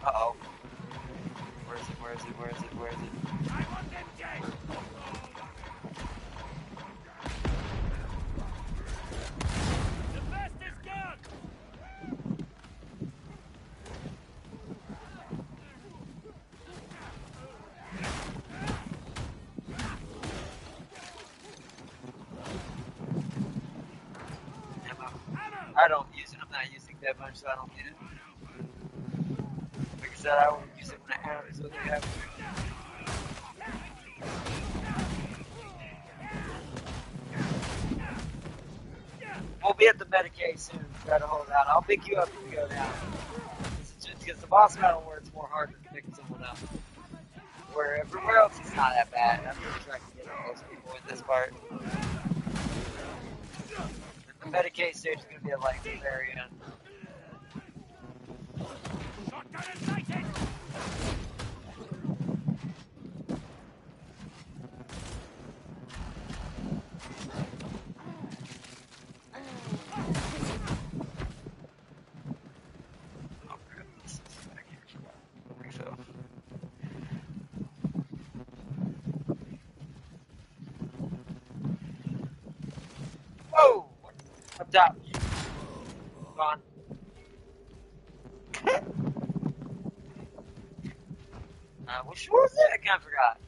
Uh-oh. Where is it? Where is it? Where is it? Where is it? I want them dead. The best is gone. Ammo. I don't use it. I'm not using that much, so I don't need it. Like I said, I won't use it when I have it, so they have it. We'll be at the Medicaid soon. Try to hold out. I'll pick you up if you go down. It's just because the boss battle where it's more hard to pick someone up. Where everywhere else it's not that bad. I'm just trying to get most people in this part. The Medicaid stage is going to be like the very end. Shotgun ignited. Oh, goodness. Back here. Refill. Whoa! Up top. Gone. Which one was it? I kind of forgot.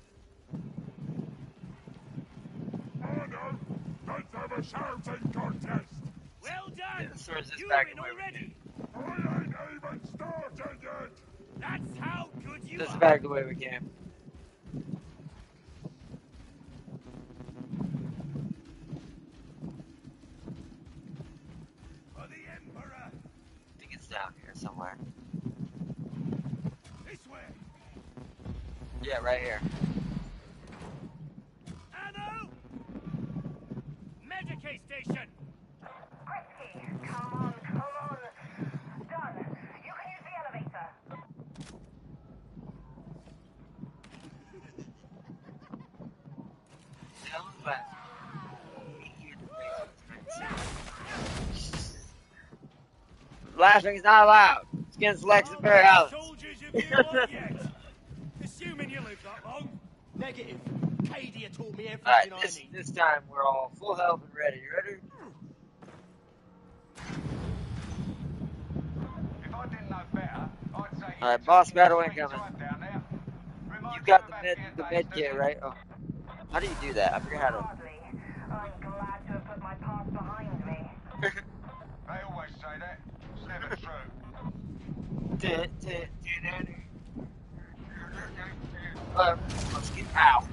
Oh no. Let's have a shouting contest. Well done. Yeah, the sword's just You back win away. already. I ain't even started yet. That's how good you This is are. back the way we came. For the Emperor. I think it's down here somewhere. This way. Yeah, right here. Ammo. Medicaid station. Kritsky, come on, come on. Done. You can use the elevator. Laughing is not allowed. Skin selects is very How hard. many soldiers have you got yet? Assuming you live that long. Negative. Cadia taught me everything Alright, I need. this time we're all full health and ready. You ready? If I didn't know better, I'd say you Alright, boss battle sweet incoming. time down there. You Reminds got of the happier med days, doesn't kit, it? right? Oh. How do you do that? I forgot how to. Hardly. I'm glad to have put my past behind me. They always say that. It's never true. Let's get out.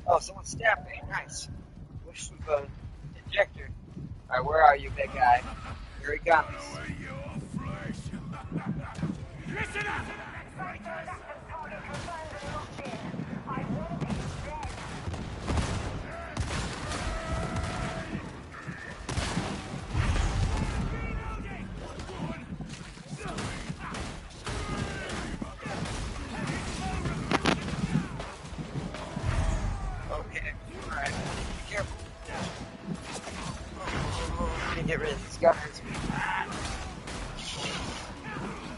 Oh, someone stabbed me. Nice. Wish with an injector. Alright, where are you, big guy? Here he comes. Listen up! Target confirmed and locked in. I want him dead. Okay. Alright. Be careful. Let me get rid of these gunners.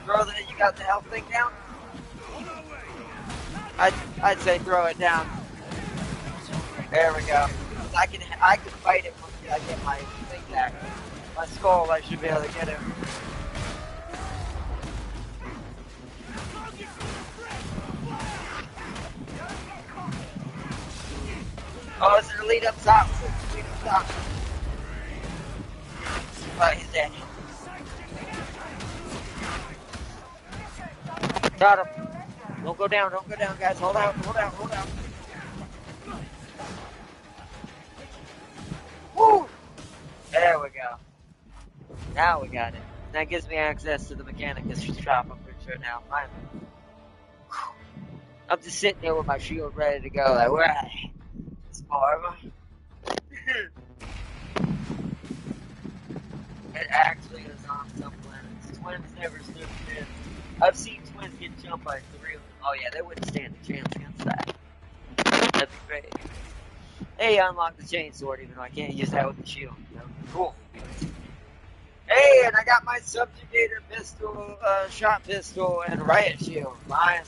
Throw that. You got the health thing down? I'd say throw it down. There we go. I can fight it once I get my thing back. My skull, I should be able to get him. Oh, is there a lead up top? Lead up top. Oh, he's dead. Got him. Don't go down, guys. Hold out. Woo! There we go. Now we got it. That gives me access to the Mechanicus shop, I'm pretty sure now. I'm just sitting there with my shield ready to go, like, where? It's Marva. It actually is on some planets. Twins never stood chance. I've seen twins get jumped by 3 of them. Oh yeah, they wouldn't stand a chance against that. That'd be great. Hey, unlock the chainsword, even though I can't use that with the shield. That would be cool. Hey, and I got my subjugator pistol, shot pistol, and riot shield. Mine.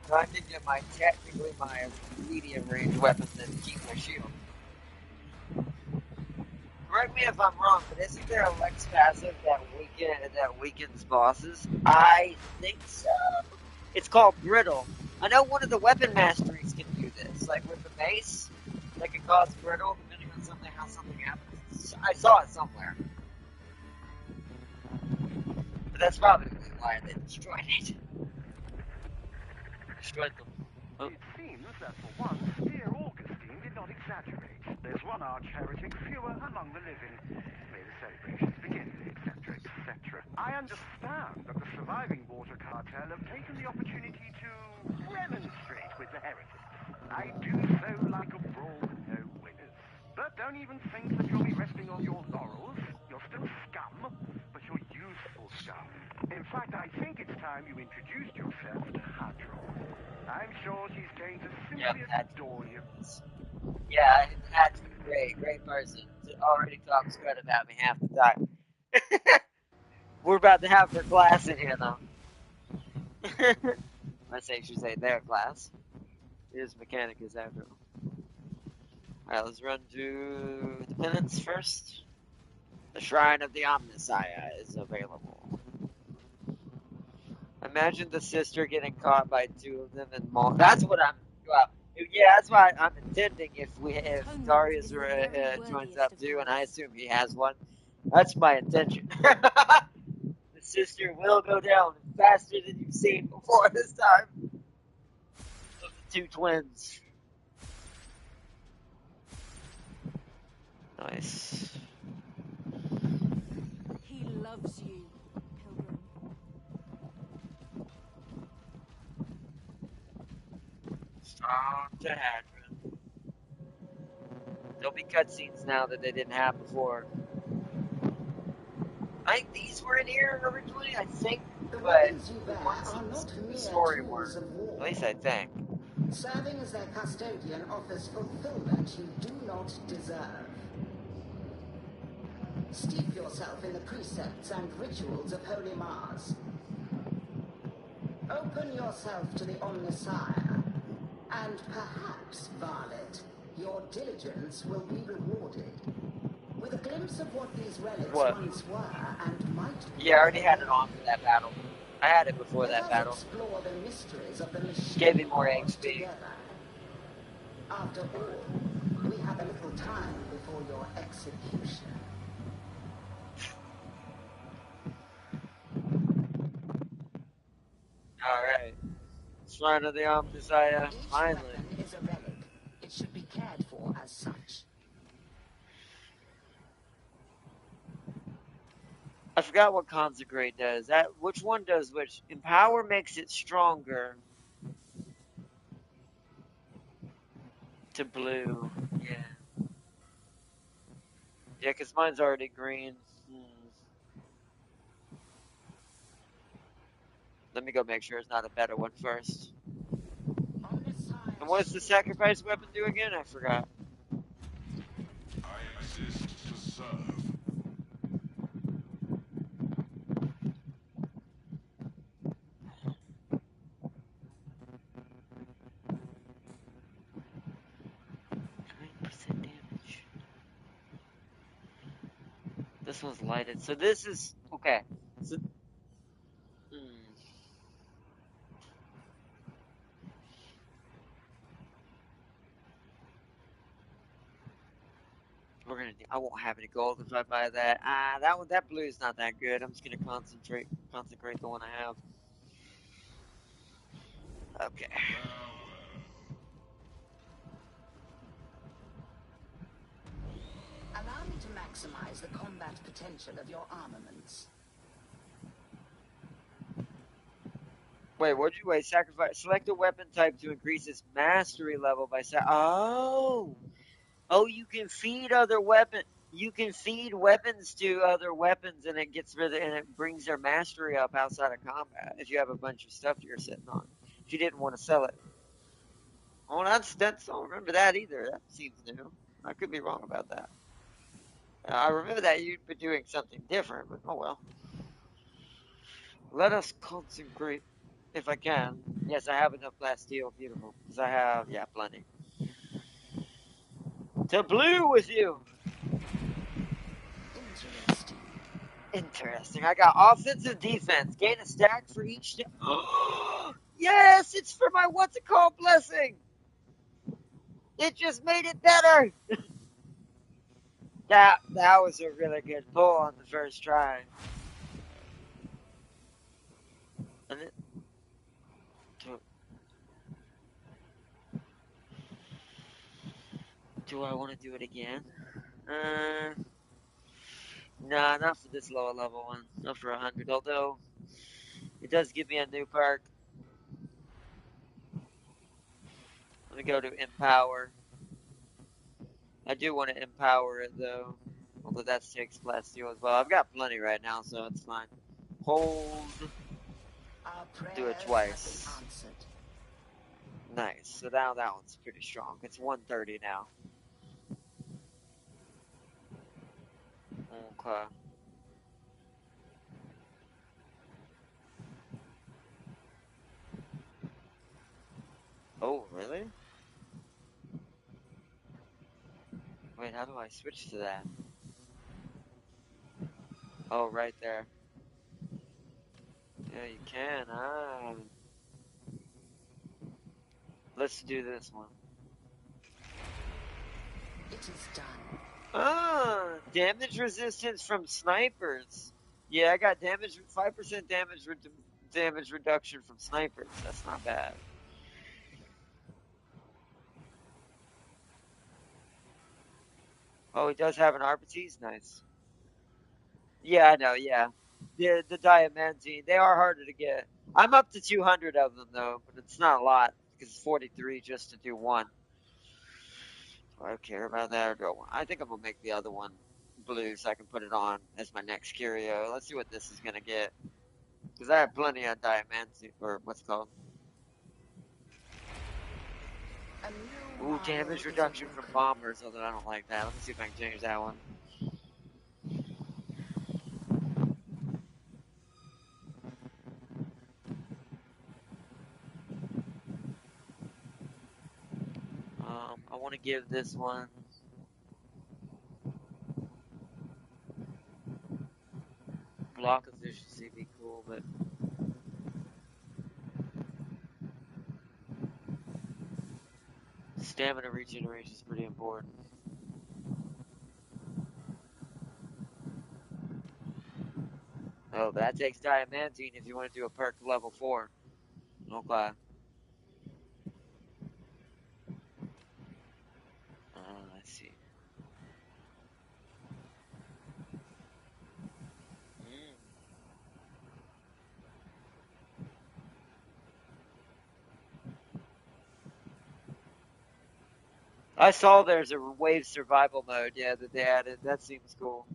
So I can get technically my medium range weapons and keep my shield. Correct me if I'm wrong, but isn't there a Lex passive that weakens bosses? I think so. It's called Brittle. I know one of the weapon masteries can do this, like with the mace, that can cause brittle depending on how something happens. I saw it somewhere. But that's probably why they destroyed it. Destroyed them. Oh. It seems that for once, dear Augustine did not exaggerate. There's one arch heretic fewer among the living. May the celebrations begin, etc., etc. I understand that the surviving water cartel have taken the opportunity to remonstrate with the heretics. I do so like a brawl with no winners. But don't even think that you'll be resting on your laurels. You're still scum, but you're useful scum. In fact, I think it's time you introduced yourself to Hadron. I'm sure she's going to simply adore you. Yeah, that's great person. Already talks good about me half the time. We're about to have her class in here, though. I should say their class. Here's Mechanicus after all. Alright, let's run to the penance first. The Shrine of the Omnissiah is available. Imagine the sister getting caught by 2 of them and that's what I'm. Well, yeah, that's why I'm intending if Darius joins up too, and I assume he has one. That's my intention. The sister will go down faster than you've seen before this time. Of the 2 twins. Nice. He loves you, Pilgrim. Strong to Hadron. There'll be cutscenes now that they didn't have before. I think these were in here originally, I think, but the ones in the story weren't. At least I think. Serving as their custodian offers fulfillment you do not deserve. Steep yourself in the precepts and rituals of Holy Mars. Open yourself to the Omnissiah, And perhaps, Varlet, your diligence will be rewarded. With a glimpse of what these relics once were and might be. Yeah, I already had it on for that battle. I had it before that battle. Explore the mysteries of the machine. Gave me more Forge HP. together. After all, we have a little time before your execution. Alright. Shrine of the Omnissiah, finally. Each weapon is a relic. It should be cared for as such. I forgot what Consecrate does. Which one does which? Empower makes it stronger. To blue. Yeah. Yeah, because mine's already green. Let me go make sure it's not a better one first. And what does the sacrifice weapon do again? I forgot. I exist to serve. Damage. This one's lighted. So this is okay. So, I won't have any gold if I buy that. That blue's not that good. I'm just gonna consecrate the one I have. Okay. Allow me to maximize the combat potential of your armaments. Wait, sacrifice. Select a weapon type to increase its mastery level by Oh, you can feed other weapons. You can feed weapons to other weapons, and it brings their mastery up outside of combat. If you have a bunch of stuff you're sitting on, if you didn't want to sell it. Oh, that's. I don't remember that either. That seems new. I could be wrong about that. I remember that you'd be doing something different, but oh well. Let us consecrate, if I can. Yes, I have enough glass steel. Beautiful. Because I have, plenty. To blue with you! Interesting. I got offensive defense. Gain a stack for each. Yes, it's for my what's it called blessing. It just made it better. That was a really good pull on the first try. And it, do I want to do it again? Nah, not for this lower level one. Not for 100. Although it does give me a new perk. Let me go to Empower. I do want to empower it though. Although that takes glass steel as well. I've got plenty right now, so it's fine. Hold. Do it twice. Nice. So now that one's pretty strong. It's 130 now. Okay. Oh, really? Wait, how do I switch to that? Oh, right there. Yeah, you can. Let's do this one. It is done. Damage resistance from snipers. Yeah, I got 5% damage reduction from snipers. That's not bad. Oh, he does have an Arbites? Nice. Yeah, I know, yeah. The diamantine, they are harder to get. I'm up to 200 of them, though, but it's not a lot, because it's 43 just to do one. Do I care about that, or do I want? I think I'm going to make the other one blue so I can put it on as my next curio. Let's see what this is going to get. Because I have plenty of diamantine, or what's it called? Ooh, damage reduction from bombers, although I don't like that. Let me see if I can change that one. want to give this one. Block efficiency would be cool, but stamina regeneration is pretty important. Oh, that takes diamantine if you want to do a perk level 4. Okay. Let's see. I saw there's a wave survival mode, yeah, that they added. That seems cool.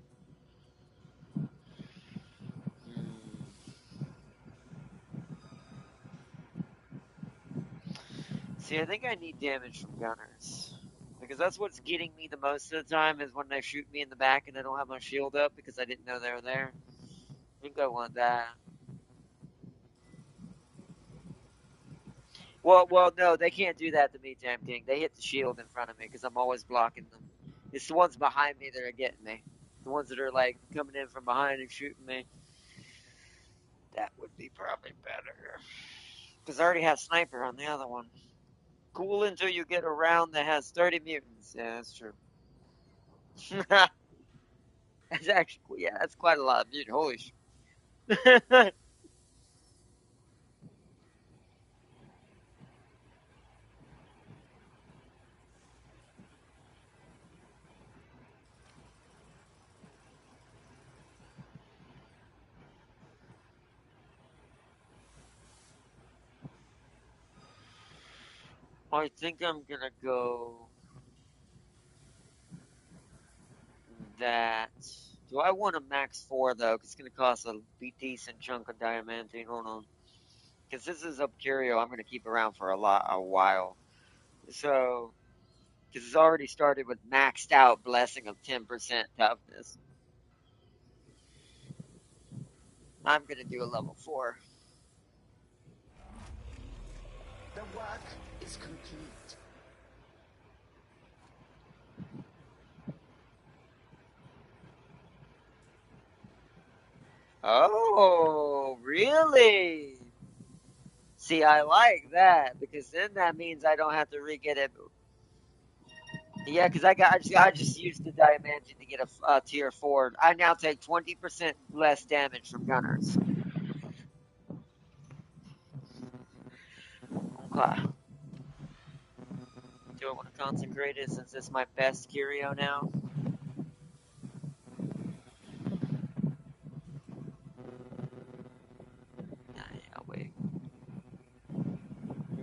See, I think I need damage from gunners. Because that's what's getting me the most of the time is when they shoot me in the back and I don't have my shield up because I didn't know they were there. I think I want that. Well, no, they can't do that to me, Tam King. They hit the shield in front of me because I'm always blocking them. It's the ones behind me that are getting me. The ones that are, like, coming in from behind and shooting me. That would be probably better. Because I already have sniper on the other one. Cool until you get a round that has 30 mutants. Yeah, that's true. That's actually, yeah, that's quite a lot of mutants. Holy shit. I think I'm gonna go that. Do I want a max 4 though? Because it's gonna cost a decent chunk of diamantine. Hold on. Because this is up curio, I'm gonna keep around for a while. So, because it's already started with maxed out blessing of 10% toughness. I'm gonna do a level 4. The work is complete. Oh, really? See, I like that because then that means I don't have to re-get it. Yeah, because I just used the diamantine to get a tier 4. I now take 20% less damage from gunners. Okay. Do I want to consecrate it since it's my best curio now? Yeah, wait.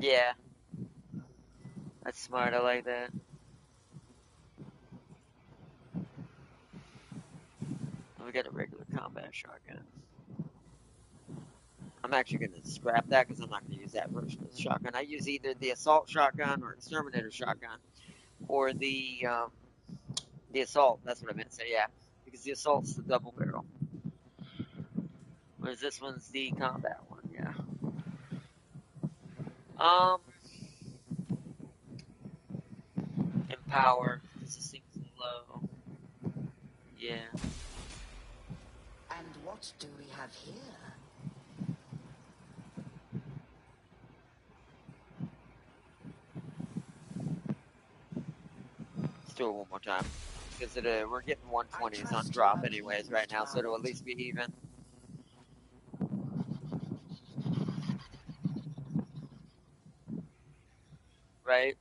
Yeah. That's smart, I like that. We got a regular combat shotgun. I'm actually going to scrap that because I'm not going to use that version of the shotgun. I use either the assault shotgun or exterminator shotgun, or the assault. That's what I meant to say. Yeah, because the assault's the double barrel, whereas this one's the combat one. Yeah. Empower. This seems low. Yeah. And what do we have here? Let's do it one more time. Because we're getting 120s on drop anyways right now, so it'll at least be even. Right?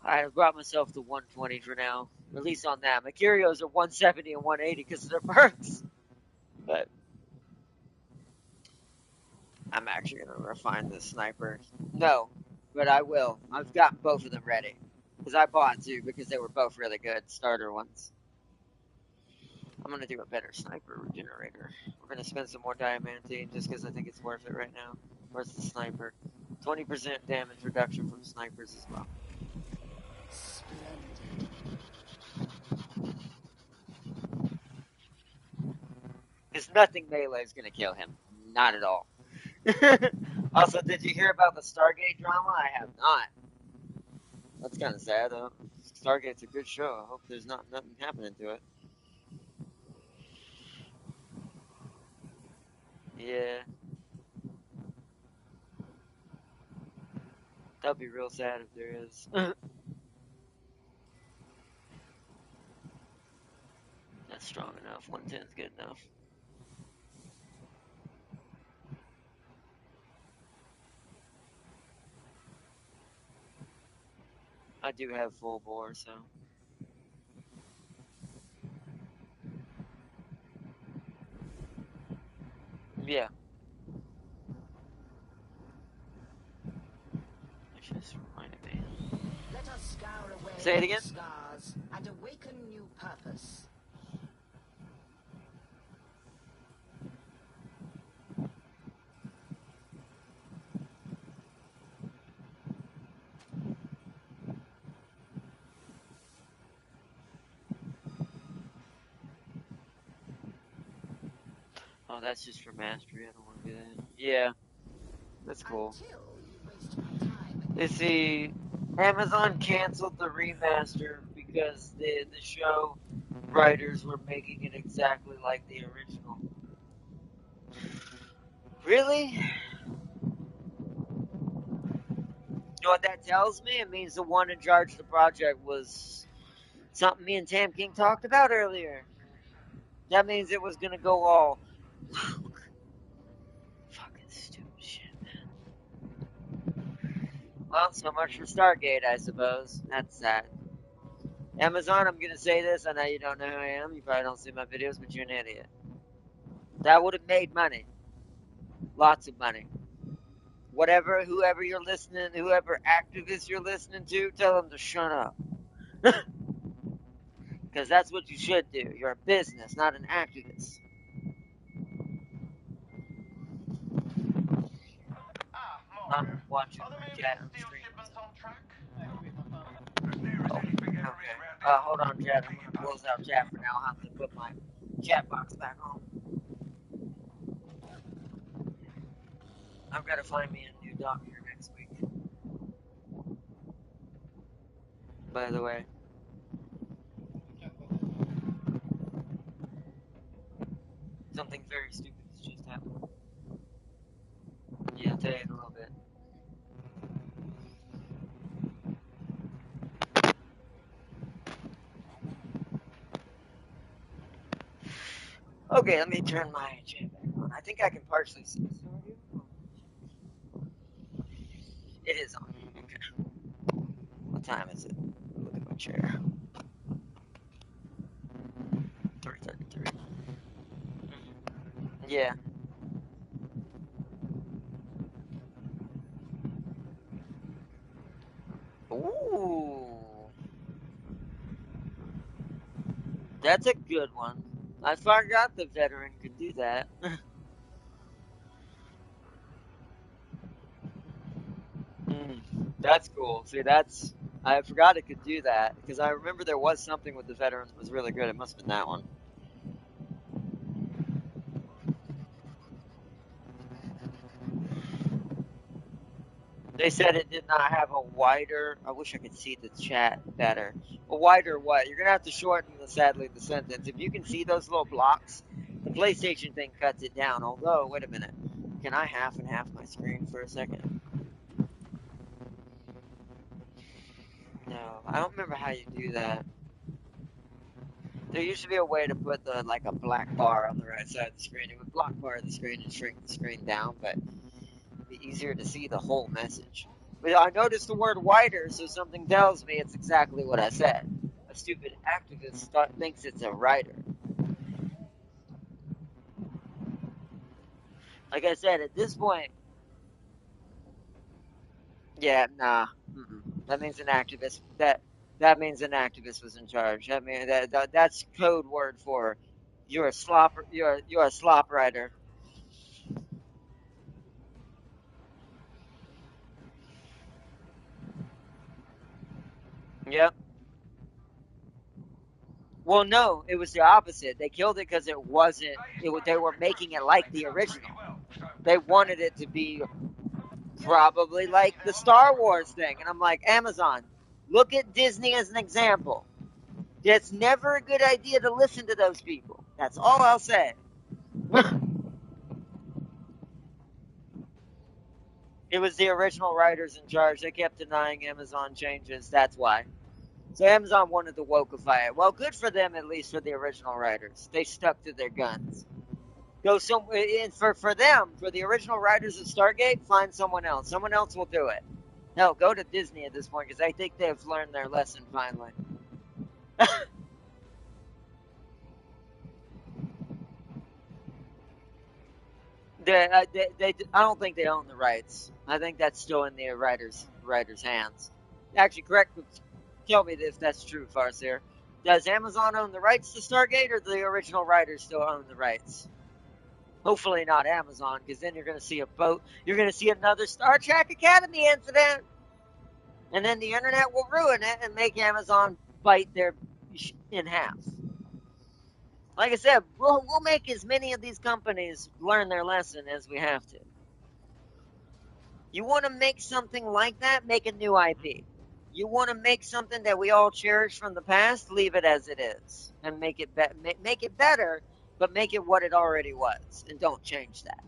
I brought myself to 120 for now. At least on that. My curios are 170 and 180 because of their perks. But I'm actually going to refine this sniper. No, but I will. I've got both of them ready. Because I bought two because they were both really good starter ones. I'm going to do a better sniper regenerator. We're going to spend some more diamantine just because I think it's worth it right now. Where's the sniper? 20% damage reduction from snipers as well. Splendid. Because nothing melee is going to kill him. Not at all. Also, did you hear about the Stargate drama? I have not. That's kind of sad, though. Stargate's a good show. I hope there's nothing happening to it. Yeah. That'd be real sad if there is. That's strong enough. 110's good enough. I do have full bore, so. Yeah. It just reminded me. Let us scour away Say it again? scars and awaken new purpose. Oh, that's just for mastery. I don't want to do that. Yeah. That's cool. Let's see. Amazon canceled the remaster because the show writers were making it exactly like the original. Really? You know what that tells me? It means the one in charge of the project was something me and Tam King talked about earlier. That means it was gonna go all fucking stupid shit, man. Well, so much for Stargate, I suppose. That's sad. Amazon, I'm gonna say this. I know you don't know who I am. You probably don't see my videos, but you're an idiot. That would have made money. Lots of money. Whoever you're listening, whoever activist you're listening to, tell them to shut up. Because that's what you should do. You're a business, not an activist. I'm watching chat on stream. Oh, okay. Hold on, chat. I'm gonna close out chat for now. I'll have to put my chat box back on. I've got to find me a new doctor next week. By the way. Something very stupid has just happened. Yeah, I'll tell you in a little bit. Okay, let me turn my chat back on. I think I can partially see this. It is on. Okay. What time is it? Look at my chair. 3:33. Yeah. Ooh. That's a good one. I forgot the veteran could do that. That's cool. See, I forgot it could do that because I remember there was something with the veterans that was really good. It must have been that one. They said it did not have a wider. I wish I could see the chat better. A wider what? You're gonna have to shorten sadly the sentence. If you can see those little blocks, the PlayStation thing cuts it down. Although, wait a minute, can I half and half my screen for a second? No, I don't remember how you do that. There used to be a way to put like a black bar on the right side of the screen. It would block part of the screen and shrink the screen down, but it'd be easier to see the whole message. But I noticed the word wider, so something tells me it's exactly what I said. A stupid activist thinks it's a writer. Like I said, at this point, yeah, nah. That means an activist. That means an activist was in charge. I mean that's code word for you're a slop. You're a slop writer. Yep. Well, no, it was the opposite. They killed it because it wasn't. They were making it like the original. They wanted it to be probably like the Star Wars thing, and I'm like, Amazon, Look at Disney as an example. It's never a good idea to listen to those people. That's all I'll say. It was the original writers in charge. They kept denying Amazon changes. That's why. So Amazon wanted to wokeify it. Well, good for them, at least for the original writers. They stuck to their guns. Go for them, for the original writers of Stargate, find someone else. Someone else will do it. No, go to Disney at this point, because I think they've learned their lesson finally. I don't think they own the rights. I think that's still in the writers' hands. Actually, tell me if that's true, Farseer. Does Amazon own the rights to Stargate, or do the original writers still own the rights? Hopefully not Amazon, because then you're going to see you're going to see another Star Trek Academy incident. And then the internet will ruin it and make Amazon bite their in half. Like I said, we'll make as many of these companies learn their lesson as we have to. You want to make something like that, make a new IP. You want to make something that we all cherish from the past, leave it as it is. And make it better, but make it what it already was. And don't change that.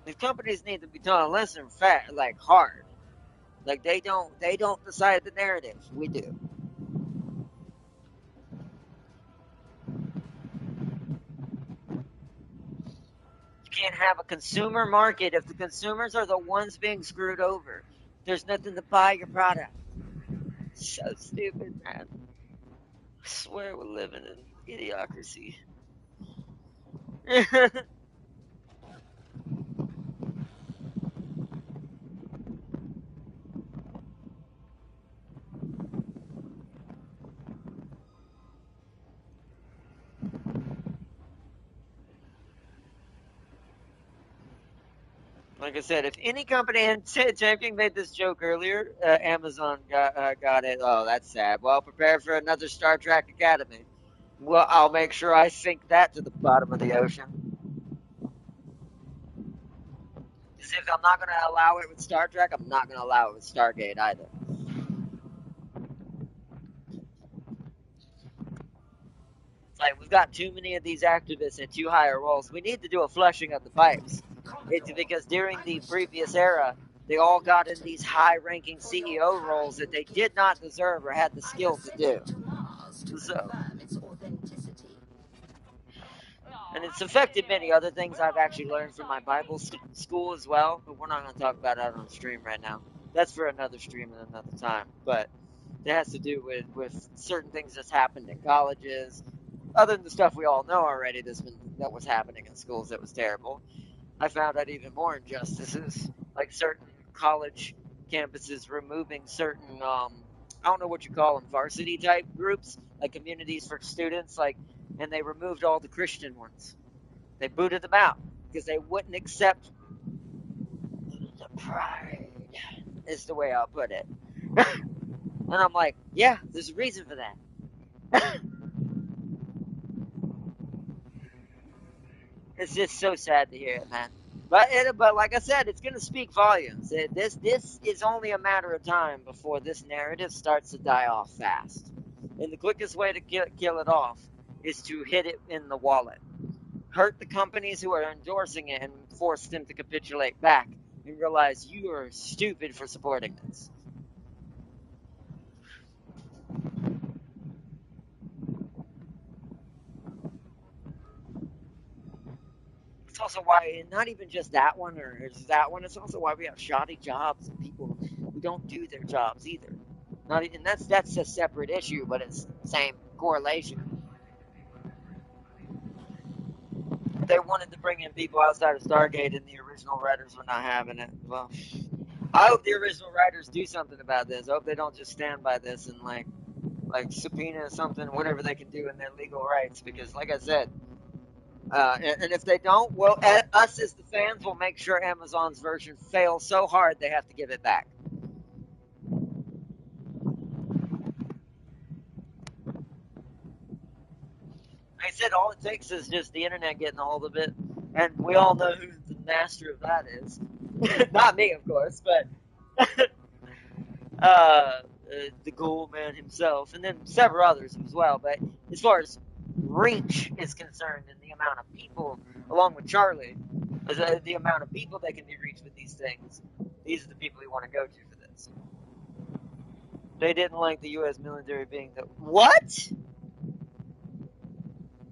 These companies need to be taught a lesson hard. Like they don't decide the narrative. We do. You can't have a consumer market if the consumers are the ones being screwed over. There's nothing to buy your product. So stupid, man. I swear we're living in idiocracy. Like I said, if any company, and Champion made this joke earlier, Amazon got it. Oh, that's sad. Well, prepare for another Star Trek Academy. Well, I'll make sure I sink that to the bottom of the ocean. Because if I'm not going to allow it with Star Trek, I'm not going to allow it with Stargate either. It's like, we've got too many of these activists in too high roles. We need to do a flushing of the pipes. It's because during the previous era, they all got in these high-ranking CEO roles that they did not deserve or had the skill to do. So, and it's affected many other things I've actually learned from my Bible school as well, but we're not going to talk about that on stream right now. That's for another stream and another time. But it has to do with certain things that's happened in colleges, other than the stuff we all know already that was happening in schools that was terrible. I found out even more injustices, like certain college campuses removing certain, I don't know what you call them, varsity type groups, like communities for students, and they removed all the Christian ones. They booted them out because they wouldn't accept the pride, is the way I'll put it. And I'm like, yeah, there's a reason for that. It's just so sad to hear it, man. But like I said, it's going to speak volumes. This is only a matter of time before this narrative starts to die off fast. And the quickest way to kill it off is to hit it in the wallet. Hurt the companies who are endorsing it and force them to capitulate back and realize you are stupid for supporting this. It's also why, not even just that one or just that one, it's also why we have shoddy jobs and people who don't do their jobs either. And that's a separate issue, but it's the same correlation. They wanted to bring in people outside of Stargate, and the original writers were not having it. Well, I hope the original writers do something about this. I hope they don't just stand by this and like subpoena something, whatever they can do in their legal rights. Because, like I said, and if they don't, well, us as the fans will make sure Amazon's version fails so hard they have to give it back. I said all it takes is just the internet getting a hold of it, and we all know who the master of that is. Not me, of course, but the Ghoul Man himself, and then several others as well. But as far as reach is concerned, and the amount of people, along with Charlie, the amount of people that can be reached with these things, these are the people you want to go to for this. They didn't like the U.S. military being the what?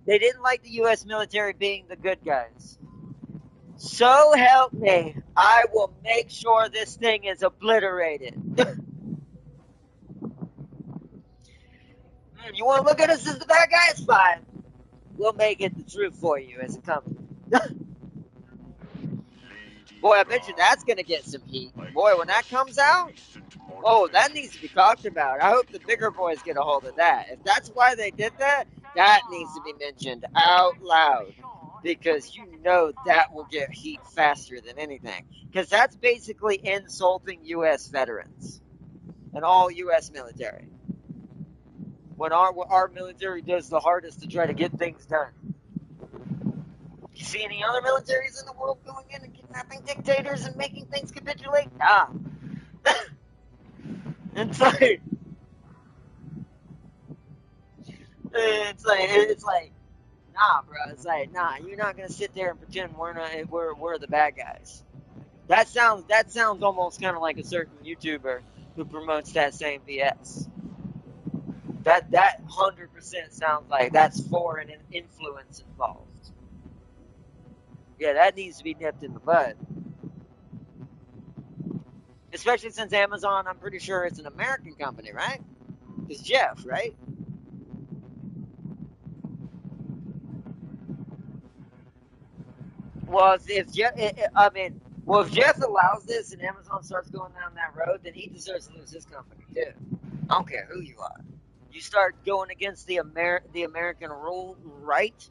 They didn't like the U.S. military being the good guys. So help me, I will make sure this thing is obliterated. You want to look at us as the bad guys? Fine. We'll make it the truth for you as a company. Boy, I bet you that's going to get some heat. Boy, when that comes out, oh, that needs to be talked about. I hope the bigger boys get a hold of that. If that's why they did that, that needs to be mentioned out loud. Because you know that will get heat faster than anything. Because that's basically insulting U.S. veterans and all U.S. military. When our military does the hardest to try to get things done. You see any other militaries in the world going in and kidnapping dictators and making things capitulate? Nah. It's like, nah, bro. It's like, nah. You're not gonna sit there and pretend we're the bad guys. That sounds almost kind of like a certain YouTuber who promotes that same BS. That 100% sounds like that's foreign influence involved. Yeah, that needs to be nipped in the bud. Especially since Amazon, I'm pretty sure it's an American company, right? It's Jeff, right? Well, if Jeff, if Jeff allows this and Amazon starts going down that road, then he deserves to lose his company too. I don't care who you are. You start going against the American right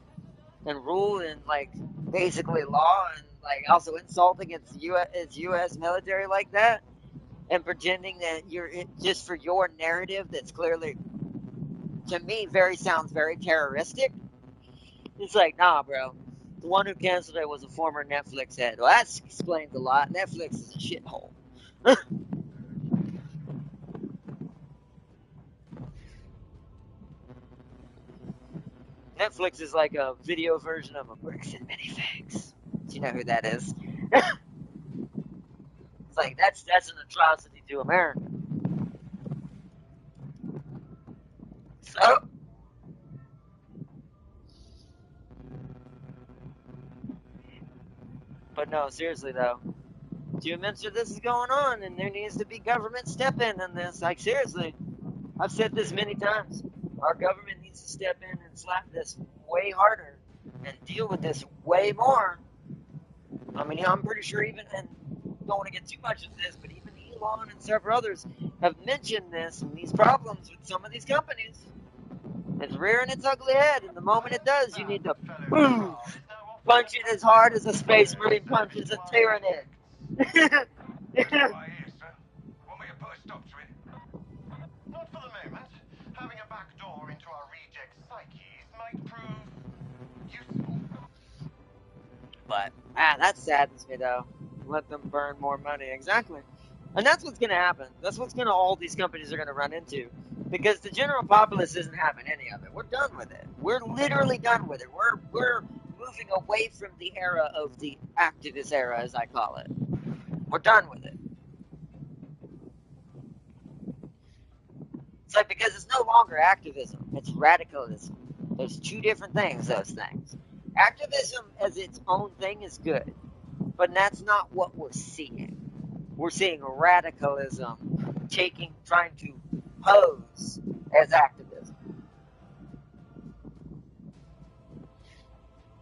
and rule and like basically law and like also insulting its U.S. military like that and pretending that you're just for your narrative that's clearly to me sounds very terroristic. It's like, nah, bro. The one who canceled it was a former Netflix head. Well, that explains a lot. Netflix is a shithole. Netflix is like a video version of a Bricks and Minifigs. Do you know who that is? It's like that's an atrocity to America. So, but no, seriously though, to admit this is going on, and there needs to be government step in on this. Like seriously, I've said this many times. Our government needs to step in and slap this way harder and deal with this way more. I mean, I'm pretty sure even, and don't want to get too much into this, but even Elon and several others have mentioned this and these problems with some of these companies. It's rearing its ugly head, and the moment it does, you need to boom, punch it as hard as a space marine punches a Tyranid. Not for the moment. Having a back door into our reject psyches might prove useful. But, that saddens me, though. Let them burn more money. Exactly. And that's what's going to happen. That's what's going to all these companies are going to run into. Because the general populace isn't having any of it. We're done with it. We're literally done with it. We're moving away from the era of the activist era, as I call it. We're done with it. It's like, because it's no longer activism. It's radicalism. There's two different things, those things. Activism as its own thing is good. But that's not what we're seeing. We're seeing radicalism trying to pose as activism.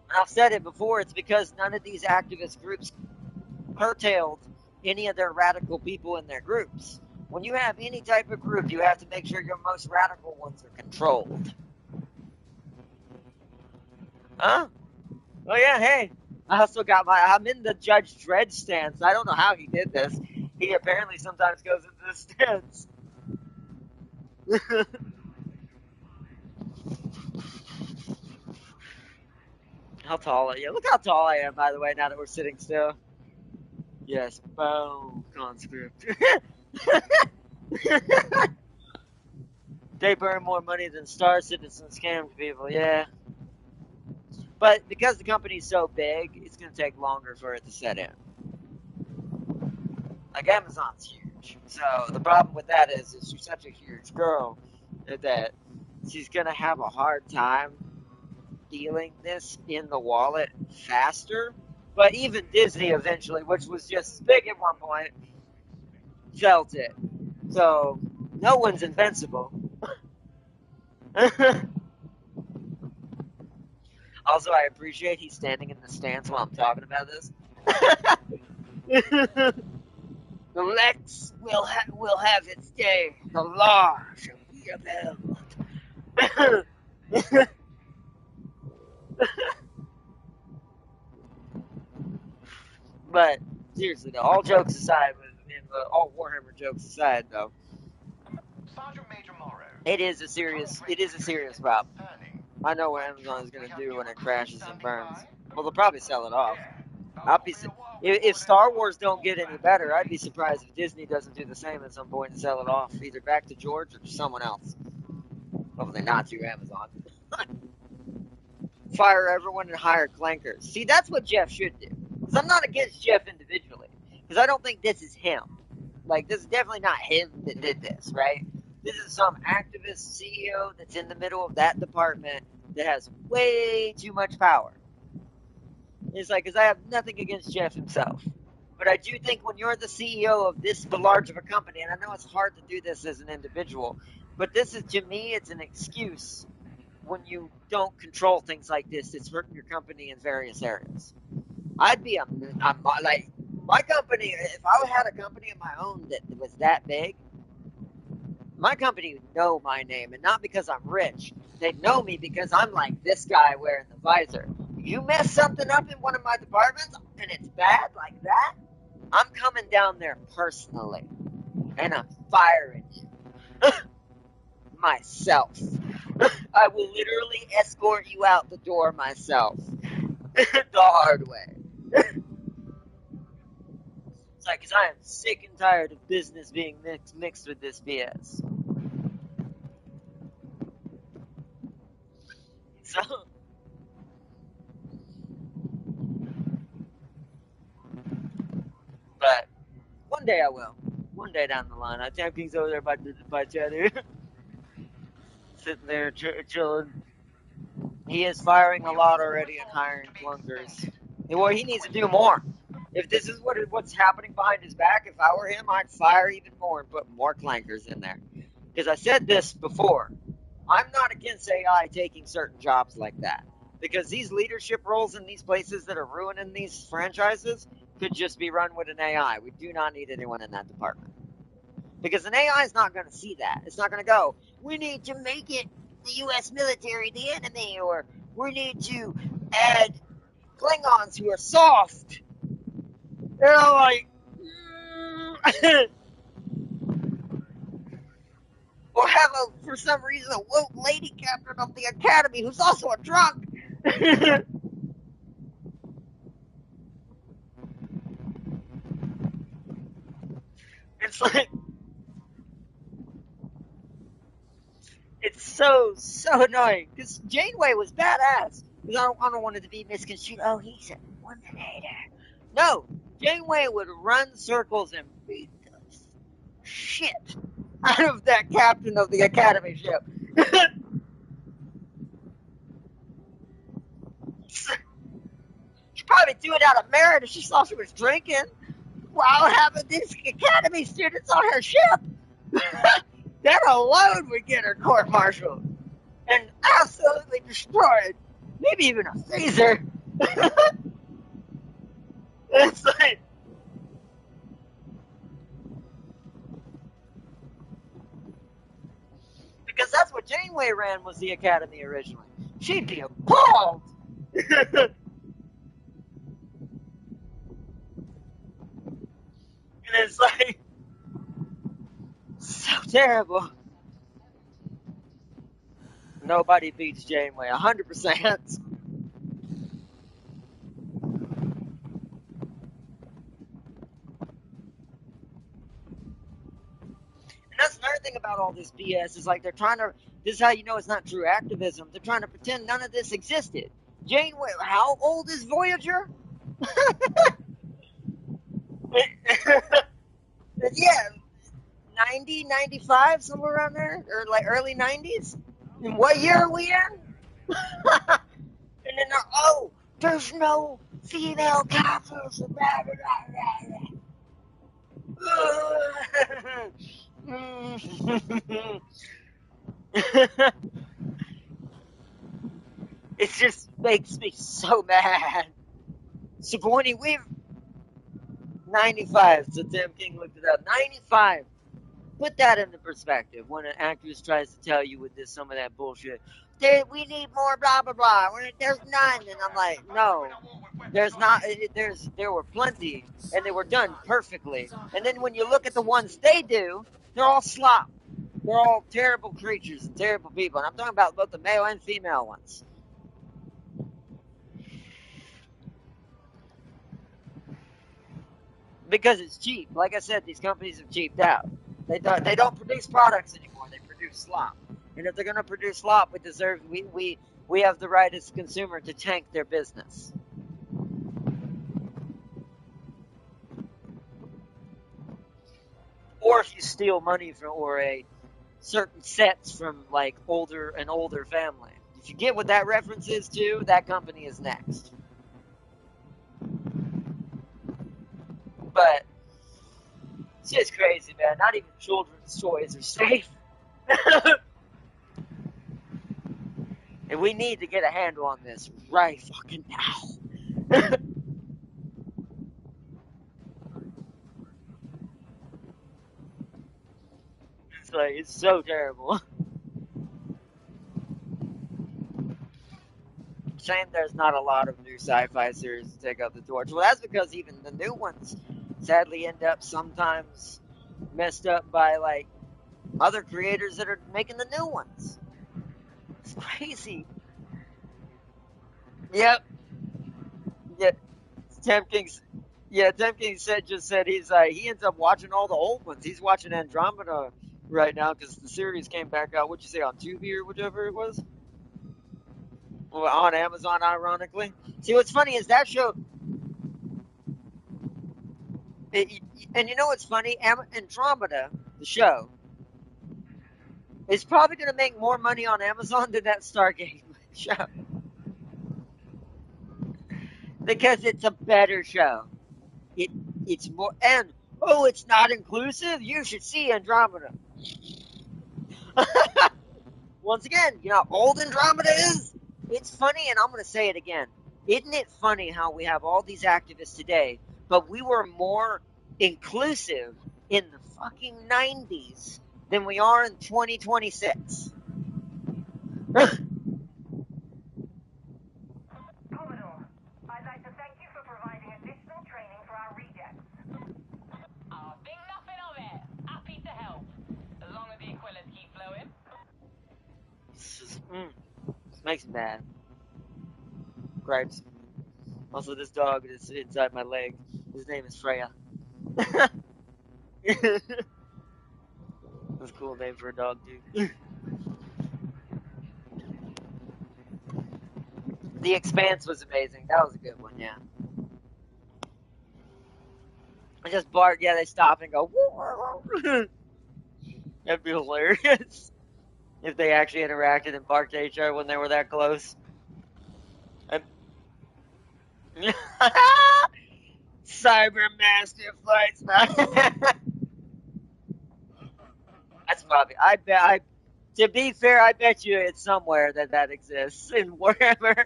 And I've said it before, it's because none of these activist groups curtailed any of their radical people in their groups. When you have any type of group, you have to make sure your most radical ones are controlled. Huh? Oh yeah, hey. I also got I'm in the Judge Dredd stance. I don't know how he did this. He apparently sometimes goes into this stance. How tall are you? Look how tall I am, by the way, now that we're sitting still. Yes, boom, conscript. They burn more money than Star Citizen scammed people, yeah. But because the company's so big, it's going to take longer for it to set in. Like, Amazon's huge. So the problem with that is she's such a huge girl that she's going to have a hard time dealing this in the wallet faster. But even Disney eventually, which was just big at one point, felt it. So no one's invincible. Also, I appreciate he's standing in the stance while I'm talking about this. The Lex will have its day. The law shall be upheld. But seriously, though, all jokes aside, all Warhammer jokes aside, though, Sergeant Major Morrow. it is a serious problem. I know what Amazon is going to do when it crashes and burns. Well, they'll probably sell it off. If Star Wars don't get any better, I'd be surprised if Disney doesn't do the same at some point and sell it off, either back to George or to someone else. Hopefully not to Amazon. Fire everyone and hire clankers. See, that's what Jeff should do. Because I'm not against Jeff individually. Because I don't think this is him. Like, this is definitely not him that did this, right? This is some activist CEO that's in the middle of that department that has way too much power. It's like, because I have nothing against Jeff himself. But I do think when you're the CEO of this large of a company, and I know it's hard to do this as an individual, but this is, to me, it's an excuse when you don't control things like this. It's hurting your company in various areas. I'm like, my company, if I had a company of my own that was that big, my company would know my name, and not because I'm rich. They'd know me because I'm like this guy wearing the visor. You mess something up in one of my departments, and it's bad like that, I'm coming down there personally, and I'm firing you. Myself. I will literally escort you out the door myself. The hard way. It's like, because I am sick and tired of business being mixed with this BS. So, but one day I will. One day down the line. Jam King's over there by Cheddar. Sitting there chilling. He is firing a lot already and hiring clunkers. Well, he needs to do more. If this is what's happening behind his back, if I were him, I'd fire even more and put more clankers in there. Because I said this before. I'm not against AI taking certain jobs like that. Because these leadership roles in these places that are ruining these franchises could just be run with an AI. We do not need anyone in that department. Because an AI is not going to see that. It's not going to go, we need to make it the U.S. military the enemy, or we need to add Klingons who are soft. They're all like, or have for some reason, a woke lady captain of the academy who's also a drunk. It's like, it's so annoying. Because Janeway was badass. Because I don't want it to be misconstrued. Oh, he's a woman hater. No, Janeway would run circles and beat the shit out of that captain of the academy ship. She probably do it out of merit if she saw she was drinking while having these academy students on her ship. That alone would get her court-martialed and absolutely destroyed. Maybe even a phaser. It's like, because that's what Janeway ran, was the academy originally. She'd be appalled. And it's like, so terrible. Nobody beats Janeway, 100%. thing about all this BS is like they're trying to. This is how you know it's not true activism. They're trying to pretend none of this existed. Janeway, how old is Voyager? Yeah, 90, 95, somewhere around there, or like early 90s. And what year are we in? And then oh, there's no female capsules. Blah, blah, blah, blah. It just makes me so mad. Sigourney Weaver, 95. So Tim King looked it up. 95. Put that into perspective when an actress tries to tell you with this some of that bullshit. We need more blah blah blah. There's none, and I'm like, no, there's not. There were plenty, and they were done perfectly. And then when you look at the ones they do, they're all slop. They're all terrible creatures and terrible people. And I'm talking about both the male and female ones. Because it's cheap. Like I said, these companies have cheaped out. They don't produce products anymore. They produce slop. And if they're going to produce slop, we have the right as a consumer to tank their business. Or if you steal money from or a certain sets from like an older family. If you get what that reference is to, that company is next. But it's just crazy, man. Not even children's toys are safe. And we need to get a handle on this right fucking now. It's so terrible. Shame there's not a lot of new sci-fi series to take up the torch. Well, that's because even the new ones sadly end up sometimes messed up by like other creators that are making the new ones. It's crazy. Yep. Yeah. Tim King just said he ends up watching all the old ones. He's watching Andromeda right now because the series came back out. What'd you say, on Tubi or whichever it was? Well, on Amazon, ironically. See, what's funny is that show. And you know what's funny? Andromeda, the show, is probably going to make more money on Amazon than that Stargate show. Because it's a better show. It's more, and it's not inclusive. You should see Andromeda. Once again, you know how old Andromeda is? It's funny, and I'm going to say it again. Isn't it funny how we have all these activists today, but we were more inclusive in the fucking 90s than we are in 2026? Commodore, I'd like to thank you for providing additional training for our rejects. Think nothing of it. Happy to help. As long as the Aquilans keep flowing. This makes me mad. Gripes. Also, this dog is inside my leg. His name is Freya. That's a cool name for a dog, dude. The Expanse was amazing. That was a good one, yeah. I just bark, yeah, they stop and go, woo. That'd be hilarious. If they actually interacted and barked at each other when they were that close. Cyber Master fights. That's probably. To be fair, I bet you it's somewhere that exists in Warhammer.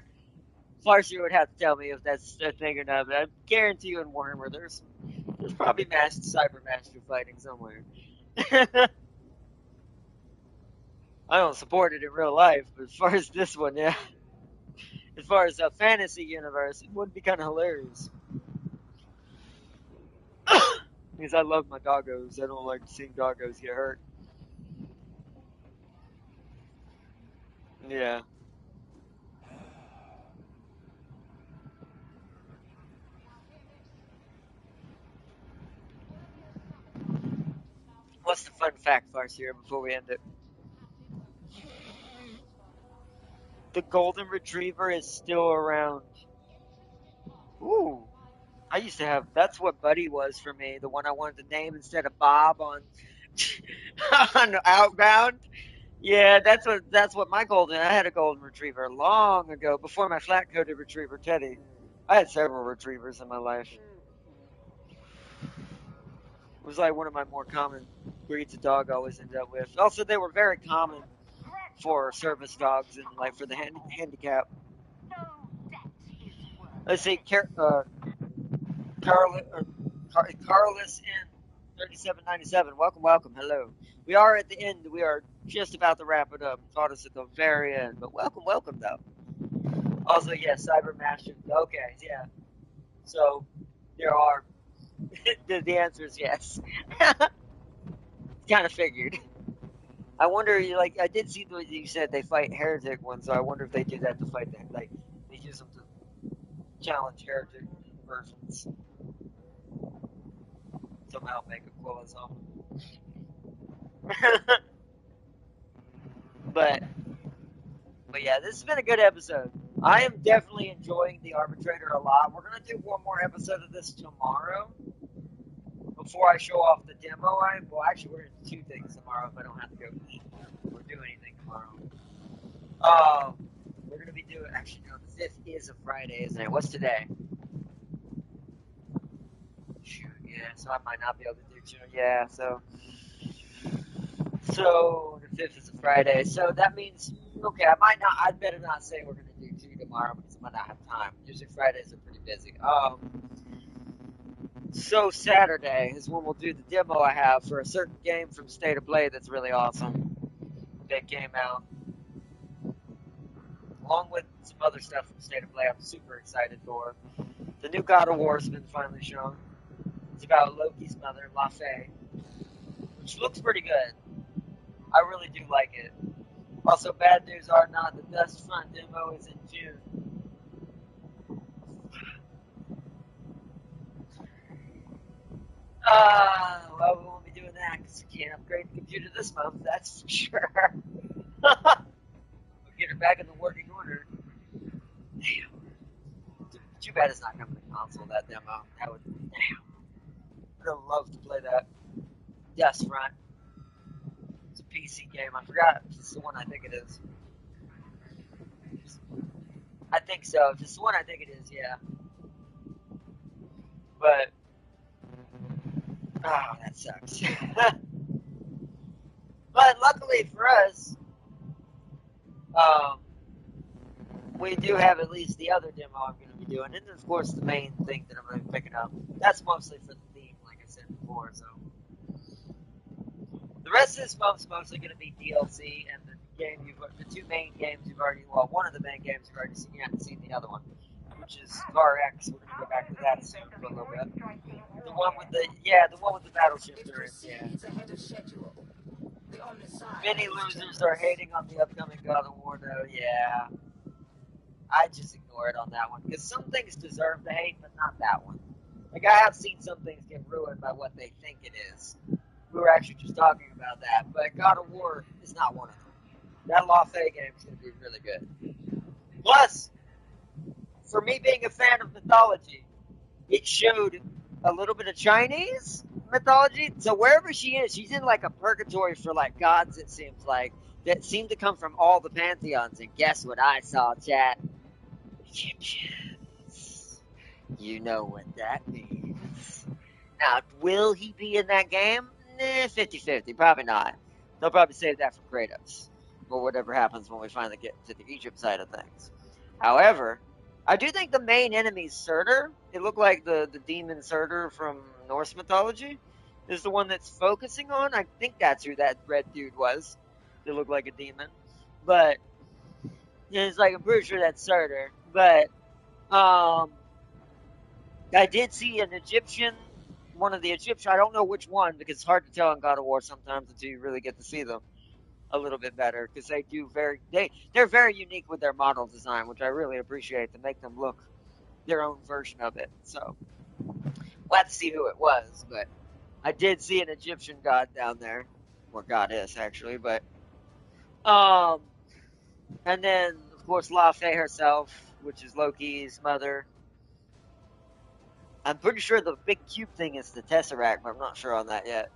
Farsier would have to tell me if that's a thing or not, but I guarantee you in Warhammer there's probably Cyber Master fighting somewhere. I don't support it in real life, but as far as this one, yeah. As far as a fantasy universe, it would be kind of hilarious. Because I love my doggos. I don't like seeing doggos get hurt. Yeah. What's the fun fact farce here before we end it? The golden retriever is still around. Ooh. I used to have. That's what Buddy was for me. The one I wanted to name instead of Bob on on Outbound. Yeah, that's what my golden. I had a golden retriever long ago before my flat coated retriever Teddy. I had several retrievers in my life. It was like one of my more common breeds of dog I always ended up with. Also, they were very common for service dogs and like for the handicap. Let's see, Carlos in 3797. Welcome, welcome. Hello. We are at the end. We are just about to wrap it up. Caught us at the very end, but welcome, welcome though. Also, yes, Cyber Master. Okay, yeah. So there are. The answer is yes. Kind of figured. I wonder, like, I did see what you said they fight heretic ones, so I wonder if they do that to fight them. Like, they use them to challenge heretic versions. Somehow make a quill as well. but yeah, this has been a good episode. I am definitely enjoying the Arbitrator a lot. We're gonna do one more episode of this tomorrow before I show off the demo. Well, actually, we're gonna do two things tomorrow if I don't have to go eat or do anything tomorrow. We're gonna be doing. Actually, no, the 5th is a Friday, isn't it? What's today? Shoot, yeah. So I might not be able to do two. Yeah, so the 5th is a Friday. So that means okay. I might not. I'd better not say we're gonna do two tomorrow because I might not have time. Usually Fridays are pretty busy. So Saturday is when we'll do the demo I have for a certain game from State of Play that's really awesome. That came out. Along with some other stuff from State of Play I'm super excited for. The new God of War has been finally shown. It's about Loki's mother, Laufey, which looks pretty good. I really do like it. Also, bad news are not the Dust Front demo is in June. Well, we won't be doing that because we can't upgrade the computer this month, that's for sure. We'll get it back in the working order. Damn. Too bad it's not coming to console, that demo. That would, damn. I'd have loved to play that. Dust Front. It's a PC game. I forgot if it's the one I think it is. I think so. If it's the one I think it is, yeah. But, oh, that sucks. But luckily for us, we do have at least the other demo I'm going to be doing, and of course the main thing that I'm going to be picking up. That's mostly for the theme, like I said before. So the rest of this month's mostly going to be DLC and the two main games you've already. Well, one of the main games you've already seen. You haven't seen the other one, which is Car X. We're going to go back to that soon for a little bit. The one with the battleship. Yeah. Many losers are hating on the upcoming God of War, though. Yeah. I just ignore it on that one because some things deserve the hate, but not that one. Like I have seen some things get ruined by what they think it is. We were actually just talking about that, but God of War is not one of them. That Laufey game is going to be really good. Plus, for me being a fan of mythology, it showed a little bit of Chinese mythology. So wherever she is, she's in like a purgatory for like gods. It seems like that seem to come from all the pantheons. And guess what I saw, chat? Egyptians. You know what that means. Now, will he be in that game? 50-50. Probably not. They'll probably save that for Kratos. Or whatever happens when we finally get to the Egypt side of things. However, I do think the main enemy is Surtur. It looked like the demon Surtur from Norse mythology is the one that's focusing on. I think that's who that red dude was. That looked like a demon. But it's like I'm pretty sure that's Surtur. But I did see an Egyptian, one of the Egyptian. I don't know which one because it's hard to tell in God of War sometimes until you really get to see them a little bit better because they're very unique with their model design, which I really appreciate to make them look their own version of it. So we'll have to see who it was, but I did see an Egyptian god down there, or goddess actually, but um, and then of course Laufey herself, which is Loki's mother. I'm pretty sure the big cube thing is the Tesseract, but I'm not sure on that yet.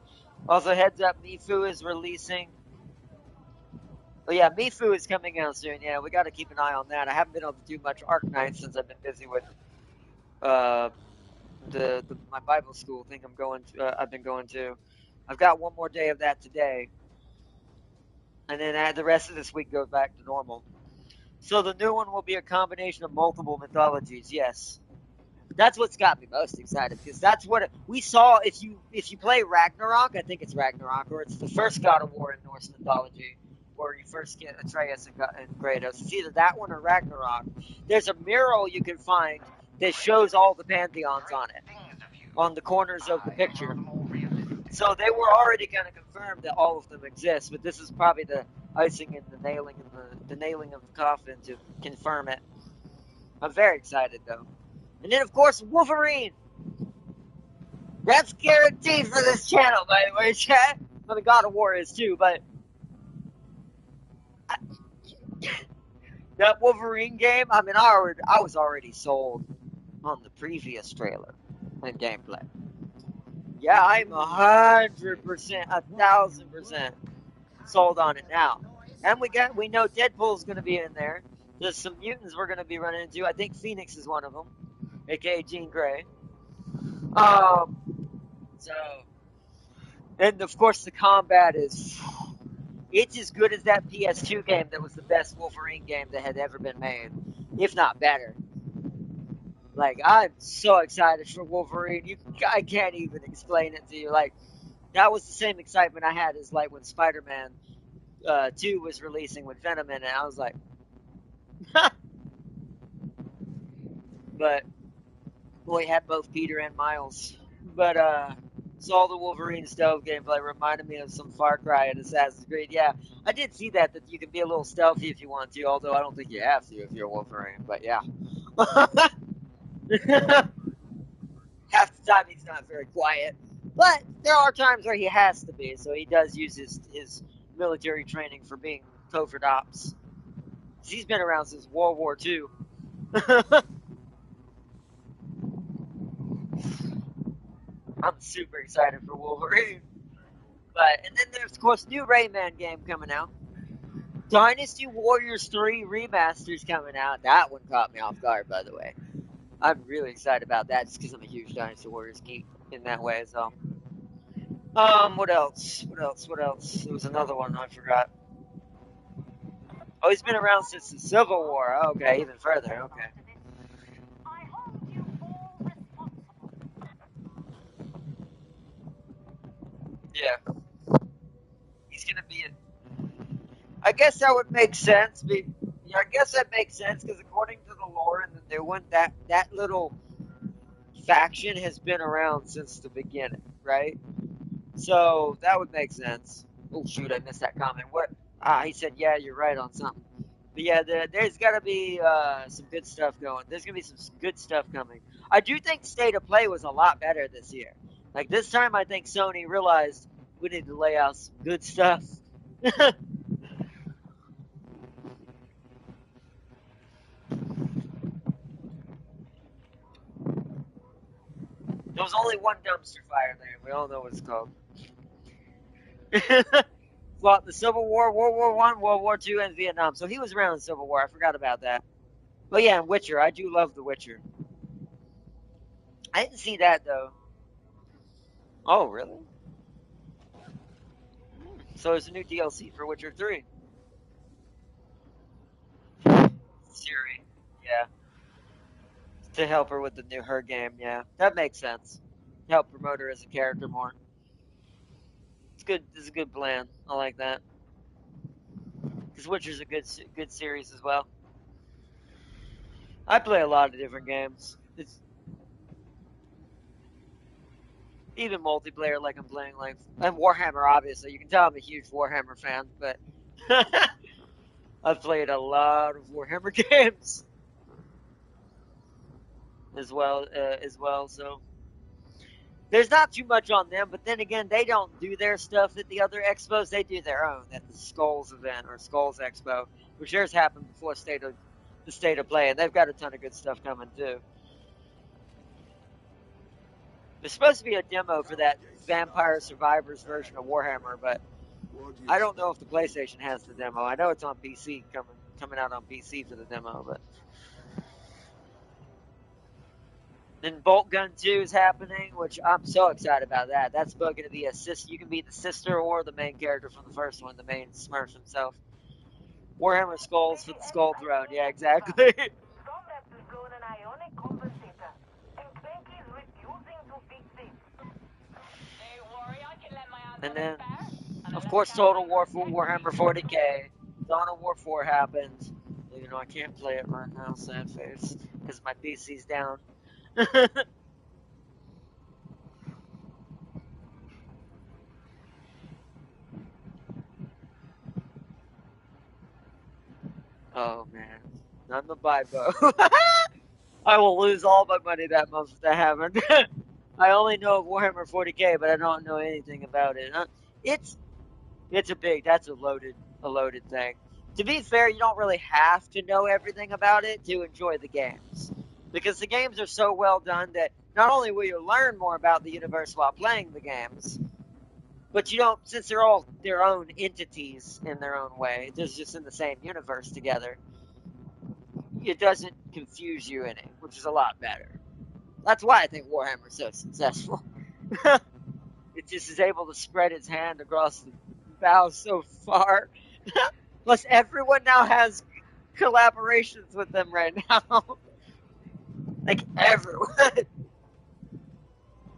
Also, heads up, Mifu is releasing. Oh yeah, Mifu is coming out soon. Yeah, we got to keep an eye on that. I haven't been able to do much Arc Night since I've been busy with uh my Bible school thing I've been going to. I've got one more day of that today, and then the rest of this week goes back to normal. So the new one will be a combination of multiple mythologies. Yes, that's what's got me most excited because that's what we saw. If you play Ragnarok, I think it's Ragnarok, or it's the first God of War in Norse mythology, where you first get Atreus and Kratos. It's either that one or Ragnarok. There's a mural you can find that shows all the pantheons on it, on the corners of the picture. So they were already kind of confirmed that all of them exist, but this is probably the icing and the nailing of the coffin to confirm it. I'm very excited though. And then, of course, Wolverine. That's guaranteed for this channel, by the way, chat. Well, the God of War is too, but that Wolverine game, I mean, I was already sold on the previous trailer and gameplay. Yeah, I'm 100%, 1,000% sold on it now. And we know Deadpool's going to be in there. There's some mutants we're going to be running into. I think Phoenix is one of them, aka Jean Grey. So, and of course the combat is, it's as good as that PS2 game that was the best Wolverine game that had ever been made, if not better. Like, I'm so excited for Wolverine. I can't even explain it to you. Like, that was the same excitement I had as like when Spider-Man 2 was releasing with Venom in it. I was like, but we had both Peter and Miles. But so all the Wolverine stealth gameplay reminded me of some Far Cry and Assassin's Creed. Yeah, I did see that you can be a little stealthy if you want to, although I don't think you have to if you're Wolverine. But yeah, half the time he's not very quiet. But there are times where he has to be, so he does use his military training for being covert ops. He's been around since World War II. I'm super excited for Wolverine. And then there's, of course, new Rayman game coming out. Dynasty Warriors 3 Remaster's coming out. That one caught me off guard, by the way. I'm really excited about that just because I'm a huge Dynasty Warriors geek in that way, so. What else? There was another one I forgot. Oh, he's been around since the Civil War. Okay, even further. Okay. Yeah. He's gonna be I guess that would make sense. I guess that makes sense because according to the lore in the new one, that little faction has been around since the beginning, right? So that would make sense. Oh shoot, I missed that comment. What? He said, yeah, you're right on something. But yeah, there's got to be some good stuff going. There's gonna be some good stuff coming. I do think State of Play was a lot better this year. Like this time, I think Sony realized we need to lay out some good stuff. There was only one dumpster fire there. We all know what it's called. Well, the Civil War, World War I, World War II, and Vietnam. So he was around the Civil War. I forgot about that. But yeah, and Witcher. I do love The Witcher. I didn't see that, though. Oh, really? So there's a new DLC for Witcher 3. Siri. Yeah. To help her with the new her game, yeah. That makes sense. Help promote her as a character more. It's good. This is a good plan. I like that. Because Witcher's a good series as well. I play a lot of different games. It's even multiplayer, like I'm playing like and Warhammer. Obviously, you can tell I'm a huge Warhammer fan, but I've played a lot of Warhammer games as well. So there's not too much on them, but then again, they don't do their stuff at the other expos. They do their own at the Skulls event or Skulls Expo, which theirs happened before the State of Play, and they've got a ton of good stuff coming too. There's supposed to be a demo for that Vampire Survivors version of Warhammer, but I don't know if the PlayStation has the demo. I know it's on PC, coming out on PC for the demo, but then Bolt Gun 2 is happening, which I'm so excited about that. That's going to be a sister. You can be the sister or the main character from the first one, the main Smurf himself. Warhammer Skulls for the Skull Throne. Yeah, exactly. And then, of course, Total War for Warhammer 40K. Dawn of War 4 happens. You know, I can't play it right now, sad face, because my PC's down. Oh, man. I'm a Bibo. I will lose all my money that month if that happens. I only know of Warhammer 40K, but I don't know anything about it. It's that's a loaded thing. To be fair, you don't really have to know everything about it to enjoy the games. Because the games are so well done that not only will you learn more about the universe while playing the games, but you don't, since they're all their own entities in their own way, they're just in the same universe together, it doesn't confuse you any, which is a lot better. That's why I think Warhammer's so successful. It just is able to spread its hand across the bow so far. Plus, everyone now has collaborations with them right now. Like, everyone.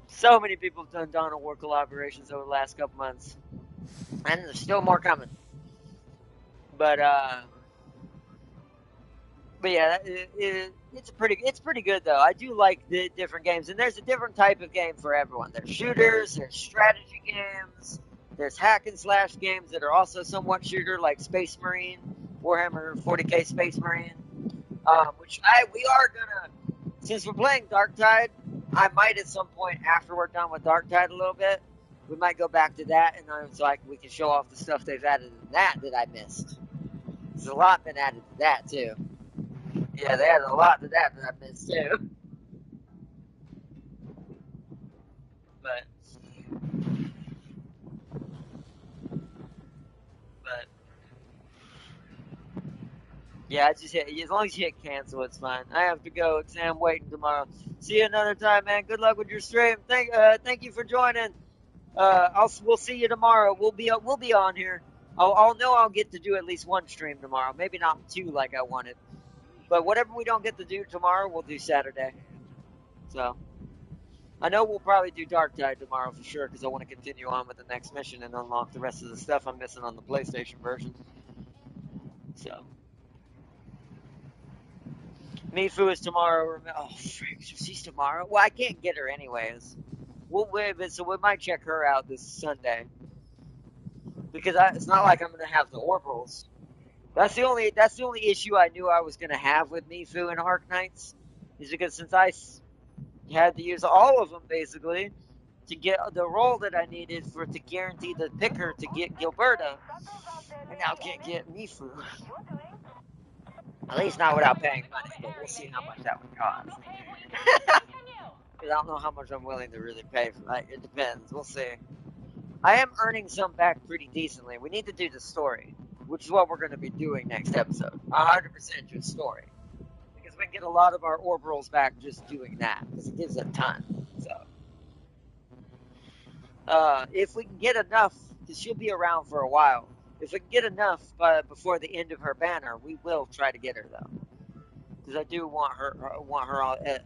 So many people have done Dawn of War collaborations over the last couple months. And there's still more coming. But yeah, it's pretty good though. I do like the different games, and there's a different type of game for everyone. There's shooters, there's strategy games, there's hack and slash games that are also somewhat shooter, like Space Marine, Warhammer 40K Space Marine. Which we are gonna, since we're playing Darktide, I might at some point after we're done with Darktide a little bit, we might go back to that, and so we can show off the stuff they've added in that I missed. There's a lot been added to that too. Yeah, they added a lot to that I missed too. But yeah, I just hit, as long as you hit cancel, it's fine. I have to go. Exam waiting tomorrow. See you another time, man. Good luck with your stream. Thank you for joining. We'll see you tomorrow. We'll be on here. I'll get to do at least one stream tomorrow. Maybe not two like I wanted. But whatever we don't get to do tomorrow, we'll do Saturday. So, I know we'll probably do Darktide tomorrow for sure, because I want to continue on with the next mission and unlock the rest of the stuff I'm missing on the PlayStation version. So, Mifu is tomorrow. Oh, freak, she's tomorrow? Well, I can't get her anyways. So we might check her out this Sunday. Because it's not like I'm going to have the orbitals. That's the only issue I knew I was going to have with Mifu and Arc Knights, is because since I had to use all of them basically to get the role that I needed to guarantee the picker to get Gilberta, I now can't get Mifu. At least not without paying money, but we'll see how much that would cost. Because I don't know how much I'm willing to really pay for that. It depends. We'll see. I am earning some back pretty decently. We need to do the story, which is what we're going to be doing next episode. 100% just story. Because we can get a lot of our orbitals back just doing that. Because it gives a ton. So, if we can get enough, because she'll be around for a while, if we can get enough before the end of her banner, we will try to get her, though. Because I do want her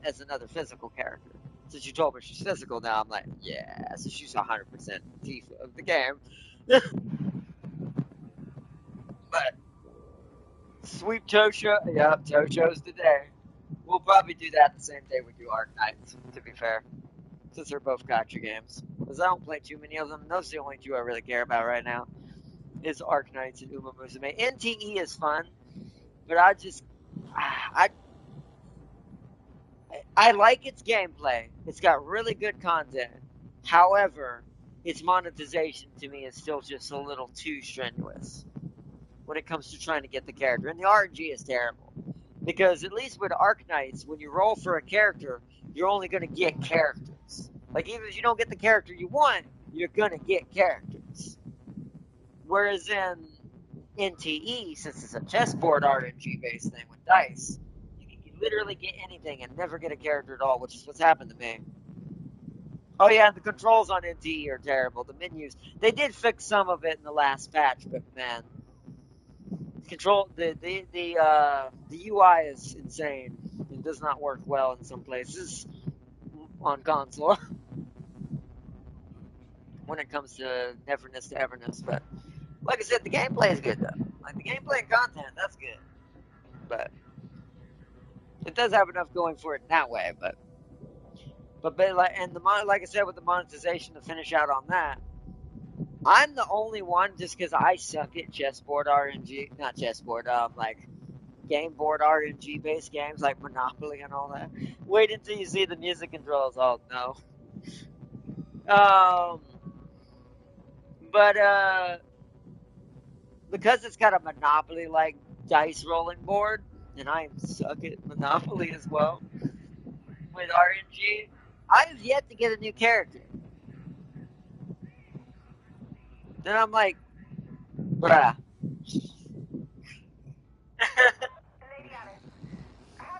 as another physical character. Since you told me she's physical now, I'm like, yeah, so she's 100% Tifa of the game. But Sweep Tosha, yep, Tosha's today. We'll probably do that the same day we do Arc Knights, to be fair. Since they're both gotcha games. Because I don't play too many of them. Those are the only two I really care about right now. Is Arc Knights and Uma Musume. NTE is fun, but I like its gameplay. It's got really good content. However, its monetization to me is still just a little too strenuous when it comes to trying to get the character. And the RNG is terrible. Because at least with Arknights, when you roll for a character, you're only going to get characters. Like, even if you don't get the character you want, you're going to get characters. Whereas in NTE, since it's a chessboard RNG-based thing with dice, you can literally get anything and never get a character at all, which is what's happened to me. Oh yeah, the controls on NTE are terrible. The menus, they did fix some of it in the last patch, but man, the UI is insane. It does not work well in some places on console when it comes to neverness to everness. But like I said, the gameplay is good though. Like the gameplay and content, that's good. But it does have enough going for it in that way. But like, and like I said, with the monetization to finish out on that, I'm the only one, just because I suck at chessboard RNG, not chessboard, like game board RNG based games like Monopoly and all that. Wait until you see the music controls. Oh no. But because it's got a Monopoly like dice rolling board, and I suck at Monopoly as well with RNG, I have yet to get a new character. Then I'm like, bruh.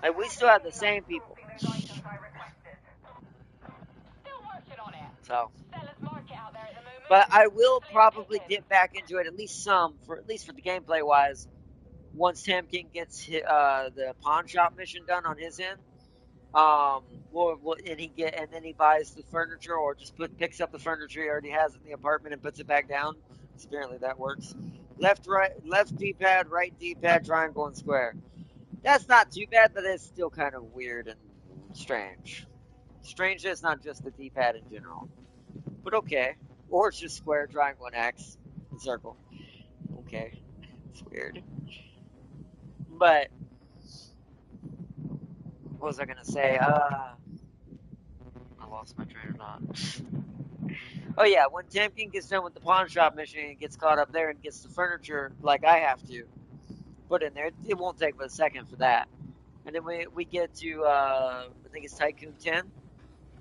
Like, we still have the same people. So, but I will probably get back into it, at least for the gameplay wise, once Tam King gets the pawn shop mission done on his end. And then he buys the furniture, or just picks up the furniture he already has in the apartment and puts it back down. Because apparently that works. Left D-pad, right D-pad, triangle, and square. That's not too bad, but it's still kind of weird and strange. Strange that it's not just the D-pad in general. But okay. Or it's just square, triangle, and X, and circle. Okay. It's weird. But, what was I gonna say? I lost my train of thought. Oh yeah, when Tamkin gets done with the pawn shop mission and gets caught up there and gets the furniture like I have to put in there, it won't take but a second for that. And then we get to I think it's Tycoon 10.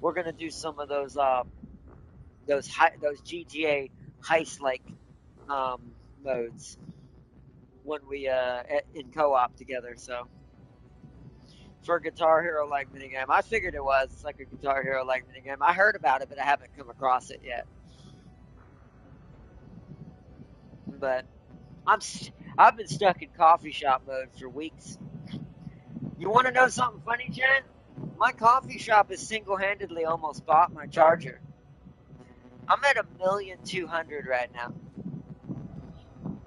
We're gonna do some of those GTA heist like modes when we in co-op together. So for a Guitar Hero like minigame, I figured it was. It's like a Guitar Hero like minigame. I heard about it, but I haven't come across it yet. But I've been stuck in coffee shop mode for weeks. You want to know something funny, Jen? My coffee shop has single-handedly almost bought my charger. I'm at 1,200,000 right now.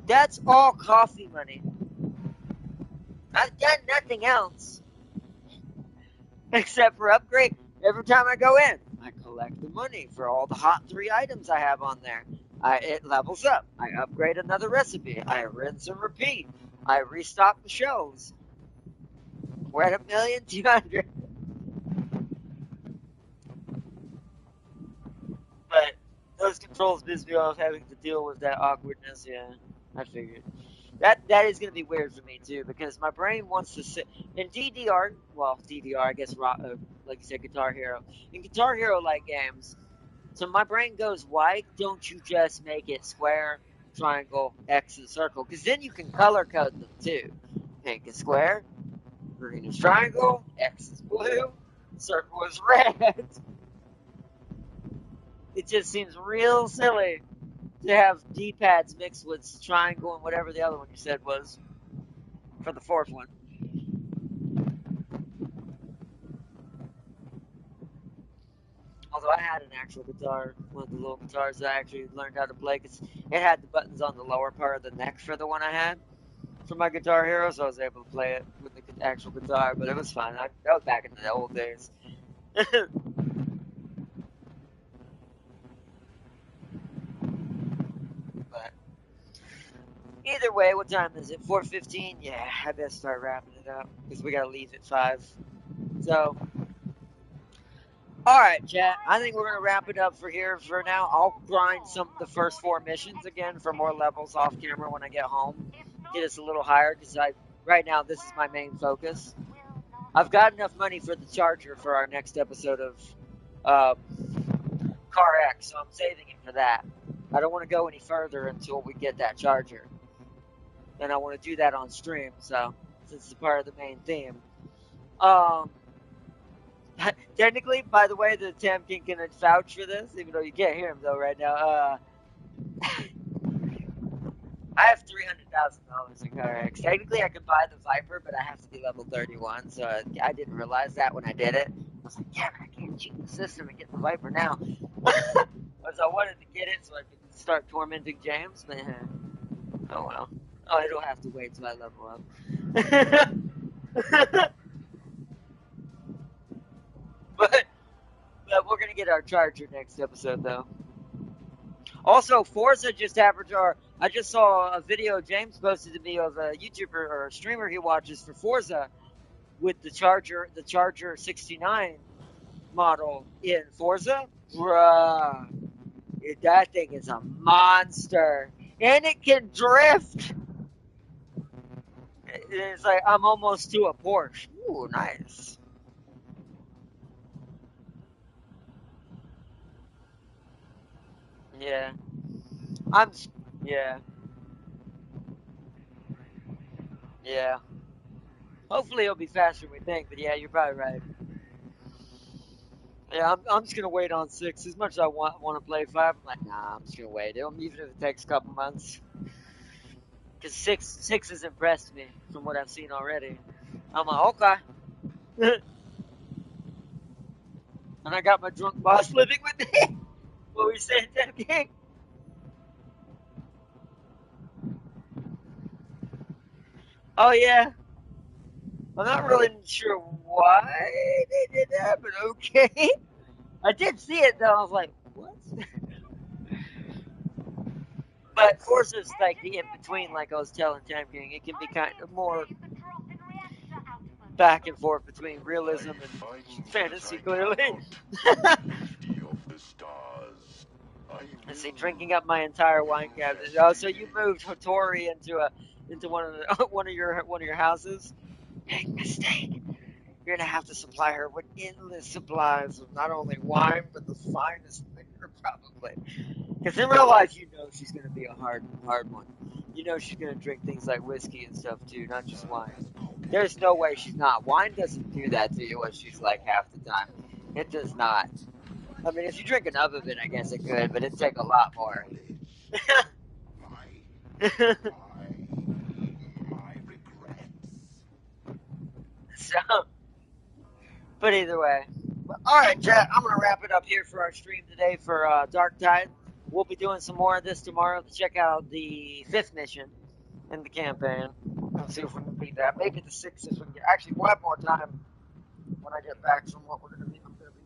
That's all coffee money. I've done nothing else except for upgrade. Every time I go in, I collect the money for all the hot 3 items I have on there. It levels up. I upgrade another recipe. I rinse and repeat. I restock the shelves. We're at 1,200,000. But those controls piss me off, having to deal with that awkwardness. Yeah, I figured. That is going to be weird for me too, because my brain wants to sit in DDR. Well, DDR, I guess, like you said, Guitar Hero. In Guitar Hero like games, so my brain goes, why don't you just make it square, triangle, X, and circle? Because then you can color code them too. Pink is square, green is triangle, X is blue, circle is red. It just seems real silly to have D-pads mixed with triangle and whatever the other one you said was for the fourth one. Although I had an actual guitar, one of the little guitars that I actually learned how to play, because it had the buttons on the lower part of the neck for the one I had for my Guitar Hero, so I was able to play it with the actual guitar, but it was fun. That was back in the old days. But either way, what time is it? 4:15? Yeah, I better start wrapping it up, because we gotta leave at 5. So, Alright, chat. I think we're gonna wrap it up for here for now. I'll grind the first 4 missions again for more levels off camera when I get home. Get us a little higher, because right now this is my main focus. I've got enough money for the charger for our next episode of Car X, so I'm saving it for that. I don't want to go any further until we get that charger. And I want to do that on stream, so since it's part of the main theme. Technically, by the way, the Tam King can vouch for this, even though you can't hear him though right now. I have $300,000 in Car X. Technically, I could buy the Viper, but I have to be level 31, so I didn't realize that when I did it. I was like, damn, I can't cheat the system and get the Viper now. Because I wanted to get it so I could start tormenting James, but oh well. Oh, it'll have to wait till I level up. but we're gonna get our charger next episode, though. Also, Forza just averaged I just saw a video James posted to me of a YouTuber or a streamer he watches for Forza with the Charger 69 model in Forza. Bruh, that thing is a monster. And it can drift. It's like I'm almost to a Porsche. Ooh, nice. Yeah. Yeah. Yeah. Hopefully it'll be faster than we think, but yeah, you're probably right. Yeah, I'm just gonna wait on 6. As much as I want to play 5, I'm like, nah, I'm just gonna wait. Even if it takes a couple months, because 6 has impressed me from what I've seen already. I'm like, okay. And I got my drunk boss living with me. What were you saying, Tim King? Oh yeah. I'm not really sure why they did that, but okay. I did see it though. I was like, what? But Forza's like the in between, like I was telling Tam King. It can be kind of more back and forth between realism and fantasy, clearly. Let's see, drinking up my entire wine cabinet. Oh, so you moved Hattori into one of your houses? Big mistake. You're gonna have to supply her with endless supplies of not only wine but the finest liquor, probably. Because in real life, you know she's gonna be a hard one. You know she's gonna drink things like whiskey and stuff too, not just wine. There's no way she's not. Wine doesn't do that to you when she's like half the time. It does not. I mean, if you drink enough of it, I guess it could, but it'd take a lot more. So, but either way. Alright, chat, I'm going to wrap it up here for our stream today for Darktide. We'll be doing some more of this tomorrow to check out the 5th mission in the campaign. Let's see if we can beat that. Maybe the 6th if we can get... Actually, we'll have more time when I get back from what I'm going to be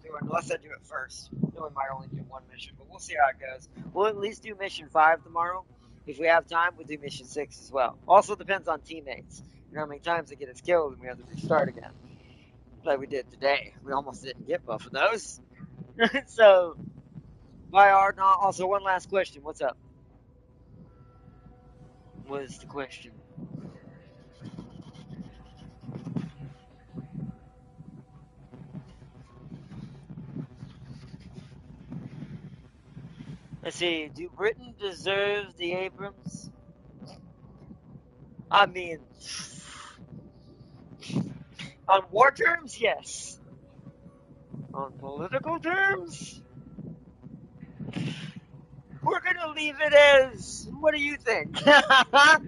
doing, unless I do it first. Then we might only do 1 mission, but we'll see how it goes. We'll at least do mission 5 tomorrow. If we have time, we'll do mission 6 as well. Also depends on teammates. You know how many times they get us killed and we have to restart again. Like we did today. We almost didn't get both of those. So, also one last question. What's up? What is the question? Let's see. Do Britain deserve the Abrams? I mean, on war terms, yes. On political terms, we're gonna leave it as. What do you think? Like,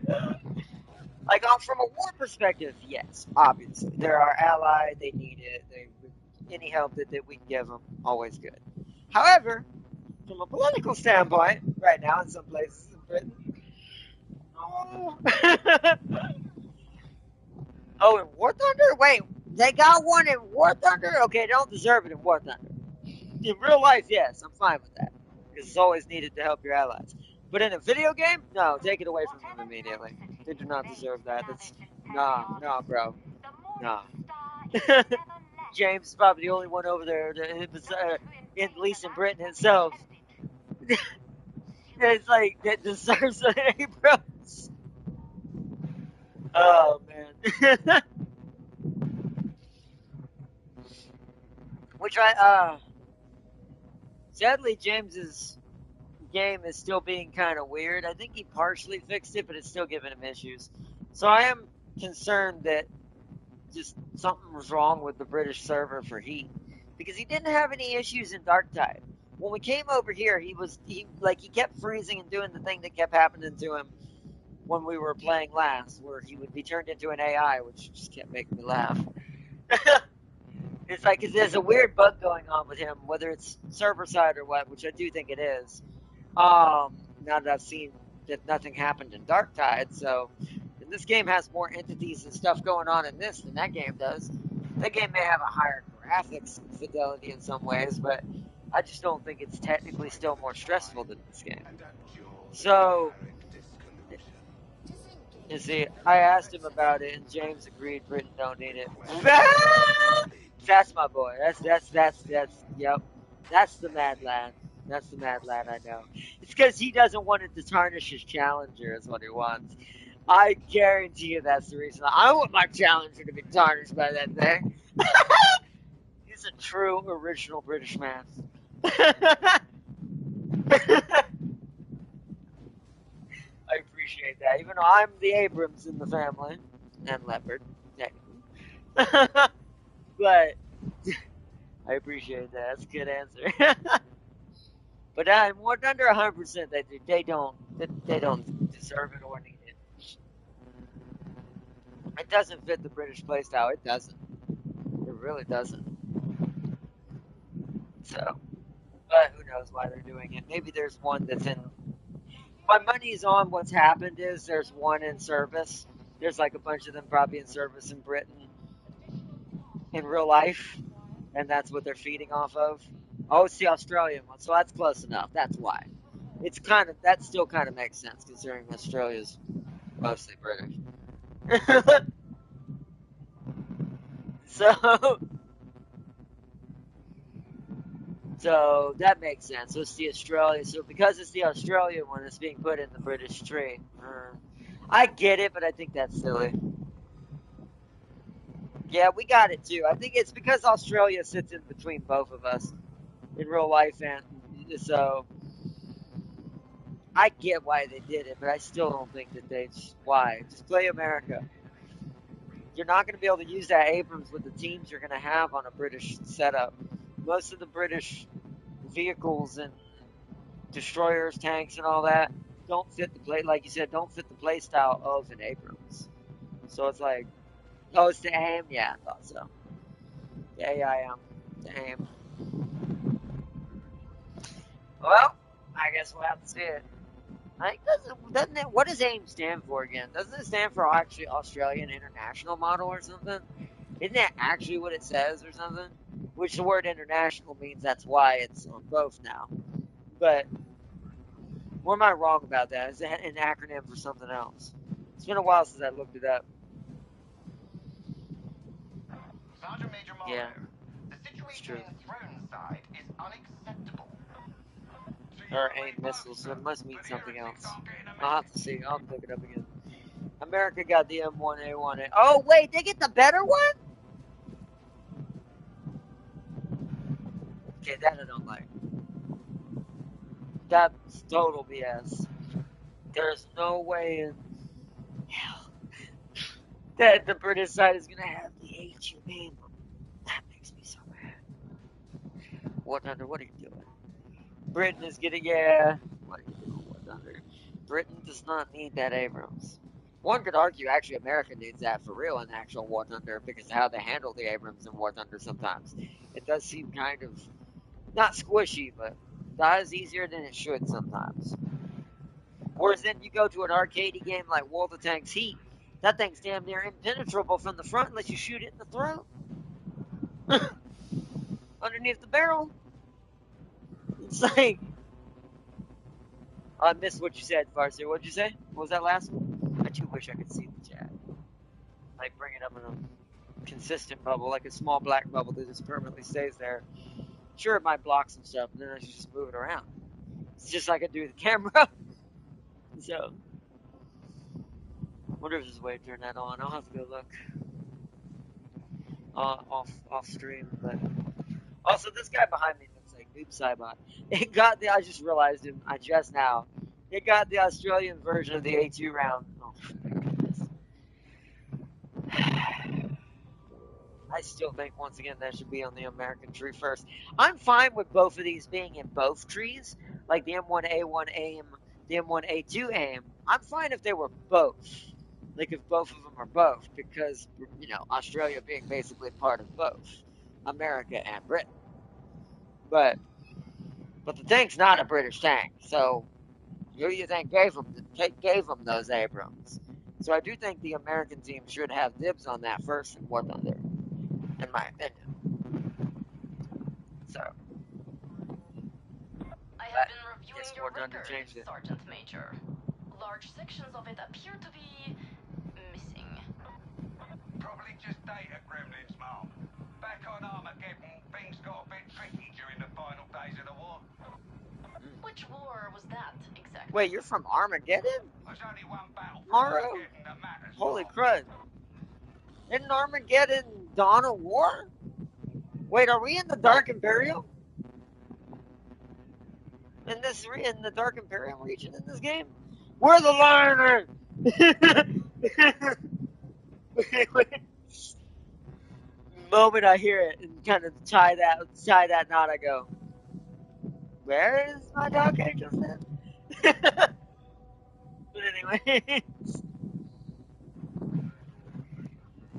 from a war perspective, yes, obviously. They're our ally, they need it. Any help that we can give them, always good. However, from a political standpoint, right now in some places in Britain, no. Oh, in War Thunder? Wait, they got one in War Thunder? Okay, they don't deserve it in War Thunder. In real life, yes, I'm fine with that. Because it's always needed to help your allies. But in a video game, no, take it away from them immediately. They do not deserve that. That's nah, bro. Nah. James is probably the only one over there, at least in Britain itself. It's like that deserves an Abrams. Oh man. Which sadly James's game is still being kind of weird. I think he partially fixed it, but it's still giving him issues. So I am concerned that just something was wrong with the British server for heat, because he didn't have any issues in Darktide. When we came over here, he kept freezing and doing the thing that kept happening to him when we were playing last, where he would be turned into an AI, which just kept making me laugh. It's like, there's a weird bug going on with him, whether it's server side or what, which I do think it is. Now that I've seen that nothing happened in Darktide, so and this game has more entities and stuff going on in this than that game does. That game may have a higher graphics fidelity in some ways, but I just don't think it's technically still more stressful than this game. So, you see, I asked him about it, and James agreed Britain don't need it. That's my boy. Yep. That's the mad lad. That's the mad lad I know. It's because he doesn't want it to tarnish his challenger, is what he wants. I guarantee you that's the reason. I want my challenger to be tarnished by that thing. He's a true original British man. I appreciate that, even though I'm the Abrams in the family, and Leopard, technically. But I appreciate that. That's a good answer. But I'm more under 100% that they don't deserve it or need it. It doesn't fit the British playstyle. It doesn't. It really doesn't. So, but who knows why they're doing it? Maybe there's one that's in. My money's on what's happened is there's one in service. There's like a bunch of them probably in service in Britain in real life, and that's what they're feeding off of. Oh, it's the Australian one, so that's close enough. That's why. It's kind of, that still kind of makes sense considering Australia's mostly British. So that makes sense. So it's the Australian. So because it's the Australian one, it's being put in the British tree. I get it, but I think that's silly. Yeah, we got it too. I think it's because Australia sits in between both of us in real life, and so I get why they did it, but I still don't think that why. Just play America. You're not going to be able to use that Abrams with the teams you're going to have on a British setup. Most of the British vehicles and destroyers, tanks, and all that don't fit the play. Like you said, don't fit the play style of an Abrams. So it's like, oh, it's the AIM. Yeah, I thought so. The AIM, the AIM. Well, I guess we'll have to see it. I think doesn't it? What does AIM stand for again? Doesn't it stand for actually Australian International Model or something? Isn't that actually what it says or something? Which the word international means that's why it's on both now. But what am I wrong about that? Is it an acronym for something else? It's been a while since I looked it up. Sergeant Major Marlowe, Yeah, the situation in Throne-side is unacceptable. or AIM missiles, so it must mean something else. I'll have to see. I'll look it up again. America got the M1A1A. Oh, wait, they get the better one? Okay, that I don't like. That's total BS. There's no way in hell that the British side is going to have the HU. That makes me so mad. What are you doing? Britain is getting, yeah. What are you doing, War Thunder? Britain does not need that Abrams. One could argue, actually, America needs that for real in actual War Thunder because of how they handle the Abrams in War Thunder sometimes. It does seem kind of, not squishy, but dies easier than it should sometimes. Whereas then you go to an arcadey game like World of Tanks Heat, that thing's damn near impenetrable from the front unless you shoot it in the throat. Underneath the barrel. It's like, I missed what you said, Farsi. What'd you say? What was that last one? I do wish I could see the chat. Like, bring it up in consistent bubble, like a small black bubble that just permanently stays there. Sure, it might block some stuff, but then I should just move it around. It's just like I do with the camera. So, wonder if there's a way to turn that on. I'll have to go look off stream. But also, this guy behind me looks like Noob Saibot. It got the. I just realized him. Just now. It got the Australian version of the A2 round. Oh my goodness. I still think, once again, that should be on the American tree first. I'm fine with both of these being in both trees, like the M1A1 AIM, the M1A2 AIM. I'm fine if they were both. Like, if both of them are both, because, you know, Australia being basically part of both America and Britain. But the tank's not a British tank, so who do you think gave them those Abrams? So I do think the American team should have dibs on that first in War Thunder, in my opinion. So, I have been reviewing yes, your War Thunder record, changed it. Sergeant Major. Large sections of it appear to be missing. Probably just data gremlins, Mom. Back on Armageddon, things got a bit tricky during the final days of the war. Which war was that, exactly? Wait, you're from Armageddon? There's only one battle for Morrow? Armageddon that matters, Holy Mom. crud. Isn't Armageddon Dawn of War? Wait, are we in the Dark Imperium? In the Dark Imperium region in this game? We're the Liner! The moment I hear it and kind of tie that knot, I go, where is my Dark Angel then? But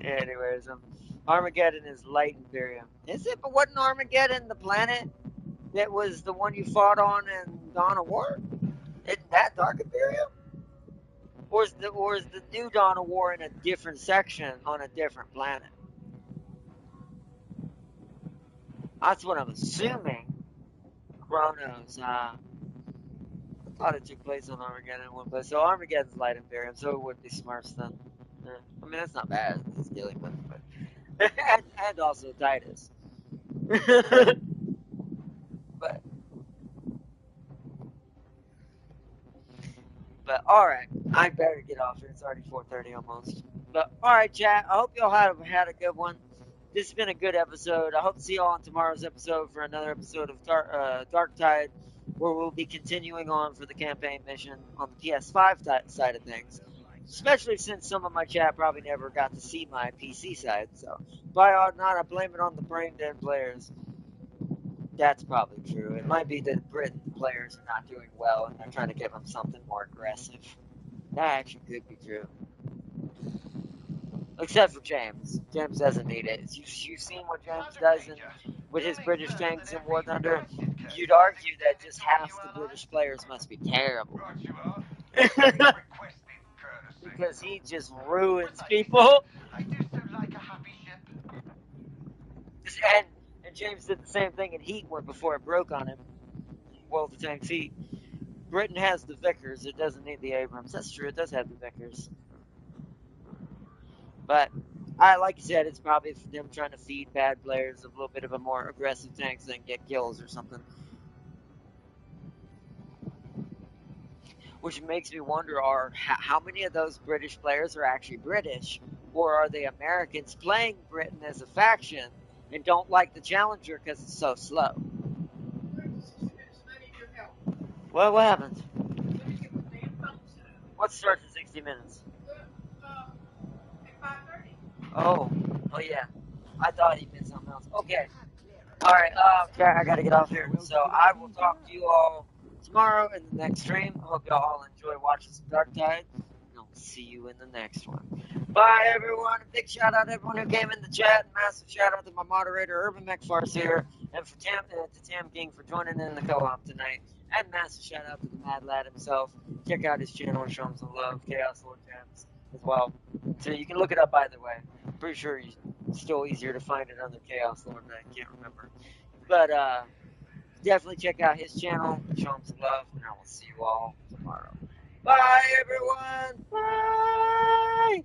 anyways, Armageddon is Light Imperium. Is it? But wasn't Armageddon the planet that was the one you fought on in Dawn of War? Isn't that Dark Imperium? Or is the new Dawn of War in a different section on a different planet? That's what I'm assuming. Chronos, I thought it took place on Armageddon in one place. So Armageddon's Light Imperium, so it would be Smurfs then. I mean, that's not bad. It's dealing with, but and also Titus. But all right, I better get off here. It's already 4:30 almost. But all right, chat. I hope y'all had a good one. This has been a good episode. I hope to see y'all on tomorrow's episode for another episode of Darktide, where we'll be continuing on for the campaign mission on the PS5 side of things. Especially since some of my chat probably never got to see my PC side. So, by or not, I blame it on the brain dead players. That's probably true. It might be that Britain players are not doing well and they're trying to give them something more aggressive. That actually could be true. Except for James. James doesn't need it. You've seen what James does with his British tanks in War Thunder. You'd argue that just half the British players must be terrible. Because he just ruins people. I do so like a happy ship. And James did the same thing in Heat before it broke on him. Well, the tank's Heat. Britain has the Vickers. It doesn't need the Abrams. That's true. It does have the Vickers. But, like you said, it's probably them trying to feed bad players a little bit of a more aggressive tank so they can get kills or something. Which makes me wonder, how many of those British players are actually British? Or are they Americans playing Britain as a faction and don't like the Challenger because it's so slow? What happened? What starts in 60 minutes? Oh yeah. I thought he meant something else. Okay. Alright, I gotta get off here. So I will talk to you all tomorrow in the next stream. I hope y'all all enjoy watching some Darktide. And I'll see you in the next one. Bye everyone. A big shout out to everyone who came in the chat. Massive shout out to my moderator Urban McFarce here. And to Tam King for joining in the co-op tonight. And massive shout out to the Mad Lad himself. Check out his channel and show him some love. Chaos Lord Jams as well. So you can look it up either way. I'm pretty sure it's still easier to find it under Chaos Lord, but I can't remember. But definitely check out his channel, show him some love, and I will see you all tomorrow. Bye everyone! Bye!